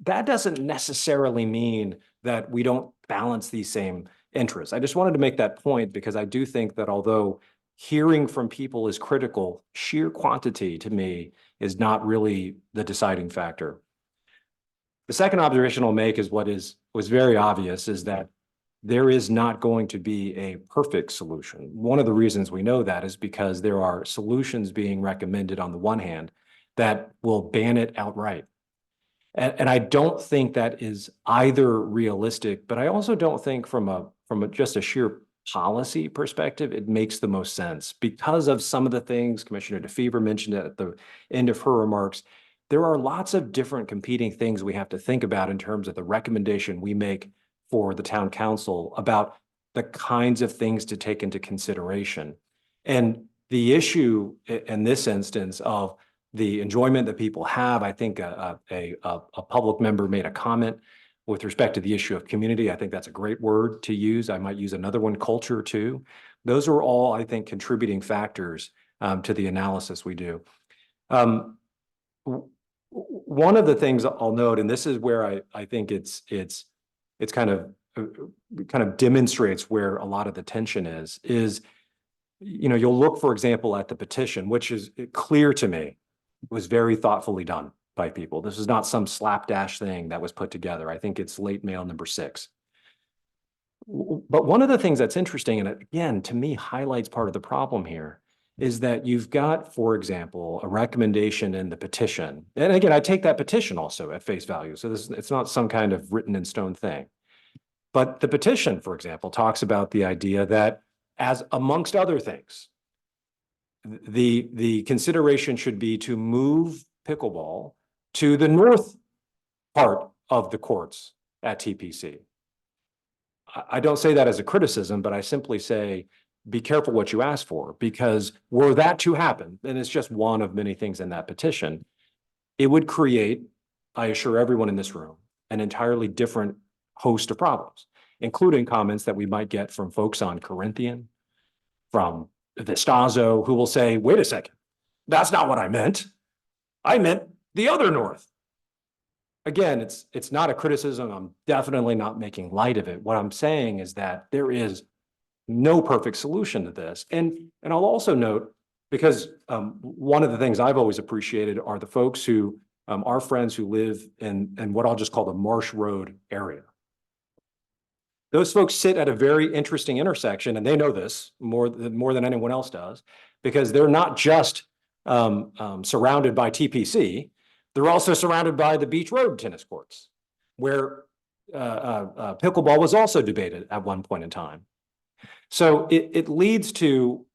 That doesn't necessarily mean that we don't balance these same interests. I just wanted to make that point, because I do think that although hearing from people is critical, sheer quantity to me is not really the deciding factor. The second observation I'll make is was very obvious, is that there is not going to be a perfect solution. One of the reasons we know that is because there are solutions being recommended on the one hand that will ban it outright. And I don't think that is either realistic, but I also don't think from just a sheer policy perspective, it makes the most sense, because of some of the things Commissioner DeFever mentioned at the end of her remarks. There are lots of different competing things we have to think about in terms of the recommendation we make for the town council about the kinds of things to take into consideration. And the issue in this instance of the enjoyment that people have, I think a public member made a comment with respect to the issue of community. I think that's a great word to use. I might use another one, culture, too. Those are all, I think, contributing factors to the analysis we do. One of the things I'll note, and this is where I think it's kind of demonstrates where a lot of the tension is you'll look, for example, at the petition, which is clear to me was very thoughtfully done by people. This is not some slapdash thing that was put together. I think it's late mail number 6. But one of the things that's interesting, and again, to me, highlights part of the problem here, is that you've got, for example, a recommendation in the petition. And again, I take that petition also at face value. So it's not some kind of written in stone thing. But the petition, for example, talks about the idea that, as amongst other things, the consideration should be to move pickleball to the north part of the courts at TPC. I don't say that as a criticism, but I simply say, be careful what you ask for, because were that to happen, and it's just one of many things in that petition, it would create, I assure everyone in this room, an entirely different host of problems, including comments that we might get from folks on Corinthian, from Vistazo, who will say, wait a second, that's not what I meant. I meant the other north. Again, it's not a criticism. I'm definitely not making light of it. What I'm saying is that there is no perfect solution to this. And I'll also note, because one of the things I've always appreciated are the folks who are friends who live in what I'll just call the Marsh Road area. Those folks sit at a very interesting intersection, and they know this more than anyone else does, because they're not just surrounded by TPC, they're also surrounded by the Beach Road tennis courts, where pickleball was also debated at one point in time. So it leads to,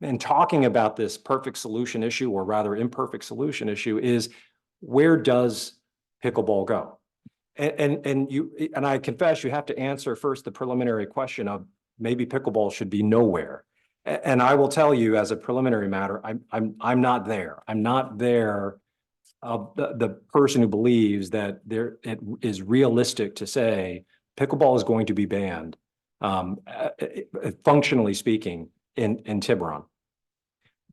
in talking about this perfect solution issue, or rather imperfect solution issue, is where does pickleball go? And I confess you have to answer first the preliminary question of maybe pickleball should be nowhere. And I will tell you, as a preliminary matter, I'm not there. I'm not there. The person who believes that it is realistic to say pickleball is going to be banned, functionally speaking, in Tiburon.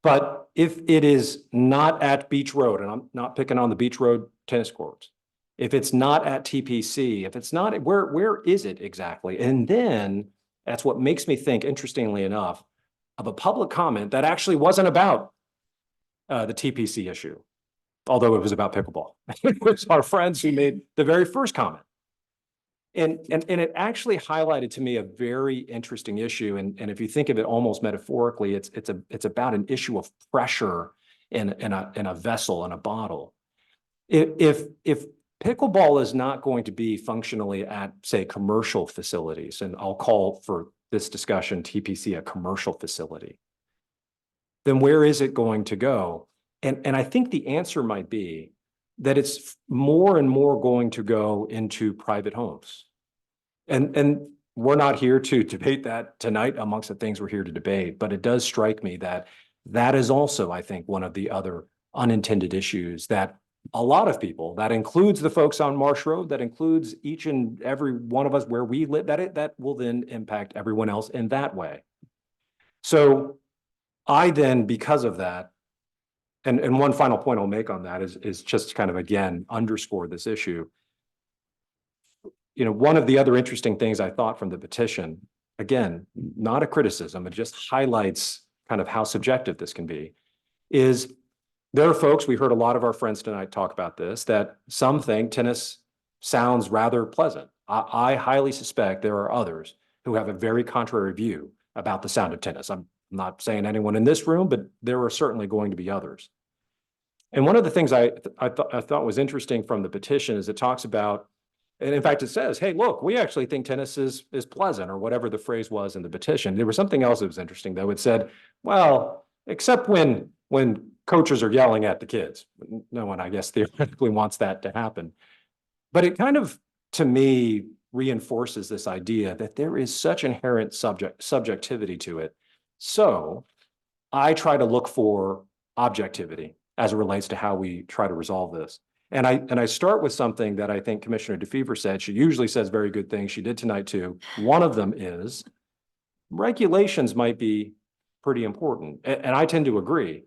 But if it is not at Beach Road, and I'm not picking on the Beach Road tennis courts, if it's not at TPC, if it's not, where is it exactly? And then that's what makes me think, interestingly enough, of a public comment that actually wasn't about the TPC issue, although it was about pickleball. It was our friends who made the very first comment. And it actually highlighted to me a very interesting issue. And if you think of it almost metaphorically, it's about an issue of pressure in a vessel, in a bottle. If pickleball is not going to be functionally at, say, commercial facilities, and I'll call for this discussion TPC a commercial facility, then where is it going to go? And I think the answer might be that it's more and more going to go into private homes. And we're not here to debate that tonight amongst the things we're here to debate, but it does strike me that that is also, I think, one of the other unintended issues that a lot of people, that includes the folks on Marsh Road, that includes each and every one of us where we live, that will then impact everyone else in that way. So I then, because of that, and one final point I'll make on that is just kind of, again, underscore this issue. You know, one of the other interesting things I thought from the petition, again, not a criticism, it just highlights kind of how subjective this can be, is there are folks, we heard a lot of our friends tonight talk about this, that some think tennis sounds rather pleasant. I highly suspect there are others who have a very contrary view about the sound of tennis. I'm not saying anyone in this room, but there are certainly going to be others. And one of the things I thought was interesting from the petition is it talks about, and in fact, it says, hey, look, we actually think tennis is pleasant, or whatever the phrase was in the petition. There was something else that was interesting, though. It said, well, except when coaches are yelling at the kids. No one, I guess, theoretically wants that to happen. But it kind of, to me, reinforces this idea that there is such inherent subjectivity to it. So I try to look for objectivity as it relates to how we try to resolve this. And I start with something that I think Commissioner DeFever said. She usually says very good things. She did tonight too. One of them is regulations might be pretty important. And I tend to agree.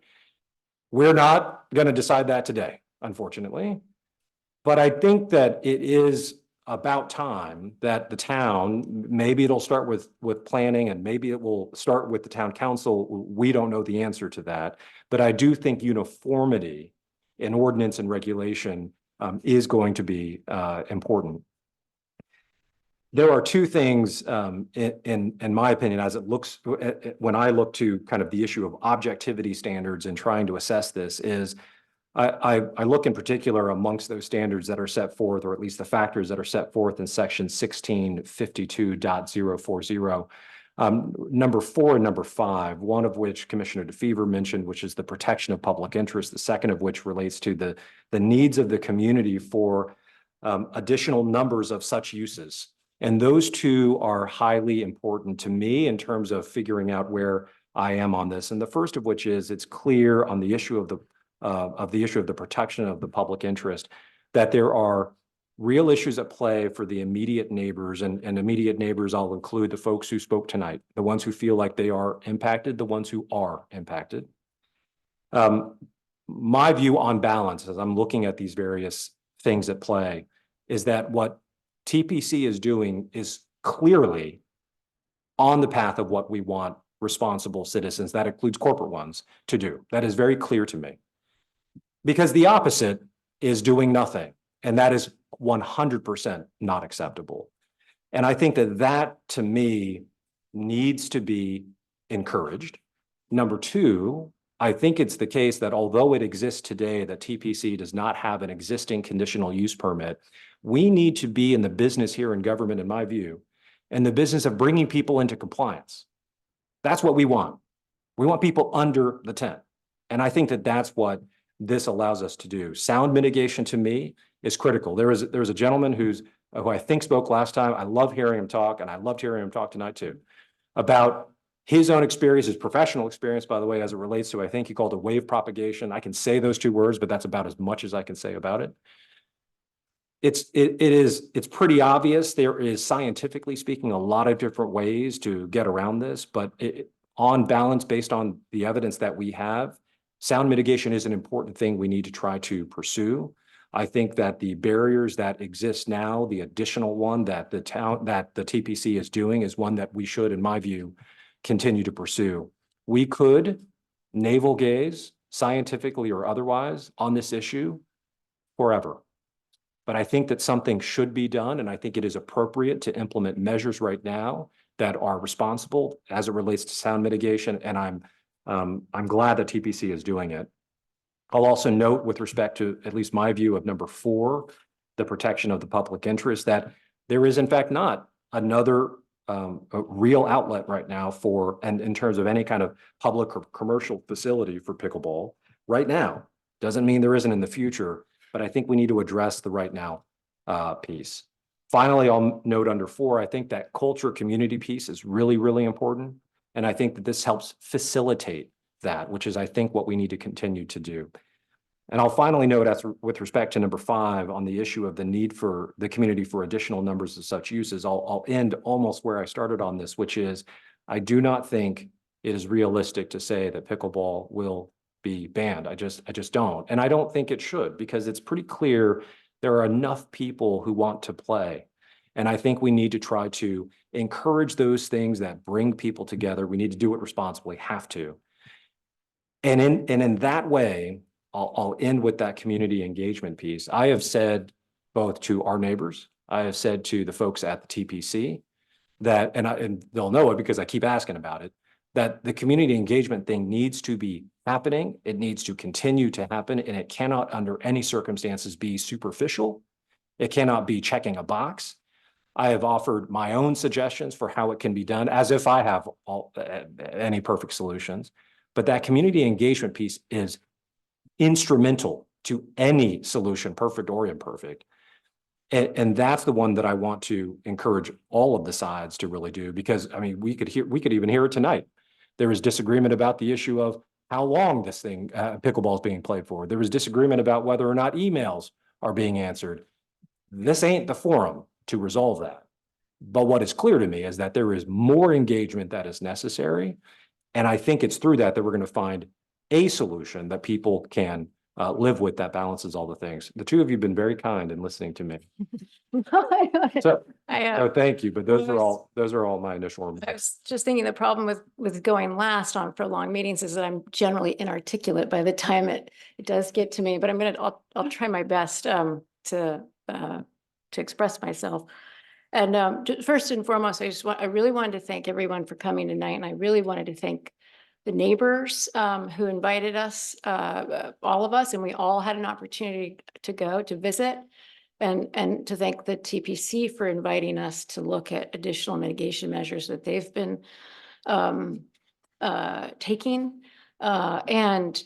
We're not going to decide that today, unfortunately. But I think that it is about time that the town, maybe it'll start with planning, and maybe it will start with the town council. We don't know the answer to that. But I do think uniformity in ordinance and regulation is going to be important. There are two things in my opinion, as it looks, when I look to kind of the issue of objectivity standards and trying to assess this, is I look in particular amongst those standards that are set forth, or at least the factors that are set forth in section 1652.040. Number 4 and number 5, one of which Commissioner DeFever mentioned, which is the protection of public interest. The second of which relates to the needs of the community for additional numbers of such uses. And those two are highly important to me in terms of figuring out where I am on this. And the first of which is, it's clear on the issue of the protection of the public interest that there are real issues at play for the immediate neighbors, and immediate neighbors, I'll include the folks who spoke tonight, the ones who feel like they are impacted, the ones who are impacted. My view on balance, as I'm looking at these various things at play, is that what TPC is doing is clearly on the path of what we want responsible citizens, that includes corporate ones, to do. That is very clear to me. Because the opposite is doing nothing, and that is 100% not acceptable. And I think that that, to me, needs to be encouraged. Number two, I think it's the case that although it exists today, that TPC does not have an existing conditional use permit, we need to be in the business here in government, in my view, in the business of bringing people into compliance. That's what we want. We want people under the tent. And I think that that's what this allows us to do. Sound mitigation, to me, is critical. There was a gentleman who I think spoke last time. I love hearing him talk, and I loved hearing him talk tonight too, about his own experience, his professional experience, by the way, as it relates to, I think he called it wave propagation. I can say those two words, but that's about as much as I can say about it. It's pretty obvious. There is, scientifically speaking, a lot of different ways to get around this, but on balance, based on the evidence that we have, sound mitigation is an important thing we need to try to pursue. I think that the barriers that exist now, the additional one that the TPC is doing, is one that we should, in my view, continue to pursue. We could navel gaze, scientifically or otherwise, on this issue forever. But I think that something should be done, and I think it is appropriate to implement measures right now that are responsible as it relates to sound mitigation, and I'm glad that TPC is doing it. I'll also note, with respect to at least my view of number 4, the protection of the public interest, that there is in fact not another a real outlet right now for, and in terms of any kind of public or commercial facility for pickleball right now. Doesn't mean there isn't in the future, but I think we need to address the right now piece. Finally, I'll note under 4, I think that culture community piece is really, really important. And I think that this helps facilitate that, which is, I think, what we need to continue to do. And I'll finally note, as with respect to number 5, on the issue of the need for the community for additional numbers of such uses, I'll end almost where I started on this, which is, I do not think it is realistic to say that pickleball will be banned. I just don't. And I don't think it should, because it's pretty clear there are enough people who want to play. And I think we need to try to encourage those things that bring people together. We need to do it responsibly, have to. And in that way, I'll end with that community engagement piece. I have said both to our neighbors, I have said to the folks at the TPC that, and they'll know it because I keep asking about it, that the community engagement thing needs to be happening. It needs to continue to happen, and it cannot under any circumstances be superficial. It cannot be checking a box. I have offered my own suggestions for how it can be done, as if I have any perfect solutions. But that community engagement piece is instrumental to any solution, perfect or imperfect. And that's the one that I want to encourage all of the sides to really do, because I mean, we could even hear it tonight. There is disagreement about the issue of how long this thing, pickleball, is being played for. There was disagreement about whether or not emails are being answered. This ain't the forum to resolve that. But what is clear to me is that there is more engagement that is necessary. And I think it's through that we're going to find a solution that people can live with, that balances all the things. The two of you have been very kind in listening to me. So thank you, but those are all my initial remarks. I was just thinking the problem with going last on prolonged meetings is that I'm generally inarticulate by the time it does get to me, but I'll try my best to express myself. And first and foremost, I really wanted to thank everyone for coming tonight, and I really wanted to thank the neighbors who invited us, all of us, and we all had an opportunity to go to visit, and to thank the TPC for inviting us to look at additional mitigation measures that they've been taking. And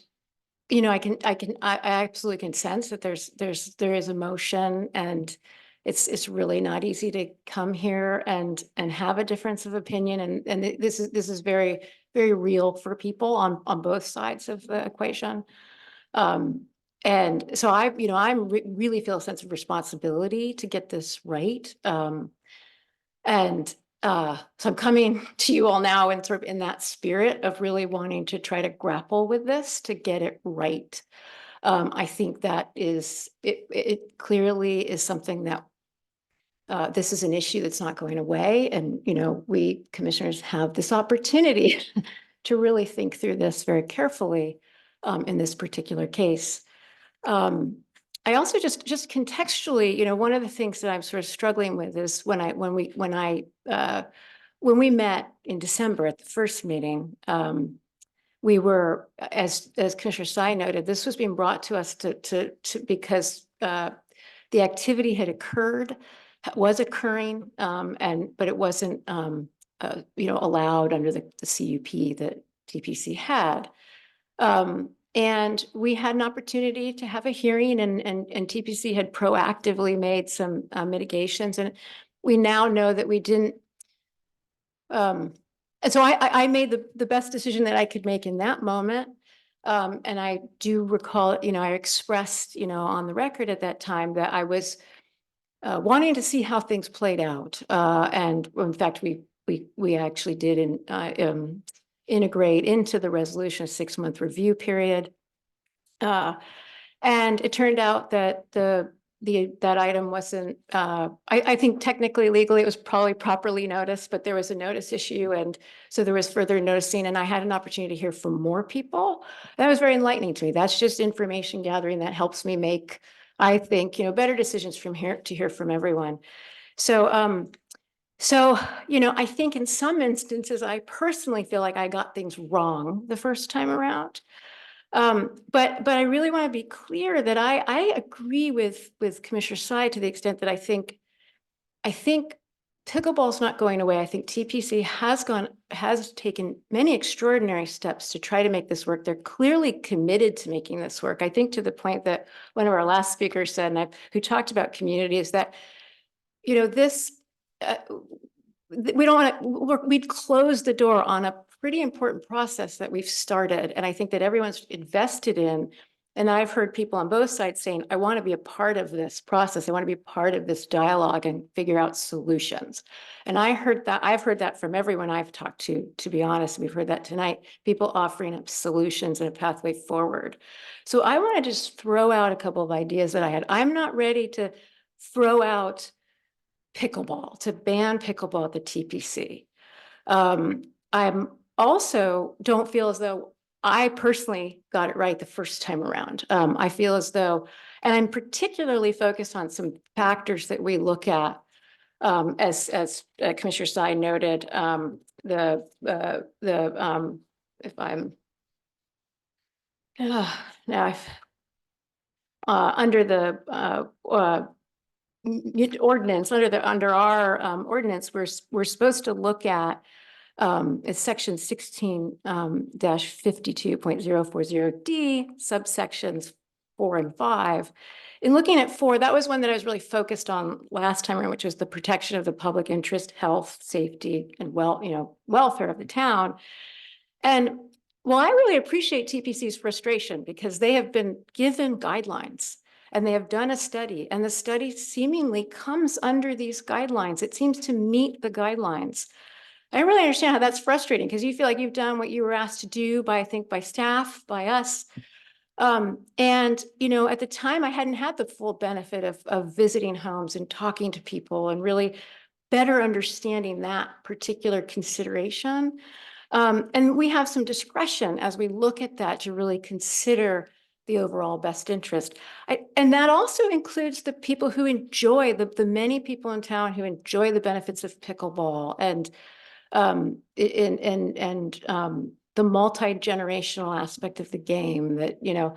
you know, I absolutely can sense that there is emotion, and it's really not easy to come here and have a difference of opinion, and this is very, very real for people on both sides of the equation. And so I really feel a sense of responsibility to get this right. So I'm coming to you all now in sort of in that spirit of really wanting to try to grapple with this to get it right. I think that it clearly is something that this is an issue that's not going away. And, you know, we commissioners have this opportunity to really think through this very carefully in this particular case. I also just contextually, you know, one of the things that I'm sort of struggling with is when we met in December at the first meeting, we were, as Commissioner Sy noted, this was being brought to us because the activity had occurred, was occurring, but it wasn't, you know, allowed under the CUP that TPC had. And we had an opportunity to have a hearing, and TPC had proactively made some mitigations, and we now know that we didn't. And so I made the best decision that I could make in that moment. And I do recall, you know, I expressed, you know, on the record at that time that I was wanting to see how things played out. And in fact, we actually did integrate into the resolution a 6-month review period. And it turned out that that item wasn't, I think technically, legally, it was probably properly noticed, but there was a notice issue. And so there was further noticing, and I had an opportunity to hear from more people. That was very enlightening to me. That's just information gathering that helps me make, I think, you know, better decisions from here to hear from everyone. So, you know, I think in some instances, I personally feel like I got things wrong the first time around. But I really want to be clear that I agree with Commissioner Sy to the extent that I think pickleball is not going away. I think TPC has taken many extraordinary steps to try to make this work. They're clearly committed to making this work. I think to the point that one of our last speakers said, and who talked about community, is that, you know, this we don't want to. We'd close the door on a pretty important process that we've started, and I think that everyone's invested in. And I've heard people on both sides saying, I want to be a part of this process. I want to be a part of this dialogue and figure out solutions. And I've heard that from everyone I've talked to be honest. We've heard that tonight, people offering up solutions and a pathway forward. So I want to just throw out a couple of ideas that I had. I'm not ready to throw out pickleball, to ban pickleball at the TPC. I'm also don't feel as though I personally got it right the first time around. I feel as though, and I'm particularly focused on some factors that we look at, as Commissioner Sy noted, if I'm now I've under the ordinance, under our ordinance, we're supposed to look at it's section 16 -52.040D, subsections 4 and 5. In looking at 4, that was one that I was really focused on last time around, which was the protection of the public interest, health, safety, and welfare of the town. And well, I really appreciate TPC's frustration because they have been given guidelines and they have done a study, and the study seemingly comes under these guidelines. It seems to meet the guidelines. I don't really understand how that's frustrating because you feel like you've done what you were asked to do by staff, by us. And, you know, at the time I hadn't had the full benefit of visiting homes and talking to people and really better understanding that particular consideration. And we have some discretion as we look at that to really consider the overall best interest. And that also includes the people who enjoy, the many people in town who enjoy the benefits of pickleball and the multi-generational aspect of the game, that, you know,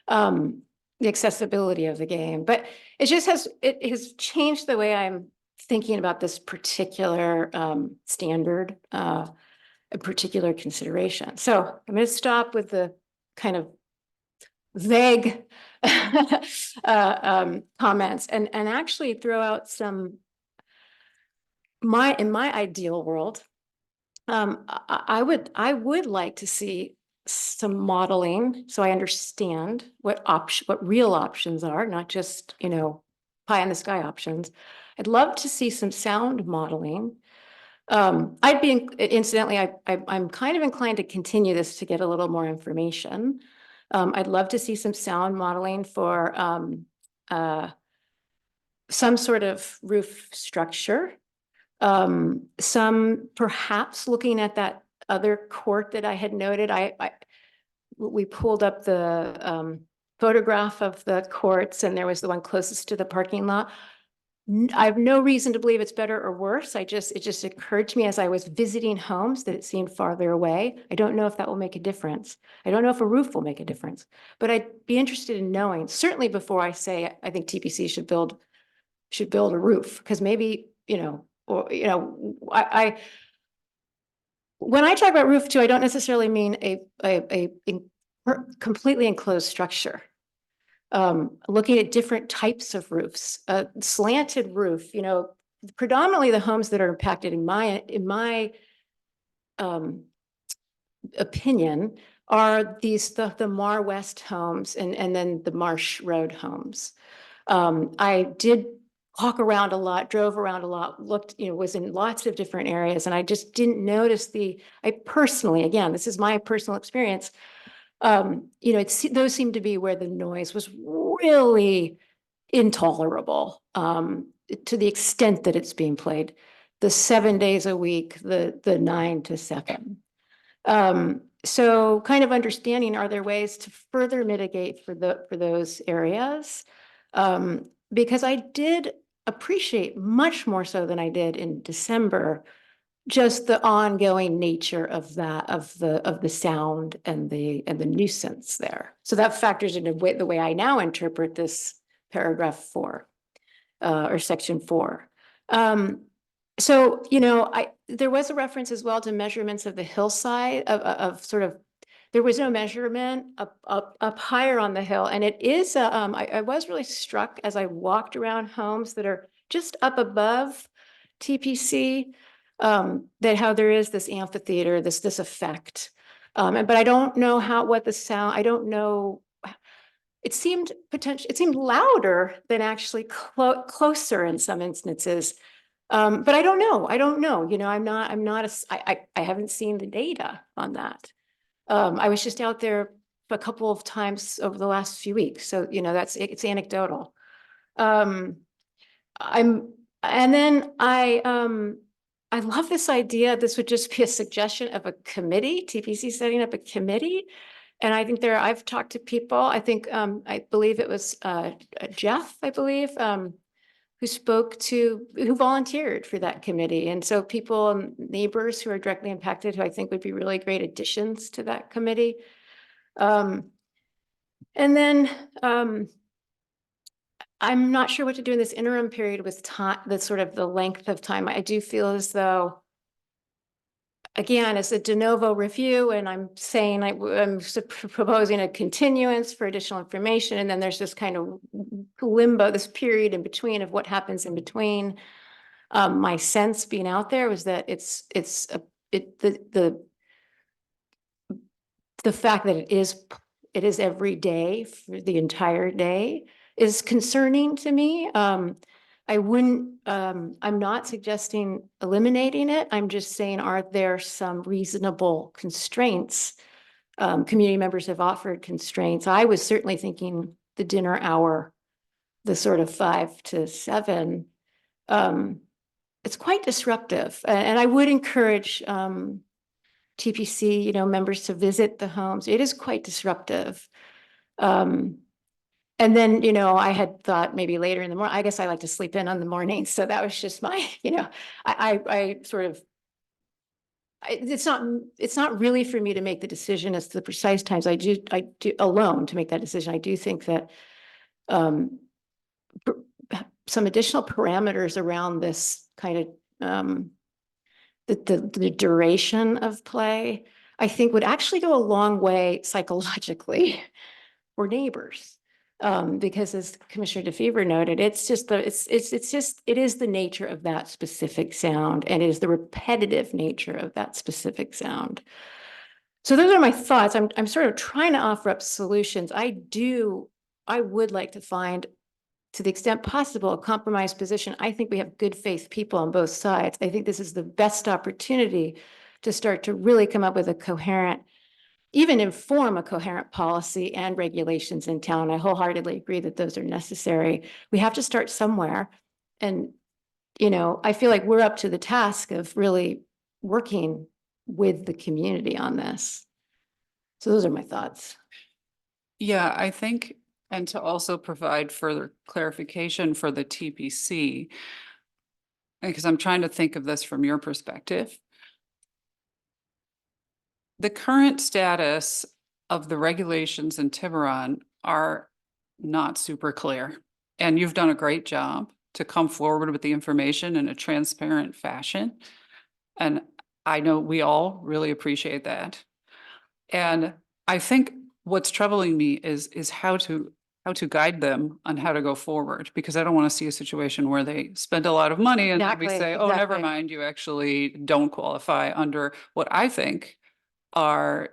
the accessibility of the game. But it has changed the way I'm thinking about this particular standard, a particular consideration. So I'm going to stop with the kind of vague comments and actually throw out some, in my ideal world, I would like to see some modeling so I understand what real options are, not just, you know, pie in the sky options. I'd love to see some sound modeling. I'd be, incidentally, I'm kind of inclined to continue this to get a little more information. I'd love to see some sound modeling for some sort of roof structure. Some perhaps looking at that other court that I had noted, we pulled up the photograph of the courts and there was the one closest to the parking lot. I have no reason to believe it's better or worse. It just occurred to me as I was visiting homes that it seemed farther away. I don't know if that will make a difference. I don't know if a roof will make a difference, but I'd be interested in knowing, certainly before I say I think TPC should build a roof, because maybe, when I talk about roof too, I don't necessarily mean a completely enclosed structure. Looking at different types of roofs, a slanted roof, predominantly the homes that are impacted in my opinion are the Mar West homes and then the Marsh Road homes. I did walk around a lot, drove around a lot, looked, was in lots of different areas, and I just didn't notice I personally, again, this is my personal experience, those seem to be where the noise was really intolerable, to the extent that it's being played the 7 days a week, the 9 to 7. So kind of understanding, are there ways to further mitigate for those areas? Because I did appreciate much more so than I did in December, just the ongoing nature of the sound and the nuisance there. So that factors into the way I now interpret this paragraph 4 or section 4. So, there was a reference as well to measurements of the hillside of sort of, there was no measurement up higher on the hill. And it is, I was really struck as I walked around homes that are just up above TPC, that how there is this amphitheater, this effect. But I don't know what the sound, I don't know. It seemed louder than actually closer in some instances. But I don't know. I haven't seen the data on that. I was just out there a couple of times over the last few weeks. So, it's anecdotal. I love this idea. This would just be a suggestion of a committee, TPC setting up a committee. And I think I've talked to people, I think, I believe it was Jeff, who volunteered for that committee. And so people, neighbors who are directly impacted, who I think would be really great additions to that committee. And then I'm not sure what to do in this interim period with time, the length of time. I do feel as though, again, it's a de novo review, and I'm saying I'm proposing a continuance for additional information. And then there's this kind of limbo, this period in between of what happens in between. My sense being out there was that the fact that it is every day for the entire day is concerning to me. I'm not suggesting eliminating it. I'm just saying, are there some reasonable constraints? Community members have offered constraints. I was certainly thinking the dinner hour, the sort of 5 to 7. It's quite disruptive. And I would encourage TPC, members to visit the homes. It is quite disruptive. And then, I had thought maybe later in the morning, I guess I like to sleep in on the morning. So that was just my, it's not really for me to make the decision as to the precise times. I do alone to make that decision. I do think that some additional parameters around this kind of, the duration of play, I think would actually go a long way psychologically for neighbors. Because as Commissioner DeFever noted, it is the nature of that specific sound, and it is the repetitive nature of that specific sound. So those are my thoughts. I'm sort of trying to offer up solutions. I would like to find, to the extent possible, a compromise position. I think we have good faith people on both sides. I think this is the best opportunity to start to really come up with a coherent even inform a coherent policy and regulations in town. I wholeheartedly agree that those are necessary. We have to start somewhere. And, you know, I feel like we're up to the task of really working with the community on this. So those are my thoughts. Yeah, I think, and to also provide further clarification for the TPC, because I'm trying to think of this from your perspective. The current status of the regulations in Tiburon are not super clear. And you've done a great job to come forward with the information in a transparent fashion. And I know we all really appreciate that. And I think what's troubling me is how to guide them on how to go forward, because I don't want to see a situation where they spend a lot of money and then we Exactly, say, oh, never exactly. mind, you actually don't qualify under what I think are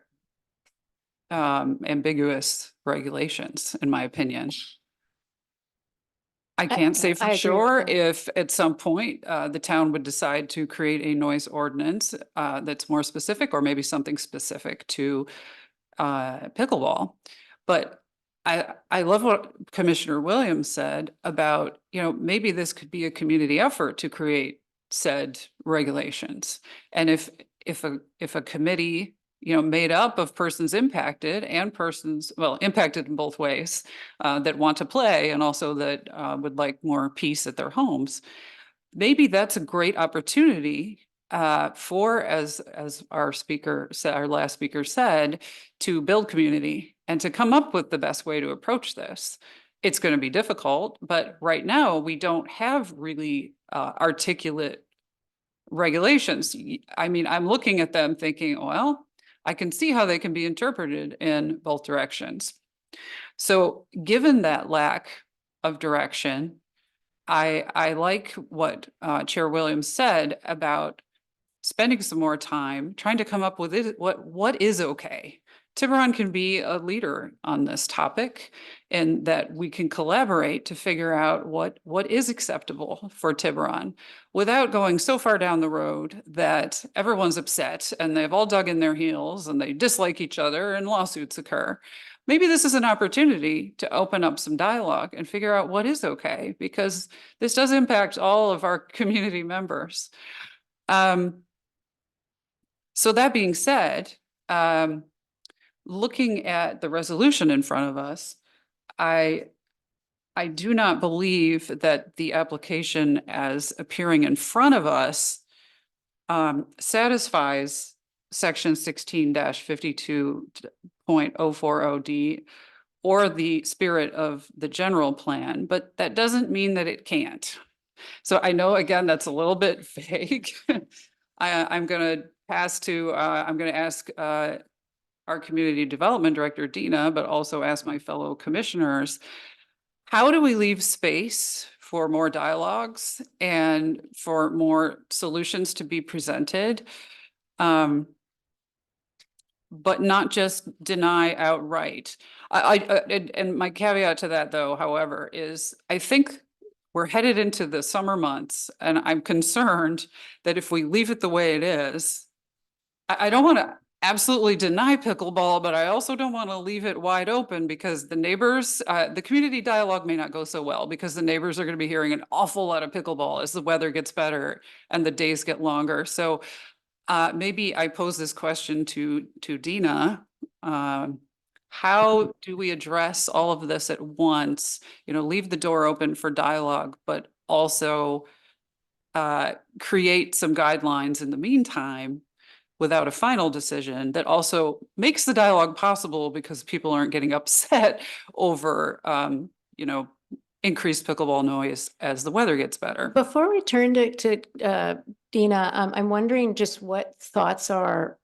ambiguous regulations, in my opinion. I can't say I for agree with sure that. if at some point the town would decide to create a noise ordinance that's more specific, or maybe something specific to pickleball. But I love what Commissioner Williams said about, you know, maybe this could be a community effort to create said regulations. And if a committee, you know, made up of persons impacted and persons, well, impacted in both ways, that want to play and also that would like more peace at their homes, maybe that's a great opportunity for, as our speaker said, our last speaker said, to build community and to come up with the best way to approach this. It's going to be difficult, but right now we don't have really articulate regulations. I mean, I'm looking at them thinking, well, I can see how they can be interpreted in both directions. So given that lack of direction, I like what Chair Williams said about spending some more time trying to come up with what is okay. Tiburon can be a leader on this topic, and that we can collaborate to figure out what is acceptable for Tiburon without going so far down the road that everyone's upset and they've all dug in their heels and they dislike each other and lawsuits occur. Maybe this is an opportunity to open up some dialogue and figure out what is okay, because this does impact all of our community members. So that being said, looking at the resolution in front of us, I do not believe that the application as appearing in front of us satisfies section 16-52.040D or the spirit of the general plan, but that doesn't mean that it can't. So I know, again, that's a little bit vague. I'm going to ask our Community Development Director, Dina, but also ask my fellow commissioners, how do we leave space for more dialogues and for more solutions to be presented? But not just deny outright. And my caveat to that, though, however, is I think we're headed into the summer months, and I'm concerned that if we leave it the way it is, I don't want to absolutely deny pickleball, but I also don't want to leave it wide open, because the neighbors, the community dialogue may not go so well, because the neighbors are going to be hearing an awful lot of pickleball as the weather gets better and the days get longer. So maybe I pose this question to Dina. How do we address all of this at once? You know, leave the door open for dialogue, but also create some guidelines in the meantime without a final decision that also makes the dialogue possible, because people aren't getting upset over, you know, increased pickleball noise as the weather gets better. Before we turn to Dina, I'm wondering just what thoughts are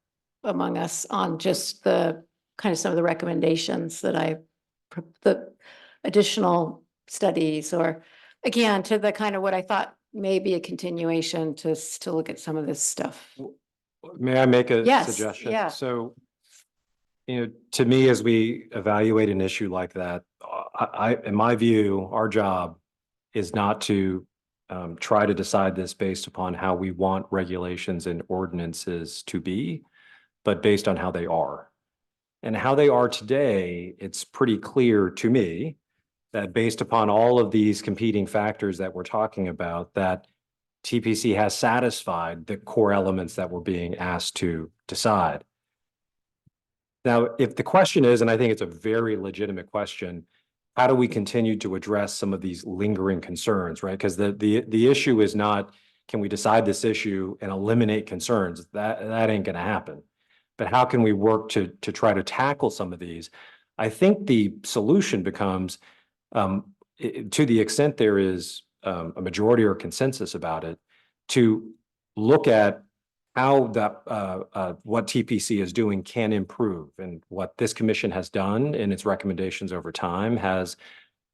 among us on just the kind of some of the recommendations that the additional studies, or again, to the kind of what I thought may be a continuation to look at some of this stuff. May I make a Yes, suggestion? yeah. So, you know, to me, as we evaluate an issue like that, in my view, our job is not to try to decide this based upon how we want regulations and ordinances to be, but based on how they are. And how they are today, it's pretty clear to me that based upon all of these competing factors that we're talking about, that TPC has satisfied the core elements that we're being asked to decide. Now, if the question is, and I think it's a very legitimate question, how do we continue to address some of these lingering concerns, right? Because the issue is not, can we decide this issue and eliminate concerns? That ain't gonna happen. But how can we work to try to tackle some of these? I think the solution becomes, to the extent there is a majority or consensus about it, to look at how that what TPC is doing can improve, and what this commission has done in its recommendations over time has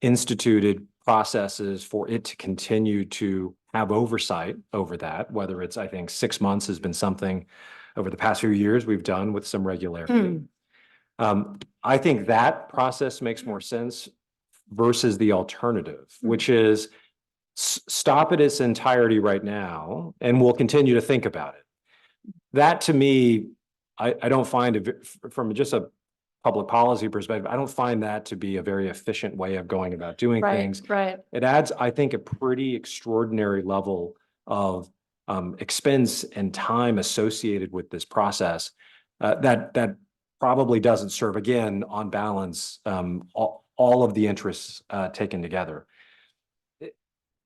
instituted processes for it to continue to have oversight over that, whether it's, I think 6 months has been something over the past few years we've done with some regularity. I think that process makes more sense versus the alternative, which is stop it its entirety right now, and we'll continue to think about it. That to me, I don't find it, from just a public policy perspective, I don't find that to be a very efficient way of going about doing things. Right. It adds, I think, a pretty extraordinary level of expense and time associated with this process that probably doesn't serve, again, on balance, all of the interests taken together.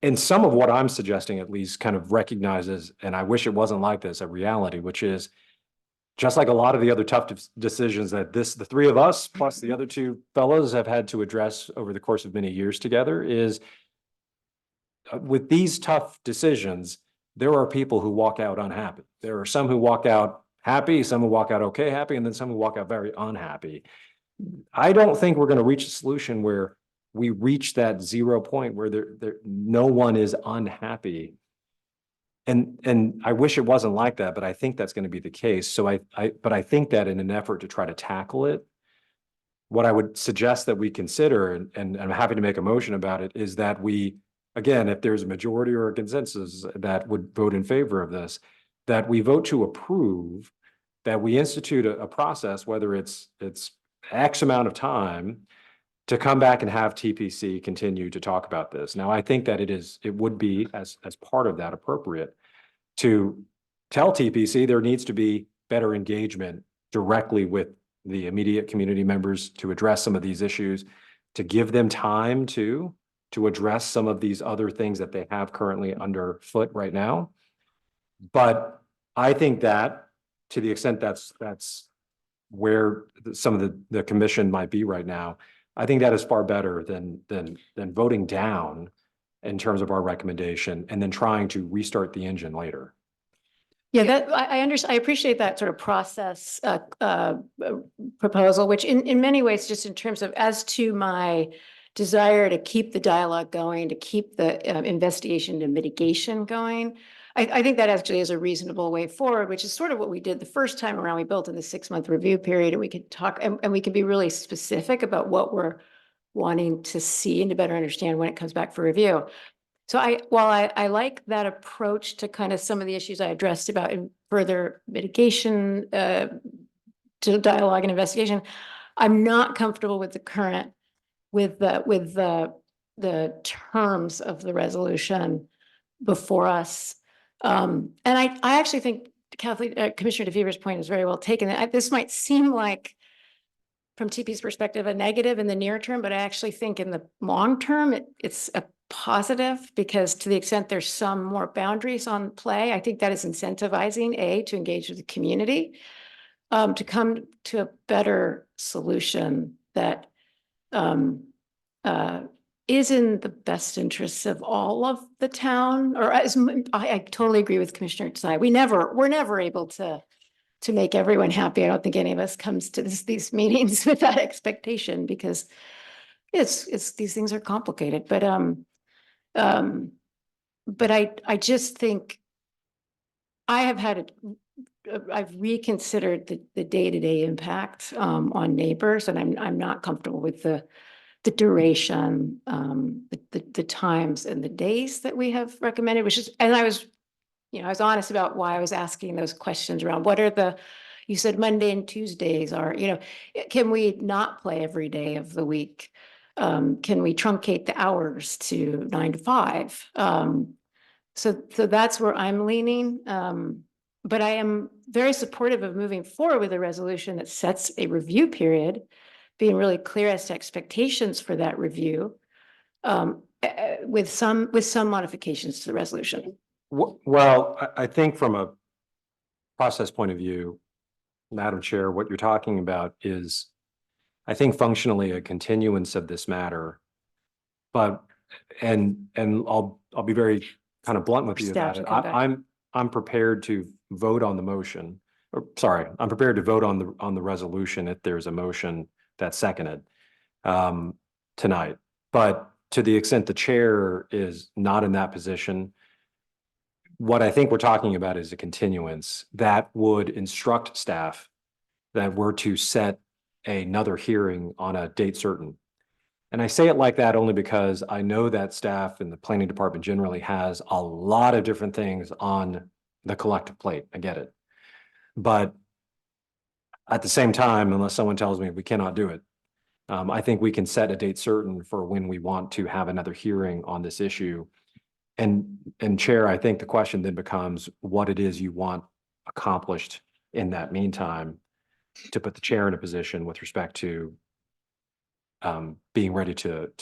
And some of what I'm suggesting at least kind of recognizes, and I wish it wasn't like this, a reality, which is just like a lot of the other tough decisions that the three of us plus the other two fellows have had to address over the course of many years together, is with these tough decisions, there are people who walk out unhappy. There are some who walk out happy, some who walk out okay happy, and then some who walk out very unhappy. I don't think we're going to reach a solution where we reach that 0 point where no one is unhappy. And I wish it wasn't like that, but I think that's going to be the case. So but I think that in an effort to try to tackle it, what I would suggest that we consider, and I'm happy to make a motion about it, is that we, again, if there's a majority or a consensus that would vote in favor of this, that we vote to approve, that we institute a process, whether it's X amount of time, to come back and have TPC continue to talk about this. Now, I think that it would be, as part of that, appropriate to tell TPC there needs to be better engagement directly with the immediate community members to address some of these issues, to give them time to address some of these other things that they have currently underfoot right now. But I think that, to the extent that's where some of the commission might be right now, I think that is far better than voting down in terms of our recommendation and then trying to restart the engine later. Yeah, that I understand. I appreciate that sort of process proposal, which in many ways, just in terms of, as to my desire to keep the dialogue going, to keep the investigation and mitigation going, I think that actually is a reasonable way forward, which is sort of what we did the first time around. We built in the 6-month review period, and we could talk, and we could be really specific about what we're wanting to see and to better understand when it comes back for review. So while I like that approach to kind of some of the issues I addressed about in further mitigation, to dialogue and investigation, I'm not comfortable with the current, with the terms of the resolution before us. And I actually think Kathleen, Commissioner DeFever's point is very well taken. This might seem like, from TP's perspective, a negative in the near term, but I actually think in the long term, it's a positive, because to the extent there's some more boundaries on play, I think that is incentivizing, to engage with the community, to come to a better solution that is in the best interests of all of the town. Or I totally agree with Commissioner Tsai. We're never able to make everyone happy. I don't think any of us comes to these meetings with that expectation, because it's these things are complicated. But I just think I've reconsidered the day-to-day impact on neighbors, and I'm not comfortable with the duration, the times and the days that we have recommended, which is, and I was honest about why I was asking those questions around what are the, you said Monday and Tuesdays are, can we not play every day of the week? Can we truncate the hours to 9 to 5? So that's where I'm leaning. But I am very supportive of moving forward with a resolution that sets a review period, being really clear as to expectations for that review, with some modifications to the resolution. Well, I think from a process point of view, Madam Chair, what you're talking about is, I think functionally a continuance of this matter. But, and I'll be very kind of blunt with you Staff about to it. come back. I'm prepared to vote on the motion, or sorry, I'm prepared to vote on the resolution if there's a motion that's seconded tonight. But to the extent the chair is not in that position, what I think we're talking about is a continuance that would instruct staff that we're to set another hearing on a date certain. And I say it like that only because I know that staff in the planning department generally has a lot of different things on the collective plate. I get it. But at the same time, unless someone tells me we cannot do it, I think we can set a date certain for when we want to have another hearing on this issue. And Chair, I think the question then becomes what it is you want accomplished in that meantime to put the chair in a position with respect to being ready to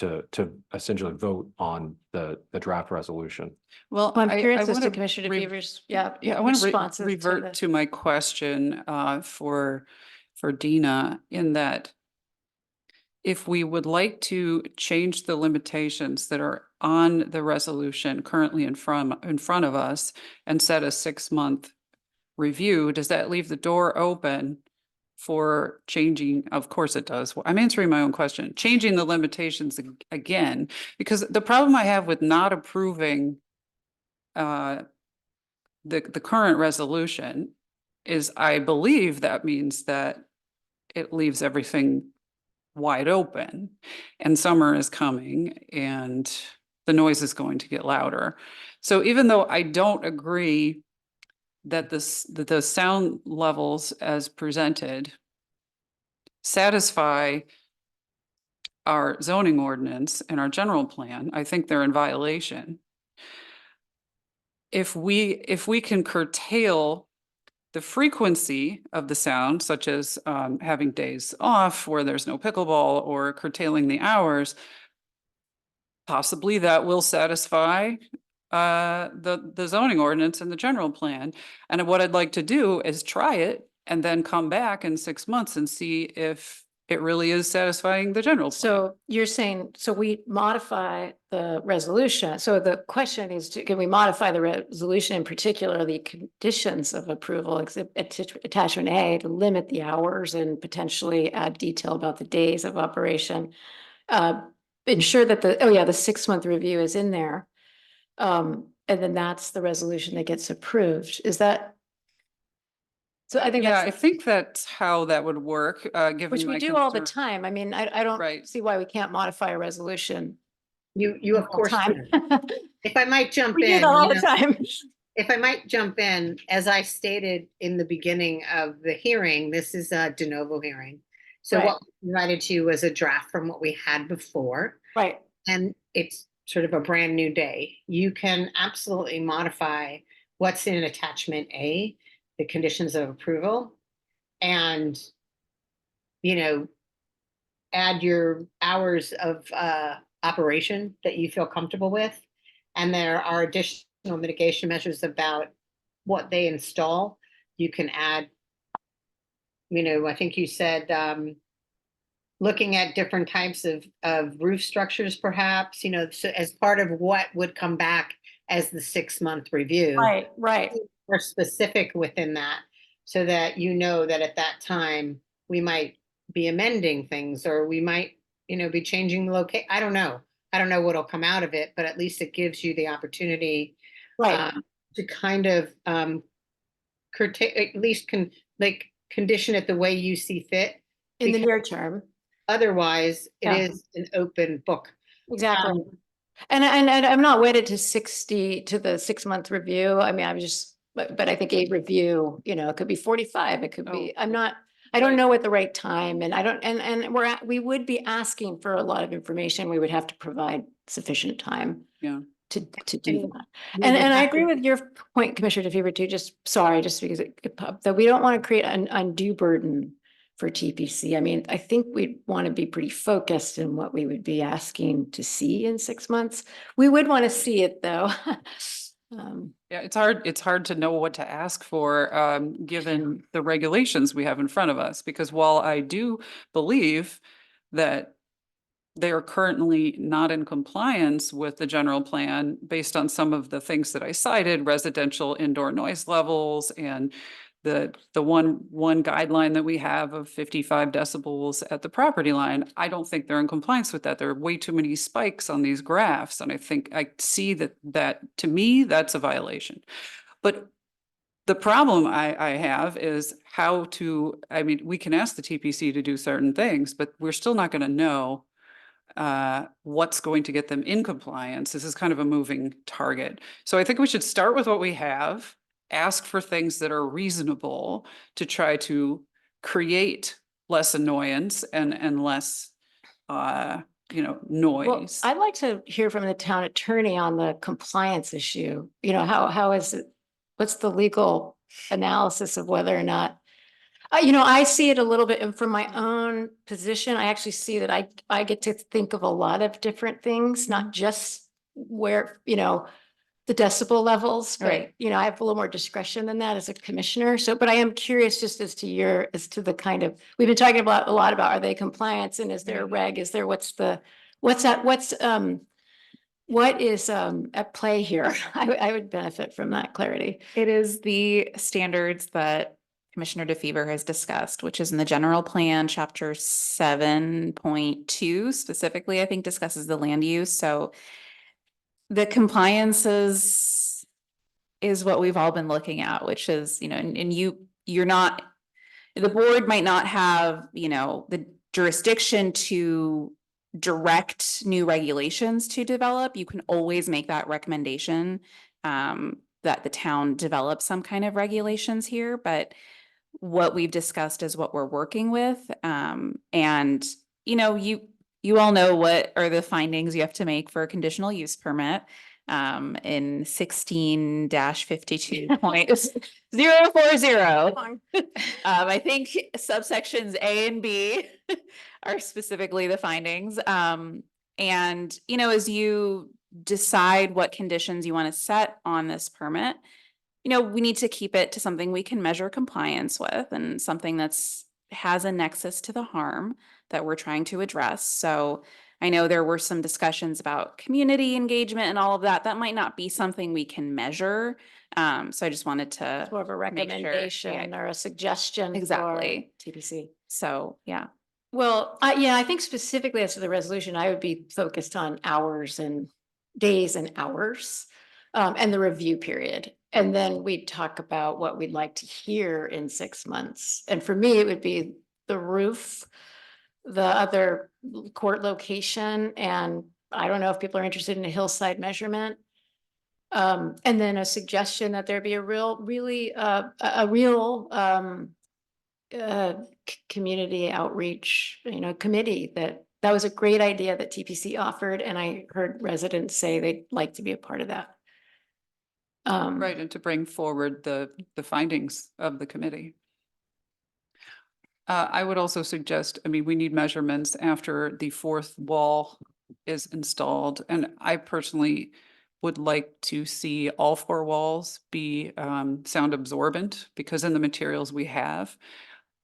essentially vote on the draft resolution. Well, I'm curious as to wanna Commissioner re- Beaver's, Yeah, I want to responses to revert the- to my question for Dina, in that if we would like to change the limitations that are on the resolution currently in front of us and set a 6-month review, does that leave the door open for changing? Of course it does. I'm answering my own question. Changing the limitations again, because the problem I have with not approving the current resolution is I believe that means that it leaves everything wide open, and summer is coming and the noise is going to get louder. So even though I don't agree that the sound levels as presented satisfy our zoning ordinance and our general plan, I think they're in violation. If we can curtail the frequency of the sound, such as having days off where there's no pickleball, or curtailing the hours, possibly that will satisfy the zoning ordinance and the general plan. And what I'd like to do is try it and then come back in 6 months and see if it really is satisfying the general plan. So you're saying, so we modify the resolution. So the question is, can we modify the resolution, in particular, the conditions of approval, attachment A, to limit the hours and potentially add detail about the days of operation? Ensure that the 6-month review is in there. And then that's the resolution that gets approved. Is that? So I think Yeah, that's. I think that's how that would work, given Which we my do all the concern. time. I mean, I don't Right. see why we can't modify a resolution. You of all course, time. if I might jump We do in. that all you the know, time. If I might jump in, as I stated in the beginning of the hearing, this is a de novo hearing. So Right. what we provided to you was a draft from what we had before. Right. And it's sort of a brand new day. You can absolutely modify what's in attachment A, the conditions of approval, and, add your hours of operation that you feel comfortable with. And there are additional mitigation measures about what they install. You can add, I think you said, looking at different types of roof structures, perhaps, so as part of what would come back as the 6-month review. Right. More specific within that, so that that at that time we might be amending things, or we might, be changing the location. I don't know what'll come out of it, but at least it gives you the opportunity to kind of curtail, at least condition it the way you see fit. In the near term. Otherwise, it Yeah. is an open book. Exactly. And I'm not wedded to the 6-month review. I mean, I'm just but I think a review, it could be 45, it could be, I don't know what the right time, and I don't, and we would be asking for a lot of information. We would have to provide sufficient time. Yeah. To do And that. we And would I have agree to- with your point, Commissioner DeFever, too, just because it popped, that we don't want to create an undue burden for TPC. I mean, I think we'd want to be pretty focused in what we would be asking to see in 6 months. We would want to see it, though. Yeah, it's hard to know what to ask for, given the regulations we have in front of us, because while I do believe that they are currently not in compliance with the general plan based on some of the things that I cited, residential indoor noise levels and the one guideline that we have of 55 decibels at the property line. I don't think they're in compliance with that. There are way too many spikes on these graphs. And I think I see that to me, that's a violation. But the problem I have is we can ask the TPC to do certain things, but we're still not going to know what's going to get them in compliance. This is kind of a moving target. So I think we should start with what we have, ask for things that are reasonable to try to create less annoyance and less, Well, noise. I'd like to hear from the town attorney on the compliance issue. How is it, what's the legal analysis of whether or not, I see it a little bit, and from my own position, I actually see that I get to think of a lot of different things, not just where, the decibel levels, but, Right. I have a little more discretion than that as a commissioner. So, but I am curious just as to the kind of, we've been talking about a lot about, are they compliance, and is there a reg, is there, what is at play here? I would benefit from that clarity. It is the standards that Commissioner DeFever has discussed, which is in the general plan, chapter 7.2 specifically, I think discusses the land use. So the compliances is what we've all been looking at, which is, and you're not, the board might not have, the jurisdiction to direct new regulations to develop. You can always make that recommendation that the town develop some kind of regulations here, but what we've discussed is what we're working with. And, you all know what are the findings you have to make for a conditional use permit in 16-52.040. I think subsections A and B are specifically the findings. And, as you decide what conditions you want to set on this permit, we need to keep it to something we can measure compliance with and something has a nexus to the harm that we're trying to address. So I know there were some discussions about community engagement and all of that. That might not be something we can measure. So I just wanted to More of a make sure- recommendation or a suggestion. Exactly. For TPC. So, yeah. Well, I think specifically as to the resolution, I would be focused on hours and days and hours, and the review period. And then we'd talk about what we'd like to hear in 6 months. And for me, it would be the roof, the other court location, and I don't know if people are interested in a hillside measurement. And then a suggestion that there be a real community outreach, committee. That was a great idea that TPC offered, and I heard residents say they'd like to be a part of that. Right, and to bring forward the findings of the committee. I would also suggest, we need measurements after the fourth wall is installed. And I personally would like to see all 4 walls be sound absorbent, because in the materials we have,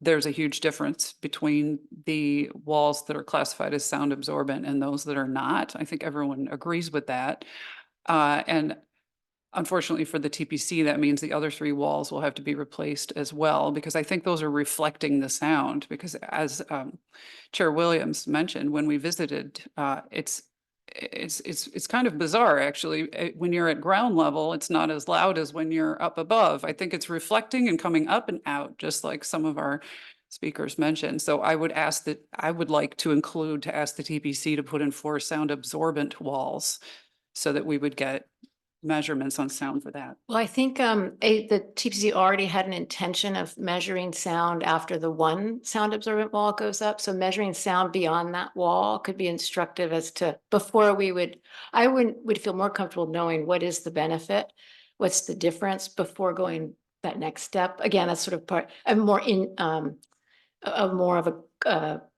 there's a huge difference between the walls that are classified as sound absorbent and those that are not. I think everyone agrees with that. And unfortunately for the TPC, that means the other 3 walls will have to be replaced as well, because I think those are reflecting the sound. Because as Chair Williams mentioned, when we visited, it's kind of bizarre, actually. When you're at ground level, it's not as loud as when you're up above. I think it's reflecting and coming up and out, just like some of our speakers mentioned. So I would ask that, I would like to ask the TPC to put in 4 sound absorbent walls, so that we would get measurements on sound for that. Well, I think the TPC already had an intention of measuring sound after the one sound absorbent wall goes up. So measuring sound beyond that wall could be instructive as to before I would feel more comfortable knowing what is the benefit, what's the difference before going that next step. Again, that's sort of a more of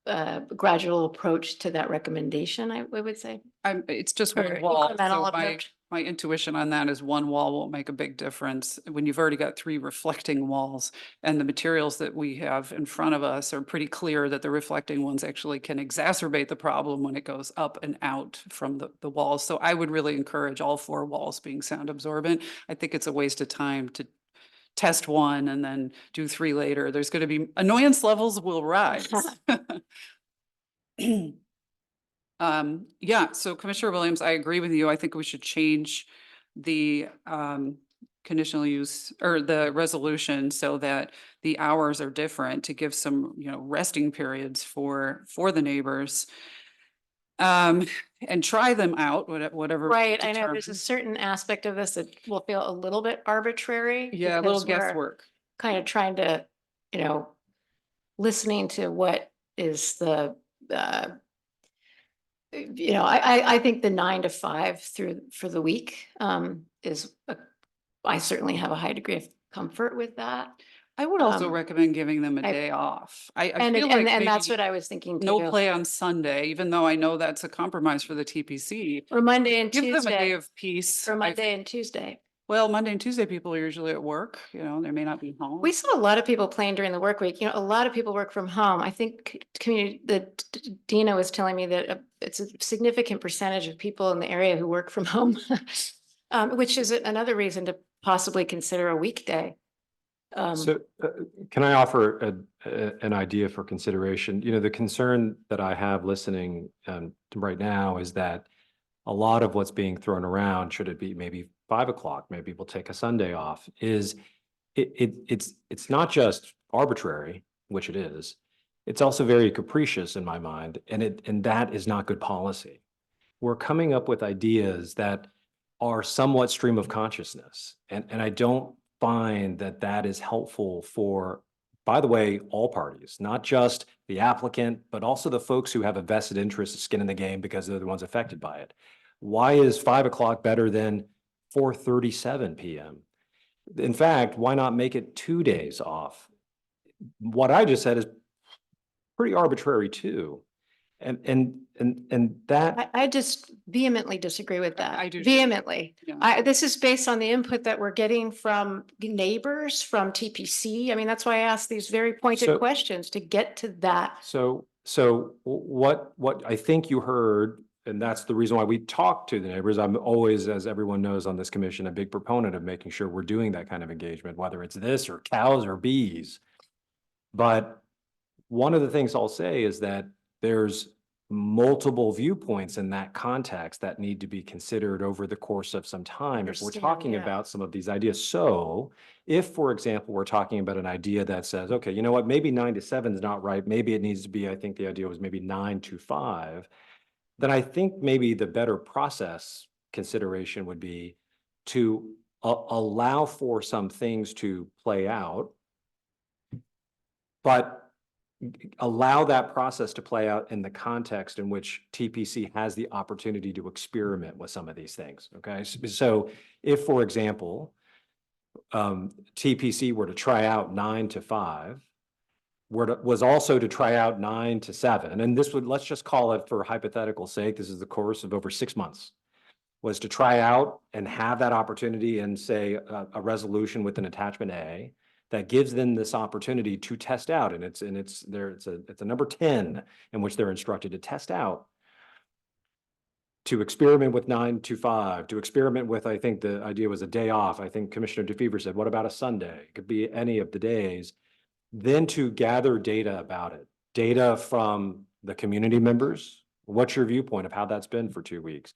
a gradual approach to that recommendation, I would say. It's just Or one wall. incremental So approach. my intuition on that is one wall won't make a big difference when you've already got 3 reflecting walls. And the materials that we have in front of us are pretty clear that the reflecting ones actually can exacerbate the problem when it goes up and out from the walls. So I would really encourage all 4 walls being sound absorbent. I think it's a waste of time to test 1 and then do 3 later. There's going to be annoyance levels will rise. Yeah, so Commissioner Williams, I agree with you. I think we should change the conditional use or the resolution so that the hours are different to give some, resting periods for the neighbors. And try them out, whatever. Right, I know there's a determines. certain aspect of this that will feel a little bit arbitrary. Yeah, a little because we're guesswork. Kind of trying to, listening to what is the, I think the 9 to 5 for the week is, I certainly have a high degree of comfort with that. I would also Um, recommend giving them a I- day off. I And, feel and, like and that's maybe what I was thinking no too. play on Sunday, even though I know that's a compromise for the TPC. Or Monday and Give them a day Tuesday, of peace. or Monday and Tuesday. Well, Monday and Tuesday, people are usually at work, they may not be home. We saw a lot of people playing during the work week. A lot of people work from home. I think Dina was telling me that it's a significant percentage of people in the area who work from home, which is another reason to possibly consider a weekday. So can I offer an idea for consideration? The concern that I have listening right now is that a lot of what's being thrown around, should it be maybe 5 o'clock, maybe we'll take a Sunday off, is it's not just arbitrary, which it is. It's also very capricious in my mind, and that is not good policy. We're coming up with ideas that are somewhat stream of consciousness, and I don't find that is helpful for, by the way, all parties, not just the applicant, but also the folks who have a vested interest, skin in the game, because they're the ones affected by it. Why is 5 o'clock better than 4:37 p.m.? In fact, why not make it 2 days off? What I just said is pretty arbitrary too. And that, I just vehemently disagree with that. I do too. Vehemently. Yeah. This is based on the input that we're getting from neighbors, from TPC. I mean, that's why I asked these very pointed So- questions to get to that. so what I think you heard, and that's the reason why we talk to the neighbors. I'm always, as everyone knows on this commission, a big proponent of making sure we're doing that kind of engagement, whether it's this or cows or bees. But one of the things I'll say is that there's multiple viewpoints in that context that need to be considered over the course of some time if we're Understand, talking yeah. about some of these ideas. So if, for example, we're talking about an idea that says, okay, you know what, maybe 9 to 7 is not right. Maybe it needs to be, I think the idea was maybe 9 to 5. Then I think maybe the better process consideration would be to allow for some things to play out, but allow that process to play out in the context in which TPC has the opportunity to experiment with some of these things, okay? So if, for example, TPC were to try out 9 to 5, was also to try out 9 to 7, and this would, let's just call it for hypothetical sake, this is the course of over 6 months, was to try out and have that opportunity and say a resolution with an attachment A that gives them this opportunity to test out, and it's a number 10 in which they're instructed to test out, to experiment with 9 to 5, to experiment with, I think the idea was a day off. I think Commissioner DeFever said, what about a Sunday? It could be any of the days. Then to gather data about it, data from the community members. What's your viewpoint of how that's been for 2 weeks?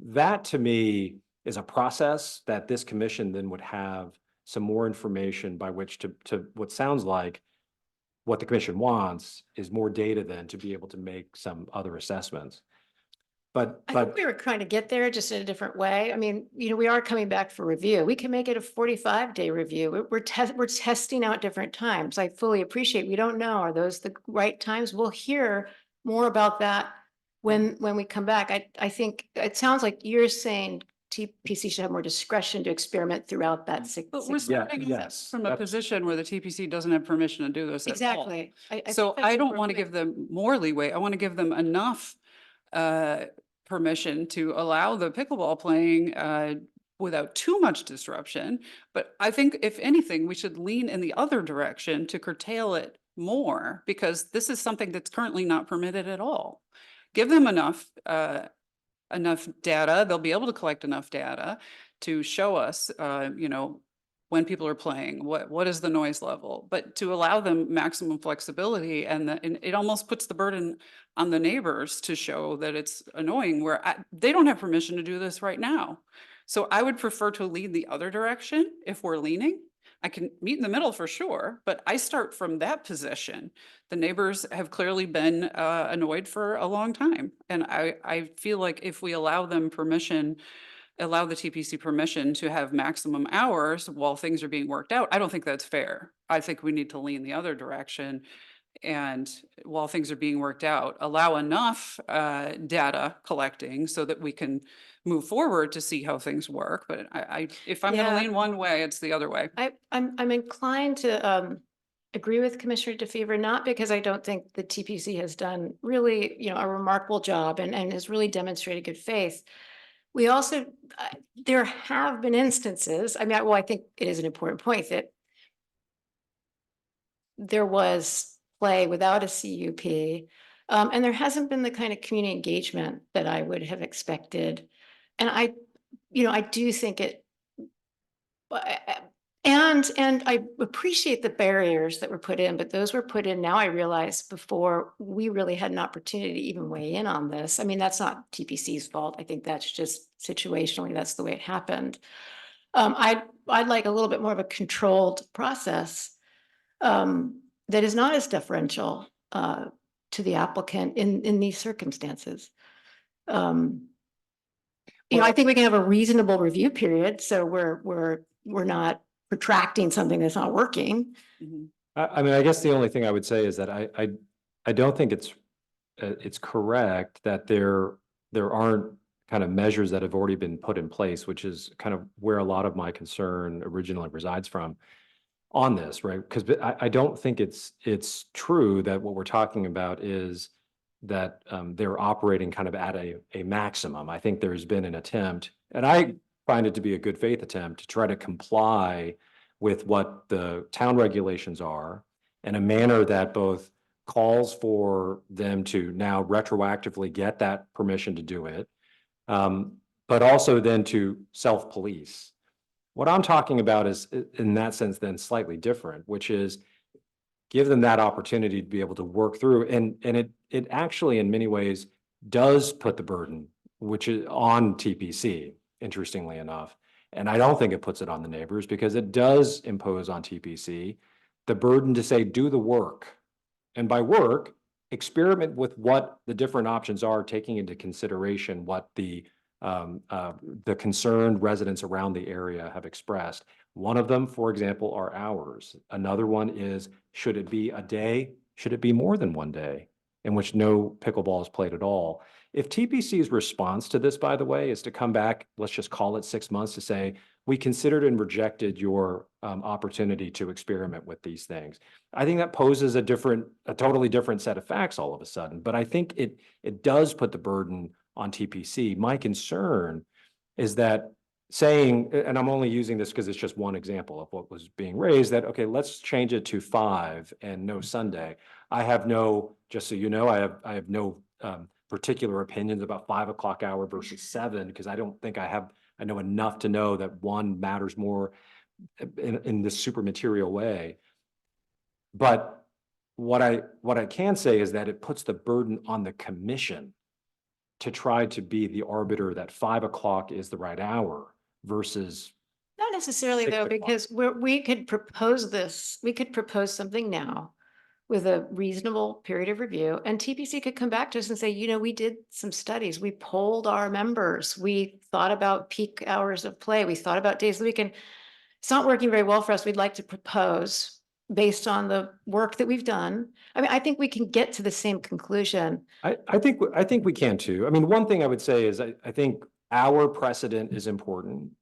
That to me is a process that this commission then would have some more information by which to what sounds like what the commission wants is more data then to be able to make some other assessments. But, I think we were trying to get there just in a different way. I mean, we are coming back for review. We can make it a 45-day review. We're testing out different times. I fully appreciate, we don't know, are those the right times? We'll hear more about that when we come back. I think it sounds like you're saying TPC should have more discretion to experiment throughout that But we're starting from a position where the TPC doesn't have permission to do this at all. Exactly. So I don't want to give them more leeway. I want to give them enough permission to allow the pickleball playing without too much disruption. But I think if anything, we should lean in the other direction to curtail it more, because this is something that's currently not permitted at all. Give them enough data. They'll be able to collect enough data to show us, when people are playing, what is the noise level, but to allow them maximum flexibility. And it almost puts the burden on the neighbors to show that it's annoying, where they don't have permission to do this right now. So I would prefer to lead the other direction if we're leaning. I can meet in the middle for sure, but I start from that position. The neighbors have clearly been annoyed for a long time. And I feel like if we allow them permission, allow the TPC permission to have maximum hours while things are being worked out, I don't think that's fair. I think we need to lean the other direction. And while things are being worked out, allow enough data collecting so that we can move forward to see how things work. But if I'm going to Yeah. lean one way, it's the other way. I'm inclined to agree with Commissioner DeFever, not because I don't think the TPC has done really, a remarkable job and has really demonstrated good faith. We also, there have been instances, I think it is an important point that there was play without a CUP, and there hasn't been the kind of community engagement that I would have expected. And I do think it, and I appreciate the barriers that were put in, but those were put in, now I realize, before we really had an opportunity to even weigh in on this. That's not TPC's fault. I think that's just situationally, that's the way it happened. I'd like a little bit more of a controlled process that is not as deferential to the applicant in these circumstances. I think we can have a reasonable review period, so we're not protracting something that's not working. I guess the only thing I would say is that I don't think it's correct that there aren't kind of measures that have already been put in place, which is kind of where a lot of my concern originally resides from on this, right? Because I don't think it's true that what we're talking about is that they're operating kind of at a maximum. I think there's been an attempt, and I find it to be a good faith attempt, to try to comply with what the town regulations are in a manner that both calls for them to now retroactively get that permission to do it, but also then to self-police. What I'm talking about is, in that sense, then slightly different, which is give them that opportunity to be able to work through. And it actually, in many ways, does put the burden, which is on TPC, interestingly enough. And I don't think it puts it on the neighbors, because it does impose on TPC the burden to say, do the work. And by work, experiment with what the different options are, taking into consideration what the concerned residents around the area have expressed. One of them, for example, are hours. Another one is, should it be a day? Should it be more than one day in which no pickleball is played at all? If TPC's response to this, by the way, is to come back, let's just call it 6 months, to say, we considered and rejected your opportunity to experiment with these things, I think that poses a totally different set of facts all of a sudden. But I think it does put the burden on TPC. My concern is that saying, and I'm only using this because it's just one example of what was being raised, that, okay, let's change it to 5 and no Sunday. I have no, just so you know, I have no particular opinions about 5 o'clock hour versus 7, because I don't think I know enough to know that one matters more in this super material way. But what I can say is that it puts the burden on the commission to try to be the arbiter that 5 o'clock is the right hour versus. Not necessarily, 6 though, o'clock. because we could propose this, we could propose something now with a reasonable period of review, and TPC could come back to us and say, you know, we did some studies, we polled our members, we thought about peak hours of play, we thought about days of the week, and it's not working very well for us. We'd like to propose based on the work that we've done. I mean, I think we can get to the same conclusion. I think we can too. I mean, one thing I would say is I think our precedent is important.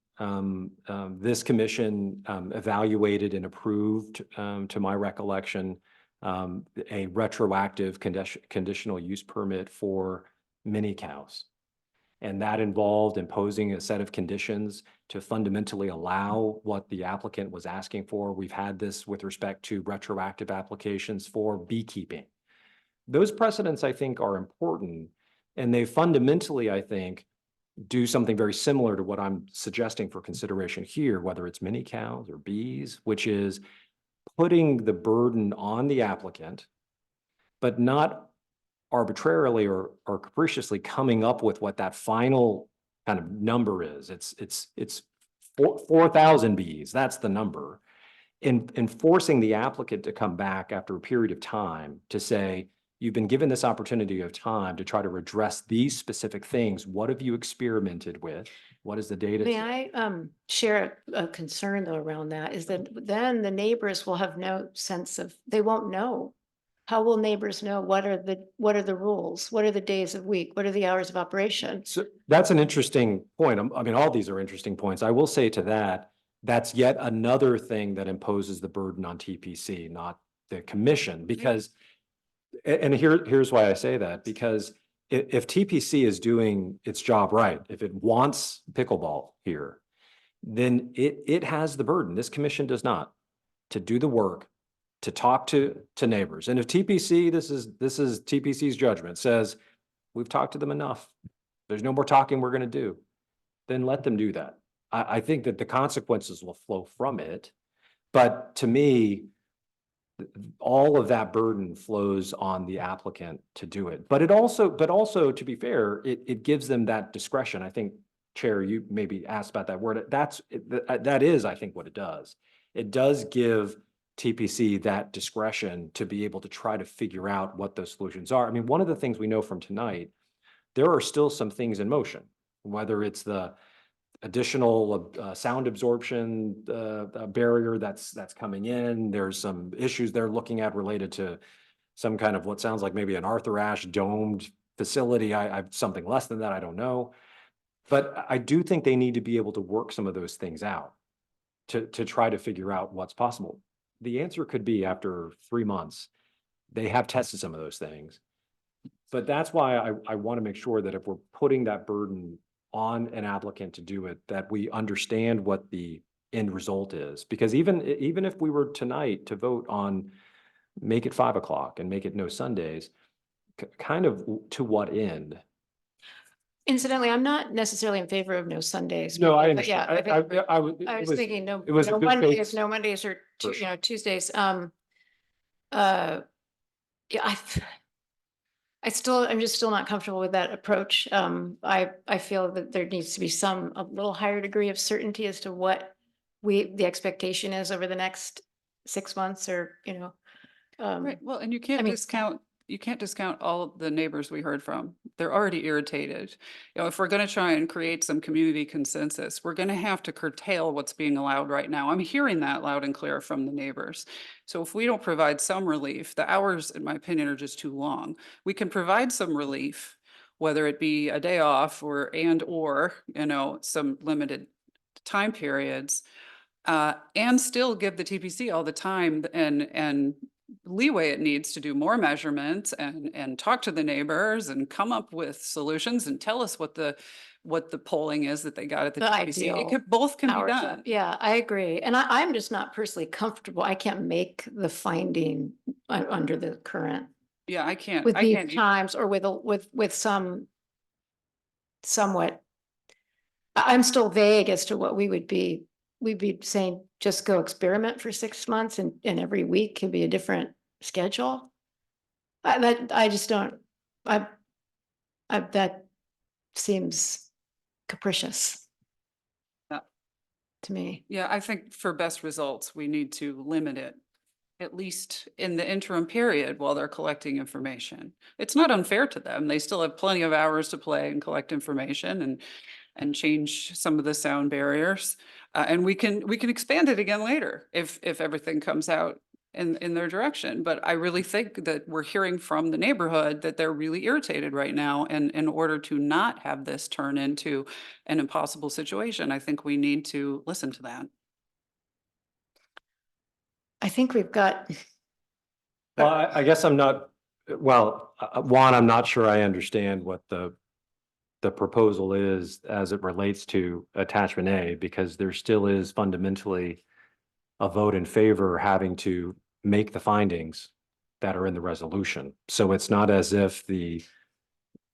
This commission evaluated and approved, to my recollection, a retroactive conditional use permit for mini cows. And that involved imposing a set of conditions to fundamentally allow what the applicant was asking for. We've had this with respect to retroactive applications for beekeeping. Those precedents, I think, are important, and they fundamentally, I think, do something very similar to what I'm suggesting for consideration here, whether it's mini cows or bees, which is putting the burden on the applicant, but not arbitrarily or capriciously coming up with what that final kind of number is. It's 4,000 bees. That's the number. And forcing the applicant to come back after a period of time to say, you've been given this opportunity of time to try to address these specific things. What have you experimented with? What is the data? May I share a concern though around that, is that then the neighbors will have no sense of, they won't know. How will neighbors know what are the rules? What are the days of week? What are the hours of operation? So that's an interesting point. I mean, all these are interesting points. I will say to that, that's yet another thing that imposes the burden on TPC, not the commission, because, and here's why I say that, because if TPC is doing its job right, if it wants pickleball here, then it has the burden. This commission does not, to do the work, to talk to neighbors. And if TPC, this is TPC's judgment, says, we've talked to them enough, there's no more talking we're going to do, then let them do that. I think that the consequences will flow from it. But to me, all of that burden flows on the applicant to do it. But also, to be fair, it gives them that discretion. I think, Chair, you maybe asked about that word. That is, I think, what it does. It does give TPC that discretion to be able to try to figure out what those solutions are. I mean, one of the things we know from tonight, there are still some things in motion, whether it's the additional sound absorption barrier that's coming in. There's some issues they're looking at related to some kind of what sounds like maybe an Arthur Ashe domed facility. I something less than that, I don't know. But I do think they need to be able to work some of those things out to try to figure out what's possible. The answer could be after 3 months, they have tested some of those things. But that's why I want to make sure that if we're putting that burden on an applicant to do it, that we understand what the end result is. Because even if we were tonight to vote on make it 5 o'clock and make it no Sundays, kind of to what end? Incidentally, I'm not necessarily in favor of no Sundays. No, I but yeah, understand. think I was thinking no it was a good Mondays, faith no Mondays or person. Tuesdays. Yeah, I'm just still not comfortable with that approach. I feel that there needs to be a little higher degree of certainty as to what the expectation is over the next 6 months or, Right, well, and you can't discount all the neighbors we heard from. They're already irritated. If we're gonna try and create some community consensus, we're gonna have to curtail what's being allowed right now. I'm hearing that loud and clear from the neighbors. So if we don't provide some relief, the hours, in my opinion, are just too long. We can provide some relief, whether it be a day off or some limited time periods, and still give the TPC all the time and leeway it needs to do more measurements and talk to the neighbors and come up with solutions and tell us what the polling is that they got at the TPC. Both can be done. Yeah, I agree. And I'm just not personally comfortable. I can't make the finding under the current. Yeah, I can't. With these times or with somewhat. I'm still vague as to what we'd be saying, just go experiment for 6 months and every week can be a different schedule. That seems capricious. Yeah. To me. Yeah, I think for best results, we need to limit it at least in the interim period while they're collecting information. It's not unfair to them. They still have plenty of hours to play and collect information and change some of the sound barriers. And we can expand it again later if everything comes out in their direction. But I really think that we're hearing from the neighborhood that they're really irritated right now. And in order to not have this turn into an impossible situation, I think we need to listen to that. I think we've got, Well, I guess I'm not, well, Juan, I'm not sure I understand what the proposal is as it relates to attachment A, because there still is fundamentally a vote in favor having to make the findings that are in the resolution. So it's not as if the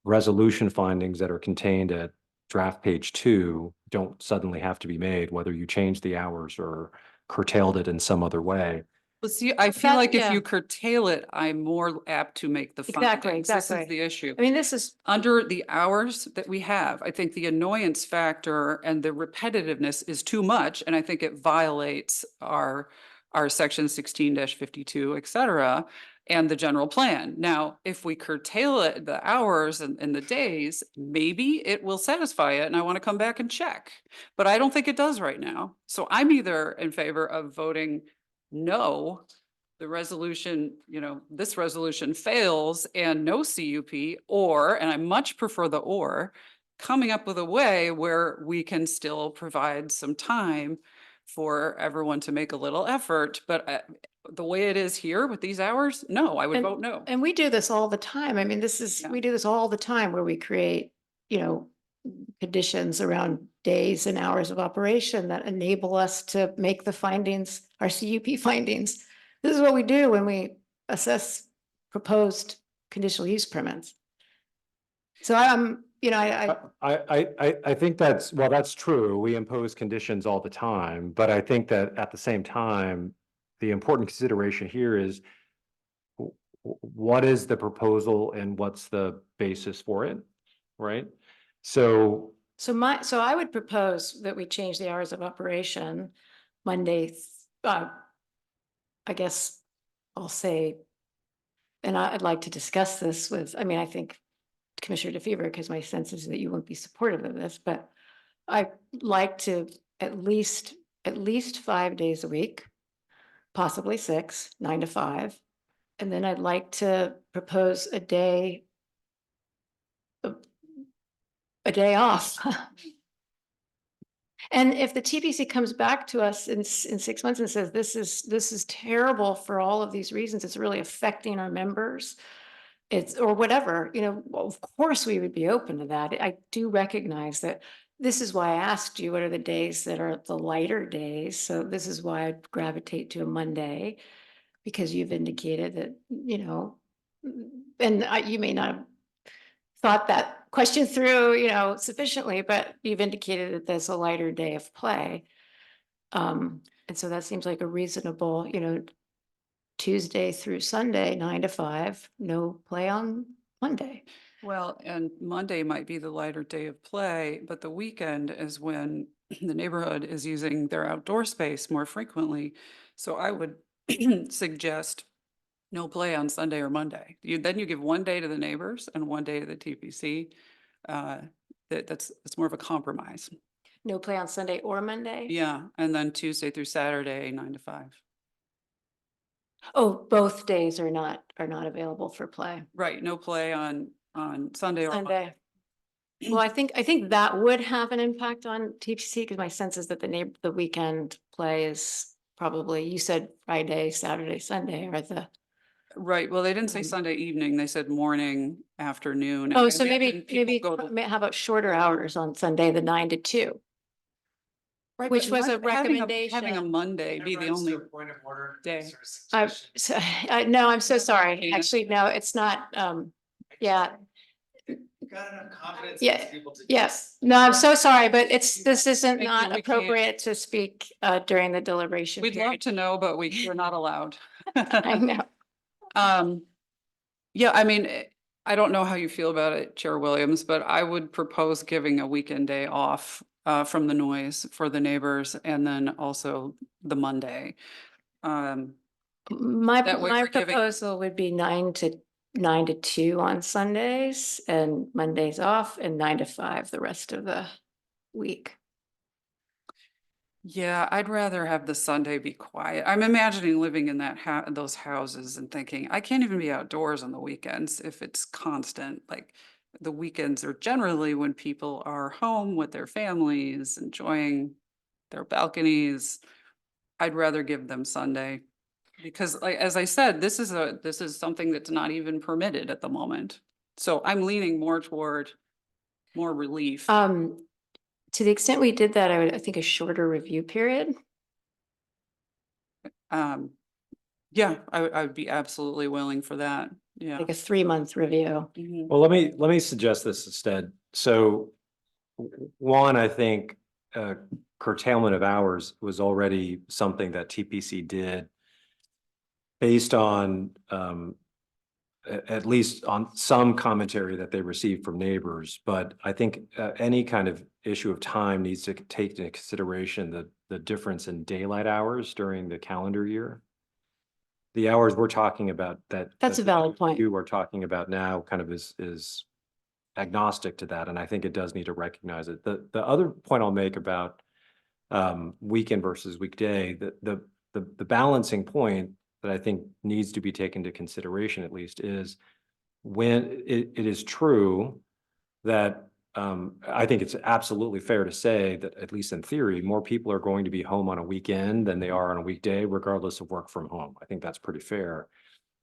resolution findings that are contained at draft page 2 don't suddenly have to be made, whether you change the hours or curtailed it in some other way. But see, I feel That- like if yeah. you curtail it, I'm more apt to make the Exactly, findings. This is exactly. the issue. I mean, this is, Under the hours that we have, I think the annoyance factor and the repetitiveness is too much, and I think it violates our section 16-52, et cetera, and the general plan. Now, if we curtail it, the hours and the days, maybe it will satisfy it, and I want to come back and check. But I don't think it does right now. So I'm either in favor of voting no, the resolution, this resolution fails and no CUP, or, and I much prefer the or, coming up with a way where we can still provide some time for everyone to make a little effort. But the way it is here with these hours, no, I would vote no. and we do this all the time. I mean, we do this all the time where we create, conditions around days and hours of operation that enable us to make the findings, our CUP findings. This is what we do when we assess proposed conditional use permits. So I think that's true. We impose conditions all the time, but I think that at the same time, the important consideration here is what is the proposal and what's the basis for it, right? So I would propose that we change the hours of operation Monday. I guess I'll say, and I'd like to discuss this with, I think Commissioner DeFever, because my sense is that you won't be supportive of this, but I'd like to at least 5 days a week, possibly 6, 9 to 5. And then I'd like to propose a day off. And if the TPC comes back to us in 6 months and says, this is terrible for all of these reasons, it's really affecting our members, or whatever, well, of course we would be open to that. I do recognize that. This is why I asked you, what are the days that are the lighter days? So this is why I'd gravitate to a Monday, because you've indicated that, and you may not have thought that question through, sufficiently, but you've indicated that there's a lighter day of play. And so that seems like a reasonable, Tuesday through Sunday, 9 to 5, no play on Monday. Well, and Monday might be the lighter day of play, but the weekend is when the neighborhood is using their outdoor space more frequently. So I would suggest no play on Sunday or Monday. Then you give one day to the neighbors and one day to the TPC. That's more of a compromise. No play on Sunday or Monday? Yeah, and then Tuesday through Saturday, 9 to 5. Oh, both days are not available for play. Right, no play on Sunday or Sunday. Well, I think that would have an impact on TPC, because my sense is that the weekend play is probably, you said Friday, Saturday, Sunday are the. Right, well, they didn't say Sunday evening, they said morning, afternoon. Oh, and so then maybe people go to- how about shorter hours on Sunday, the 9 to 2? Right, Which but was a having recommendation. Having a Monday be the only day. No, I'm so sorry. Actually, no, it's not. Yeah. Yeah. Yes. No, I'm so sorry, but this isn't Thank not you, we can't- appropriate to speak during the deliberation We'd love period. to know, but we're not allowed. I know. Yeah, I don't know how you feel about it, Chair Williams, but I would propose giving a weekend day off from the noise for the neighbors, and then also the Monday. My, That way my you're giving- proposal would be 9 to 2 on Sundays and Mondays off, and 9 to 5 the rest of the week. Yeah, I'd rather have the Sunday be quiet. I'm imagining living in those houses and thinking, I can't even be outdoors on the weekends if it's constant. Like the weekends are generally when people are home with their families, enjoying their balconies. I'd rather give them Sunday. Because like, as I said, this is something that's not even permitted at the moment. So I'm leaning more toward more relief. To the extent we did that, I think a shorter review period. Yeah, I would be absolutely willing for that. Yeah. Like a 3-month review. Mhm. Well, let me suggest this instead. So one, I think curtailment of hours was already something that TPC did based on at least on some commentary that they received from neighbors. But I think any kind of issue of time needs to take into consideration the difference in daylight hours during the calendar year. The hours we're talking about That's a valid point. you are talking about now kind of is agnostic to that, and I think it does need to recognize it. The other point I'll make about weekend versus weekday, the balancing point that I think needs to be taken into consideration at least is when it is true that I think it's absolutely fair to say that, at least in theory, more people are going to be home on a weekend than they are on a weekday, regardless of work from home. I think that's pretty fair.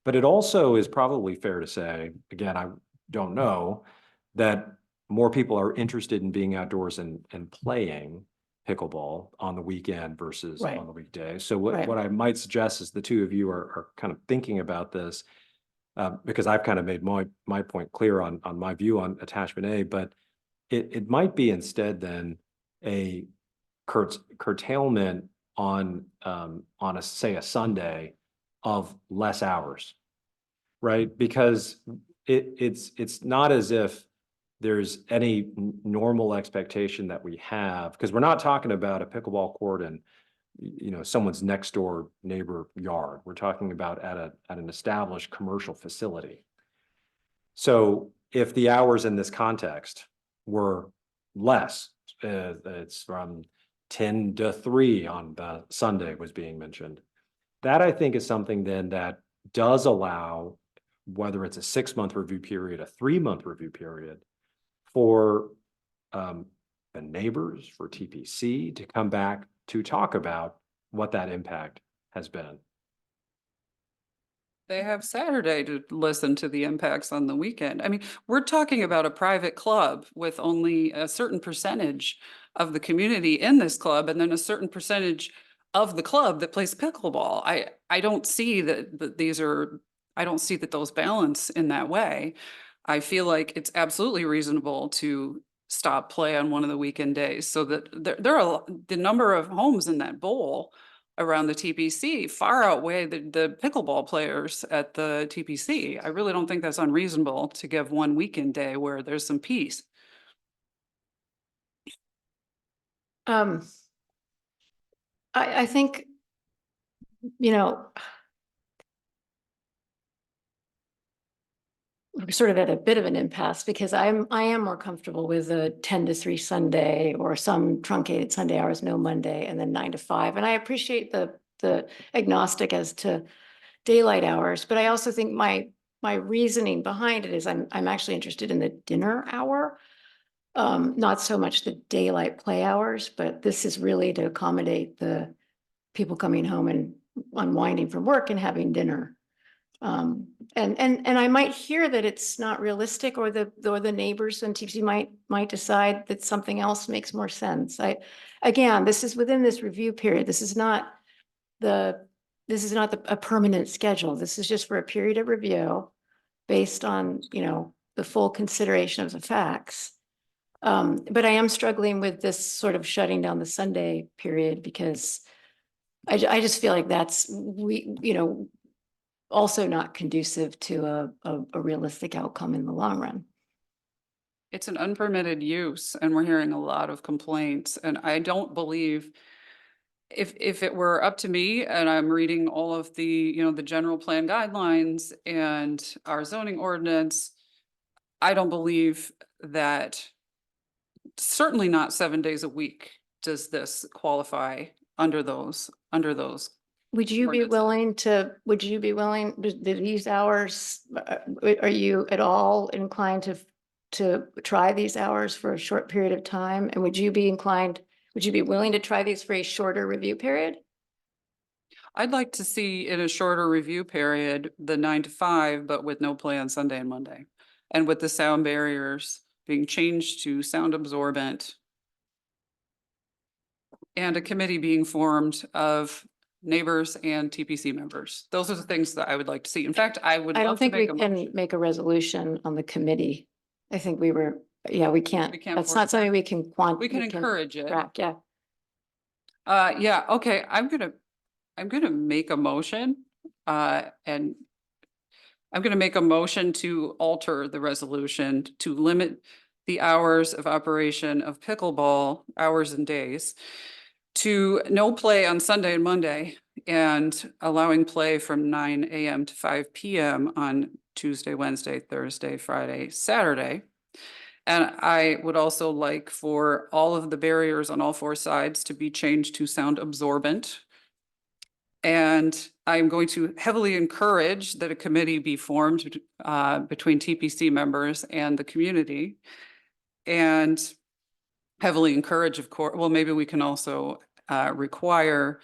But it also is probably fair to say, again, I don't know, that more people are interested in being outdoors and playing pickleball on the weekend versus Right. on the weekday. So what, Right. what I might suggest is the two of you are kind of thinking about this, because I've kind of made my point clear on my view on attachment A, but it might be instead then a curtailment on a, say, a Sunday of less hours, right? Because it's not as if there's any normal expectation that we have, because we're not talking about a pickleball court in someone's next door neighbor yard. We're talking about at an established commercial facility. So if the hours in this context were less, it's from 10 to 3 on the Sunday was being mentioned. That I think is something then that does allow, whether it's a 6-month review period, a 3-month review period, for the neighbors, for TPC to come back to talk about what that impact has been. They have Saturday to listen to the impacts on the weekend. I mean, we're talking about a private club with only a certain percentage of the community in this club, and then a certain percentage of the club that plays pickleball. I don't see I don't see that those balance in that way. I feel like it's absolutely reasonable to stop play on one of the weekend days, so that there are the number of homes in that bowl around the TPC far outweigh the pickleball players at the TPC. I really don't think that's unreasonable to give one weekend day where there's some peace. I think, we're sort of at a bit of an impasse, because I am more comfortable with a 10 to 3 Sunday, or some truncated Sunday hours, no Monday, and then 9 to 5. And I appreciate the agnostic as to daylight hours, but I also think my reasoning behind it is I'm actually interested in the dinner hour. Not so much the daylight play hours, but this is really to accommodate the people coming home and unwinding from work and having dinner. And I might hear that it's not realistic, or the neighbors and TPC might decide that something else makes more sense. Again, this is within this review period. This is not a permanent schedule. This is just for a period of review based on, the full consideration of the facts. But I am struggling with this sort of shutting down the Sunday period, because I just feel like that's, also not conducive to a realistic outcome in the long run. It's an unpermitted use, and we're hearing a lot of complaints, and I don't believe if it were up to me and I'm reading all of the, you know, the general plan guidelines and our zoning ordinance, I don't believe that, certainly not 7 days a week, does this qualify under those. Would you be would you be willing, do these hours, are you at all inclined to try these hours for a short period of time? And would you be willing to try these for a shorter review period? I'd like to see in a shorter review period, the 9 to 5, but with no play on Sunday and Monday. And with the sound barriers being changed to sound absorbent. And a committee being formed of neighbors and TPC members. Those are the things that I would like to see. In fact, I would I love don't to think we make a can motion. make a resolution on the committee. I think we can't, We can't that's force not it. something we can We can encourage it. track, yeah. Yeah, okay, I'm gonna make a motion, and I'm gonna make a motion to alter the resolution to limit the hours of operation of pickleball, hours and days, to no play on Sunday and Monday, and allowing play from 9 AM to 5 PM on Tuesday, Wednesday, Thursday, Friday, Saturday. And I would also like for all of the barriers on all 4 sides to be changed to sound absorbent. And I'm going to heavily encourage that a committee be formed between TPC members and the community. And heavily encourage, of course, well, maybe we can also require,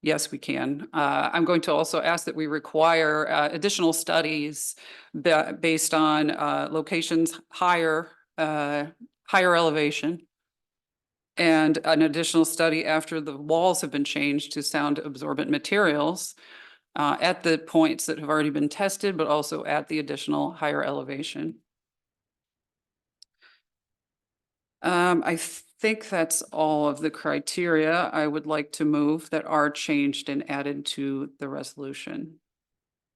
yes, we can. I'm going to also ask that we require additional studies based on locations higher elevation. And an additional study after the walls have been changed to sound absorbent materials at the points that have already been tested, but also at the additional higher elevation. I think that's all of the criteria I would like to move that are changed and added to the resolution.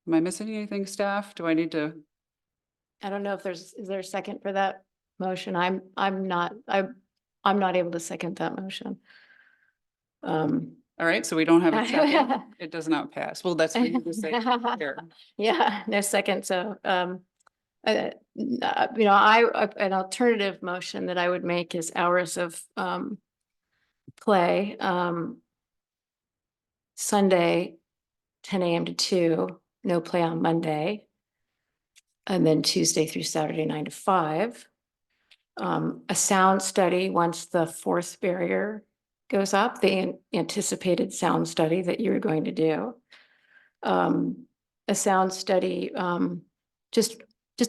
Am I missing anything, staff? Do I need to? I don't know if is there a second for that motion? I'm not able to second that motion. All right, so we don't have a second. It does not pass. Well, that's for you to say. Here. Yeah, no second, so, an alternative motion that I would make is hours of, play, Sunday, 10 AM to 2, no play on Monday. And then Tuesday through Saturday, 9 to 5. A sound study once the 4th barrier goes up, the anticipated sound study that you're going to do. A sound study, just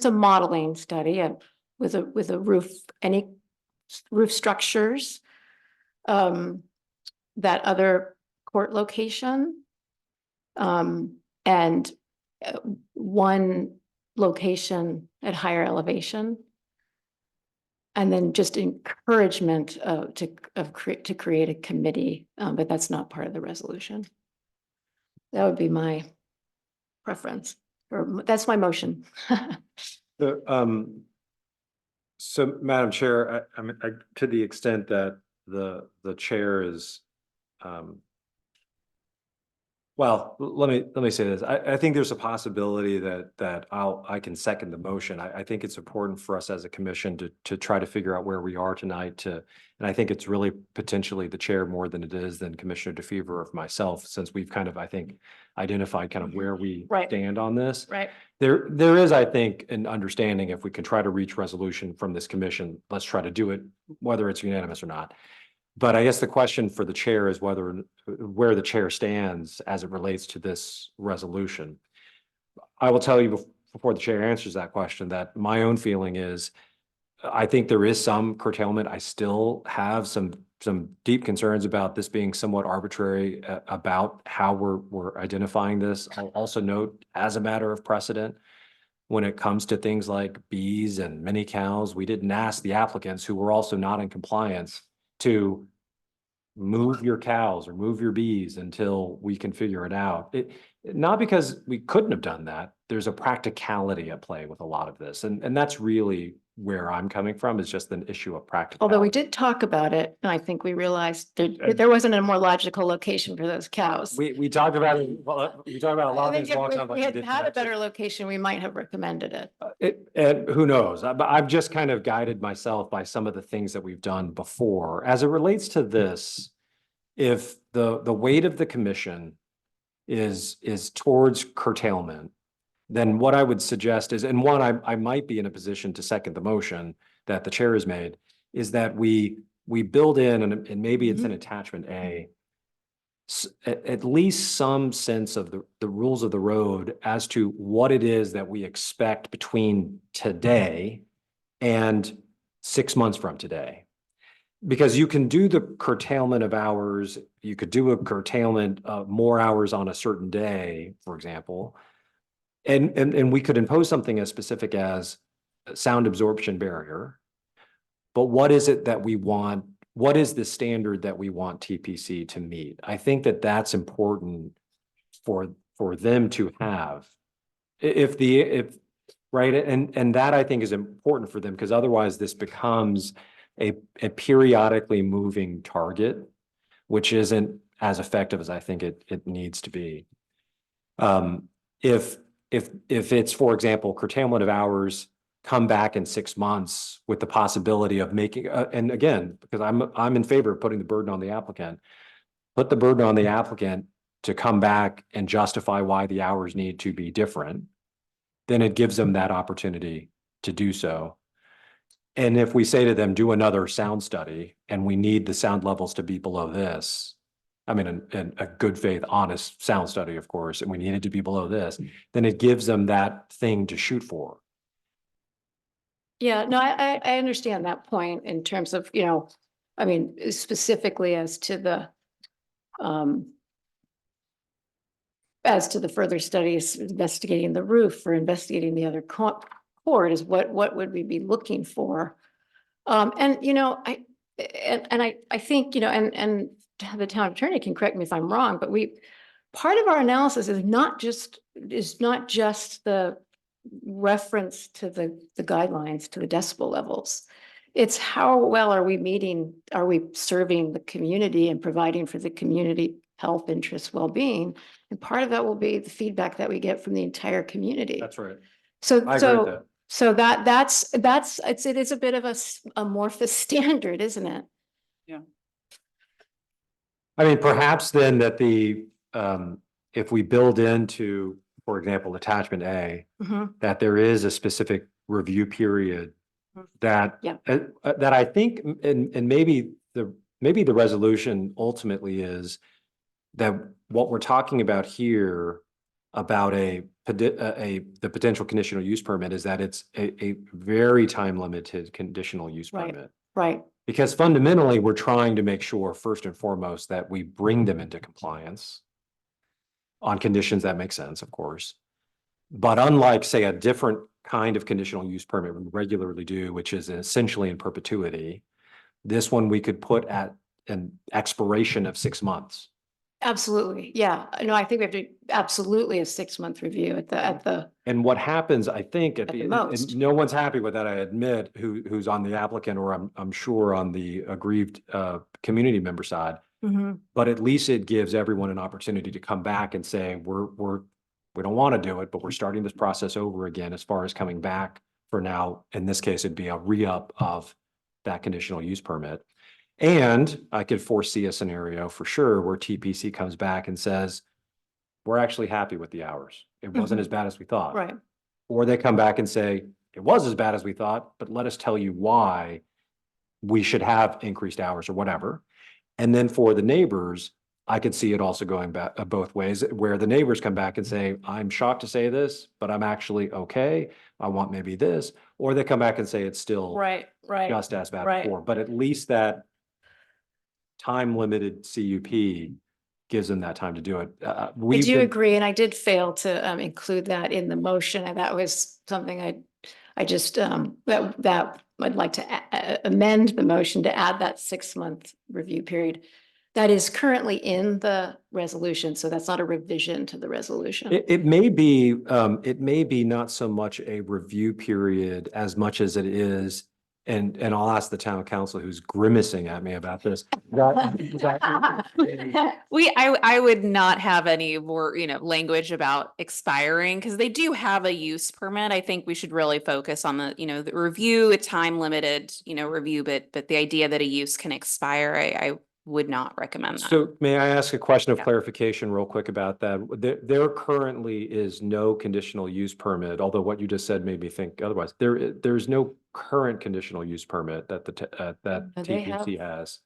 a modeling study with a roof, any roof structures, that other court location, and one location at higher elevation. And then just encouragement to create a committee, but that's not part of the resolution. That would be my preference, or that's my motion. So, Madam Chair, I mean, to the extent that the chair is, well, let me say this. I think there's a possibility that I can second the motion. I think it's important for us as a commission to try to figure out where we are tonight and I think it's really potentially the chair more than it is than Commissioner DeFever or myself, since we've kind of, I think, identified kind of where we stand on this. Right. There is, I think, an understanding if we can try to reach resolution from this commission, let's try to do it, whether it's unanimous or not. But I guess the question for the chair is where the chair stands as it relates to this resolution. I will tell you before the chair answers that question that my own feeling is I think there is some curtailment. I still have some deep concerns about this being somewhat arbitrary about how we're identifying this. I'll also note, as a matter of precedent, when it comes to things like bees and mini cows, we didn't ask the applicants, who were also not in compliance, to move your cows or move your bees until we can figure it out. Not because we couldn't have done that. There's a practicality at play with a lot of this. And that's really where I'm coming from, is just an issue of practical. Although we did talk about it, and I think we realized there wasn't a more logical location for those cows. We talked about it, well, we talked about a lot I of think things. if long we- time, like we we had did had a tonight. better location, we might have recommended it. And who knows? I've just kind of guided myself by some of the things that we've done before. As it relates to this, if the weight of the commission is towards curtailment, then what I would suggest is, and one, I might be in a position to second the motion that the chair has made, is that we build in, and maybe it's an attachment A, at least some sense of the rules of the road as to what it is that we expect between today and 6 months from today. Because you can do the curtailment of hours, you could do a curtailment of more hours on a certain day, for example. And we could impose something as specific as a sound absorption barrier. But what is it that we want? What is the standard that we want TPC to meet? I think that that's important for them to have. Right, and that I think is important for them, because otherwise this becomes a periodically moving target, which isn't as effective as I think it needs to be. If it's, for example, curtailment of hours, come back in 6 months with the possibility of making, and again, because I'm in favor of putting the burden on the applicant, put the burden on the applicant to come back and justify why the hours need to be different, then it gives them that opportunity to do so. And if we say to them, do another sound study, and we need the sound levels to be below this, I mean, a good faith, honest sound study, of course, and we need it to be below this, then it gives them that thing to shoot for. Yeah, no, I understand that point in terms of, I mean, specifically as to the further studies, investigating the roof or investigating the other cord is what would we be looking for? And, I think, and the town attorney can correct me if I'm wrong, but part of our analysis is not just the reference to the guidelines, to the decibel levels. It's how well are we serving the community and providing for the community health, interests, well-being. And part of that will be the feedback that we get from the entire community. That's right. So, I agree with that. so it is a bit of a amorphous standard, isn't it? I mean, perhaps then that if we build into, for example, attachment A, that there is a specific review period that, that I think, and maybe the resolution ultimately is that what we're talking about here about the potential conditional use permit is that it's a very time limited conditional use permit. Right. Because fundamentally, we're trying to make sure, first and foremost, that we bring them into compliance on conditions that make sense, of course. But unlike, say, a different kind of conditional use permit we regularly do, which is essentially in perpetuity, this one we could put at an expiration of 6 months. Absolutely. Yeah. No, I think we have to absolutely a 6-month review at the. And what happens, I think, at the, most. and no one's happy with that, I admit, who's on the applicant, or I'm sure on the aggrieved community member side. But at least it gives everyone an opportunity to come back and say, we don't want to do it, but we're starting this process over again as far as coming back for now. In this case, it'd be a re-up of that conditional use permit. And I could foresee a scenario for sure where TPC comes back and says, we're actually happy with the hours. It wasn't as bad as we thought. Right. Or they come back and say, it was as bad as we thought, but let us tell you why we should have increased hours or whatever. And then for the neighbors, I could see it also going back both ways, where the neighbors come back and say, I'm shocked to say this, but I'm actually okay. I want maybe this, or they come back and say it's still Right. just as bad Right. before, but at least that time limited CUP gives them that time to do it. I do agree, and I did fail to include that in the motion, and that was something I just that I'd like to amend the motion to add that 6-month review period. That is currently in the resolution, so that's not a revision to the resolution. It may be not so much a review period as much as it is, and I'll ask the town council who's grimacing at me about this. I would not have any more, language about expiring because they do have a use permit. I think we should really focus on the, the review, a time limited, review, but the idea that a use can expire, I would not recommend that. So may I ask a question of Yeah. clarification real quick about that? There currently is no conditional use permit, although what you just said made me think otherwise. There's no current conditional use permit that that No, they have- TPC has.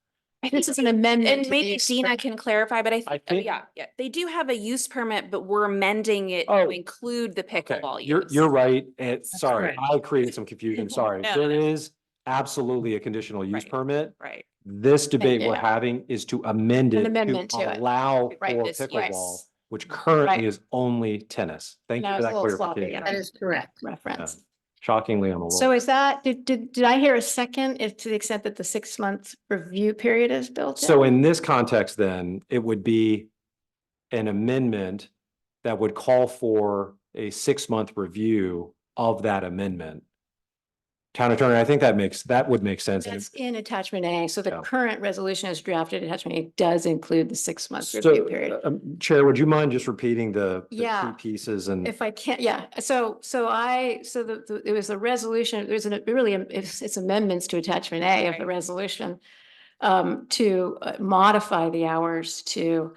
I This think is an amendment. And to the maybe use Dina permit. can clarify, but I I think, think- yeah, they do have a use permit, but we're amending it Oh. to include the Okay, pickleball you're use. right. Sorry, correct. I created some confusion. Sorry. No, There no, no. is absolutely a conditional use Right. permit. Right. This debate we're you. having is to amend An it amendment to to it. allow Right, for this- pickleball, yes. which currently Right. is only tennis. Thank you Now for it's that a little sloppy, clarification. That is correct. Reference. Shockingly, I'm a So little. is that, did I hear a second, if to the extent that the 6-month review period is built in? So in this context, then, it would be an amendment that would call for a 6-month review of that amendment. Town attorney, I think that would make sense. And That's in attachment A, so the Yeah. current resolution is drafted, attachment A does include the 6-month review So, period. Chair, would you mind just repeating the Yeah. key pieces and? If I can't, yeah, so it was a resolution, it's amendments to attachment A of the Right. resolution. To modify the hours to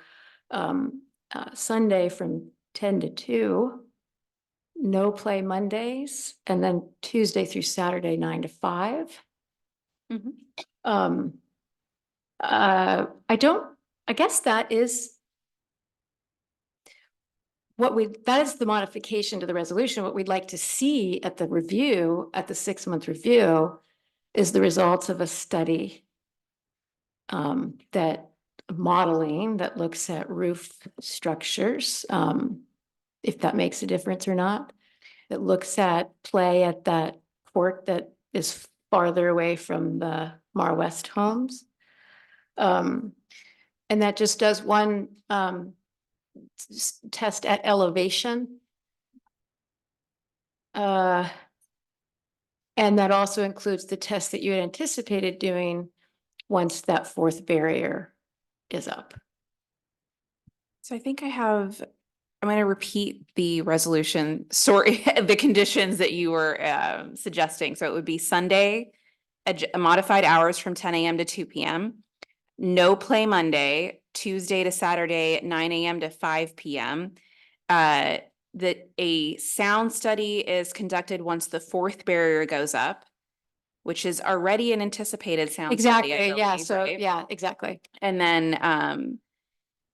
Sunday from 10 to 2. No play Mondays, and then Tuesday through Saturday, 9 to 5. Mhm. I guess that is that is the modification to the resolution. What we'd like to see at the review, at the 6-month review, is the results of a study that modeling that looks at roof structures, if that makes a difference or not. That looks at play at that court that is farther away from the Mar West homes. And that just does one test at elevation. And that also includes the test that you had anticipated doing once that 4th barrier is up. So I think I'm going to repeat the resolution, sorry, the conditions that you were suggesting. So it would be Sunday, modified hours from 10 a.m. to 2 p.m. No play Monday, Tuesday to Saturday at 9 a.m. to 5 p.m. That a sound study is conducted once the 4th barrier goes up, which is already an anticipated sound study. I Exactly, yeah, believe, so, right? yeah, exactly. And then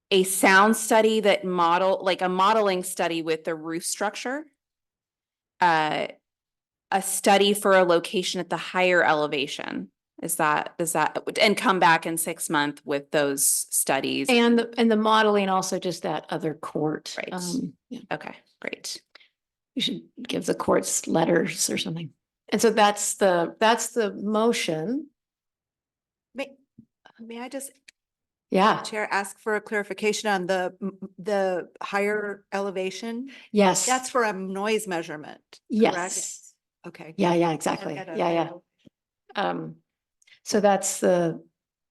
a sound study that like a modeling study with the roof structure. A study for a location at the higher elevation. Does that, and come back in 6 months with those studies? And the modeling also just that other court. Right. Yeah. Okay, great. You should give the courts letters or something. And so that's the motion. May I just, Yeah, Chair, ask for a clarification on the higher elevation? yes. That's for a noise measurement, correct? Yes. Okay. Yeah, exactly. Yeah. So that's the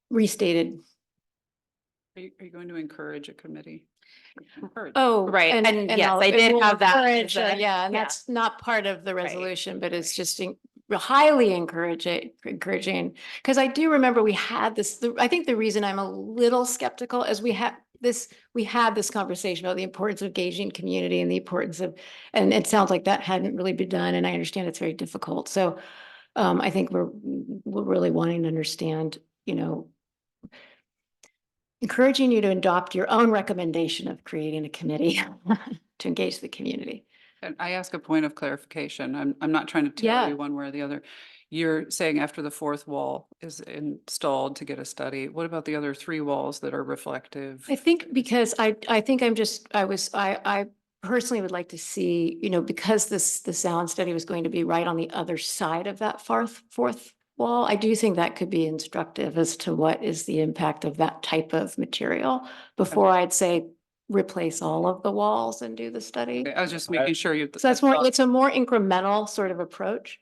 restated. Are you going to encourage a committee? Encourage. Oh, Right, and yes, I'll- I and did we'll have that encourage, as a- yeah, and yeah. that's not part of the resolution, but it's just highly encouraging, because I do remember we had this, I think the reason I'm a little skeptical is we had this conversation about the importance of engaging community and the importance of, and it sounds like that hadn't really been done, and I understand it's very difficult. So I think we're really wanting to understand, encouraging you to adopt your own recommendation of creating a committee to engage the community. And I ask a point of clarification. I'm not trying to Yeah. tell you one way or the other. You're saying after the 4th wall is installed to get a study. What about the other 3 walls that are reflective? I think because I think I personally would like to see, because the sound study was going to be right on the other side of that fourth wall, I do think that could be instructive as to what is the impact of that type of material before I'd say replace all of the walls and do the study. Okay, I was just making sure you. So that's more, it's a more incremental sort of approach.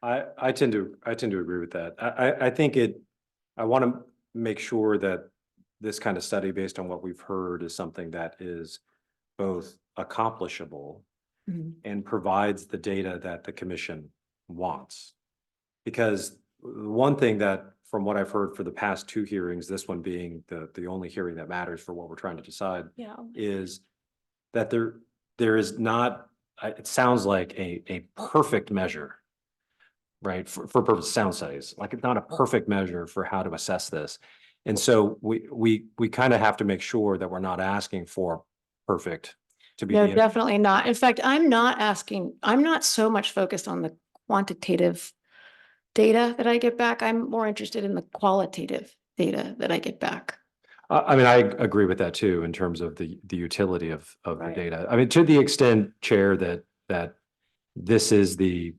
I tend to agree with that. I think I want to make sure that this kind of study, based on what we've heard, is something that is both accomplishable and provides the data that the commission wants. Because one thing that, from what I've heard for the past two hearings, this one being the only hearing that matters for what we're trying to decide, Yeah. is that there is not, it sounds like a perfect measure, right? For purpose of sound studies, like it's not a perfect measure for how to assess this. And so we kind of have to make sure that we're not asking for perfect to be. No, the- definitely not. In fact, I'm not so much focused on the quantitative data that I get back. I'm more interested in the qualitative data that I get back. I mean, I agree with that too, in terms of the utility of the Right. data. I mean, to the extent, Chair, that this is the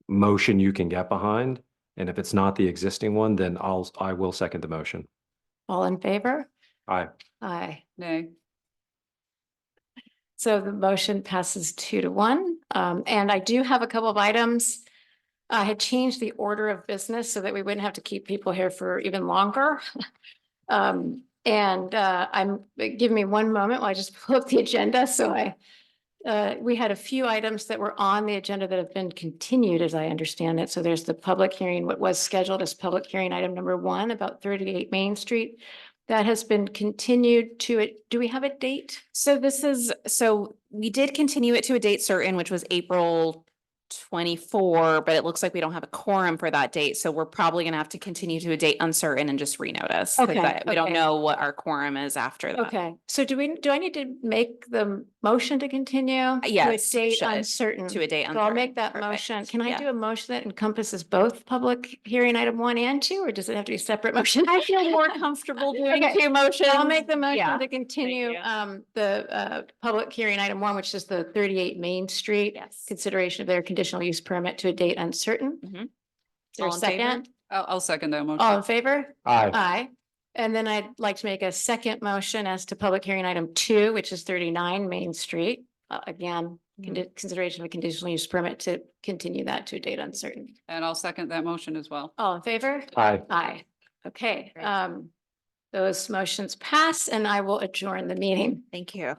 motion you can get behind, and if it's not the existing one, then I will second the motion. All in favor? Aye. Aye. Nay. So the motion passes 2-1. And I do have a couple of items. I had changed the order of business so that we wouldn't have to keep people here for even longer. Give me one moment while I just pull up the agenda. So we had a few items that were on the agenda that have been continued, as I understand it. So there's the public hearing, what was scheduled as public hearing item number 1 about 38 Main Street. That has been continued to it. Do we have a date? So we did continue it to a date certain, which was April 24, but it looks like we don't have a quorum for that date. So we're probably gonna have to continue to a date uncertain and just renotice. 'cause Okay, we don't okay. know what our quorum is after that. Okay, so do I need to make the motion to continue? Yes, To a you date should. uncertain. To a date So I'll uncertain. make that Perfect. motion. Can I Yeah. do a motion that encompasses both public hearing item 1 and 2, or does it have to be a separate motion? I feel more comfortable doing Okay, two motions. I'll make the motion Yeah. to continue you. the public hearing item 1, which is the 38 Main Street. Yes. Consideration of their conditional use permit to a date uncertain. Mhm. Is there a All in favor? second? I'll second that motion. All in favor? Aye. Aye. And then I'd like to make a second motion as to public hearing item 2, which is 39 Main Street. Again, consideration of a conditional use permit to continue that to a date uncertain. And I'll second that motion as well. All in favor? Aye. Aye. Okay, Great. those motions pass and I will adjourn the meeting. Thank you.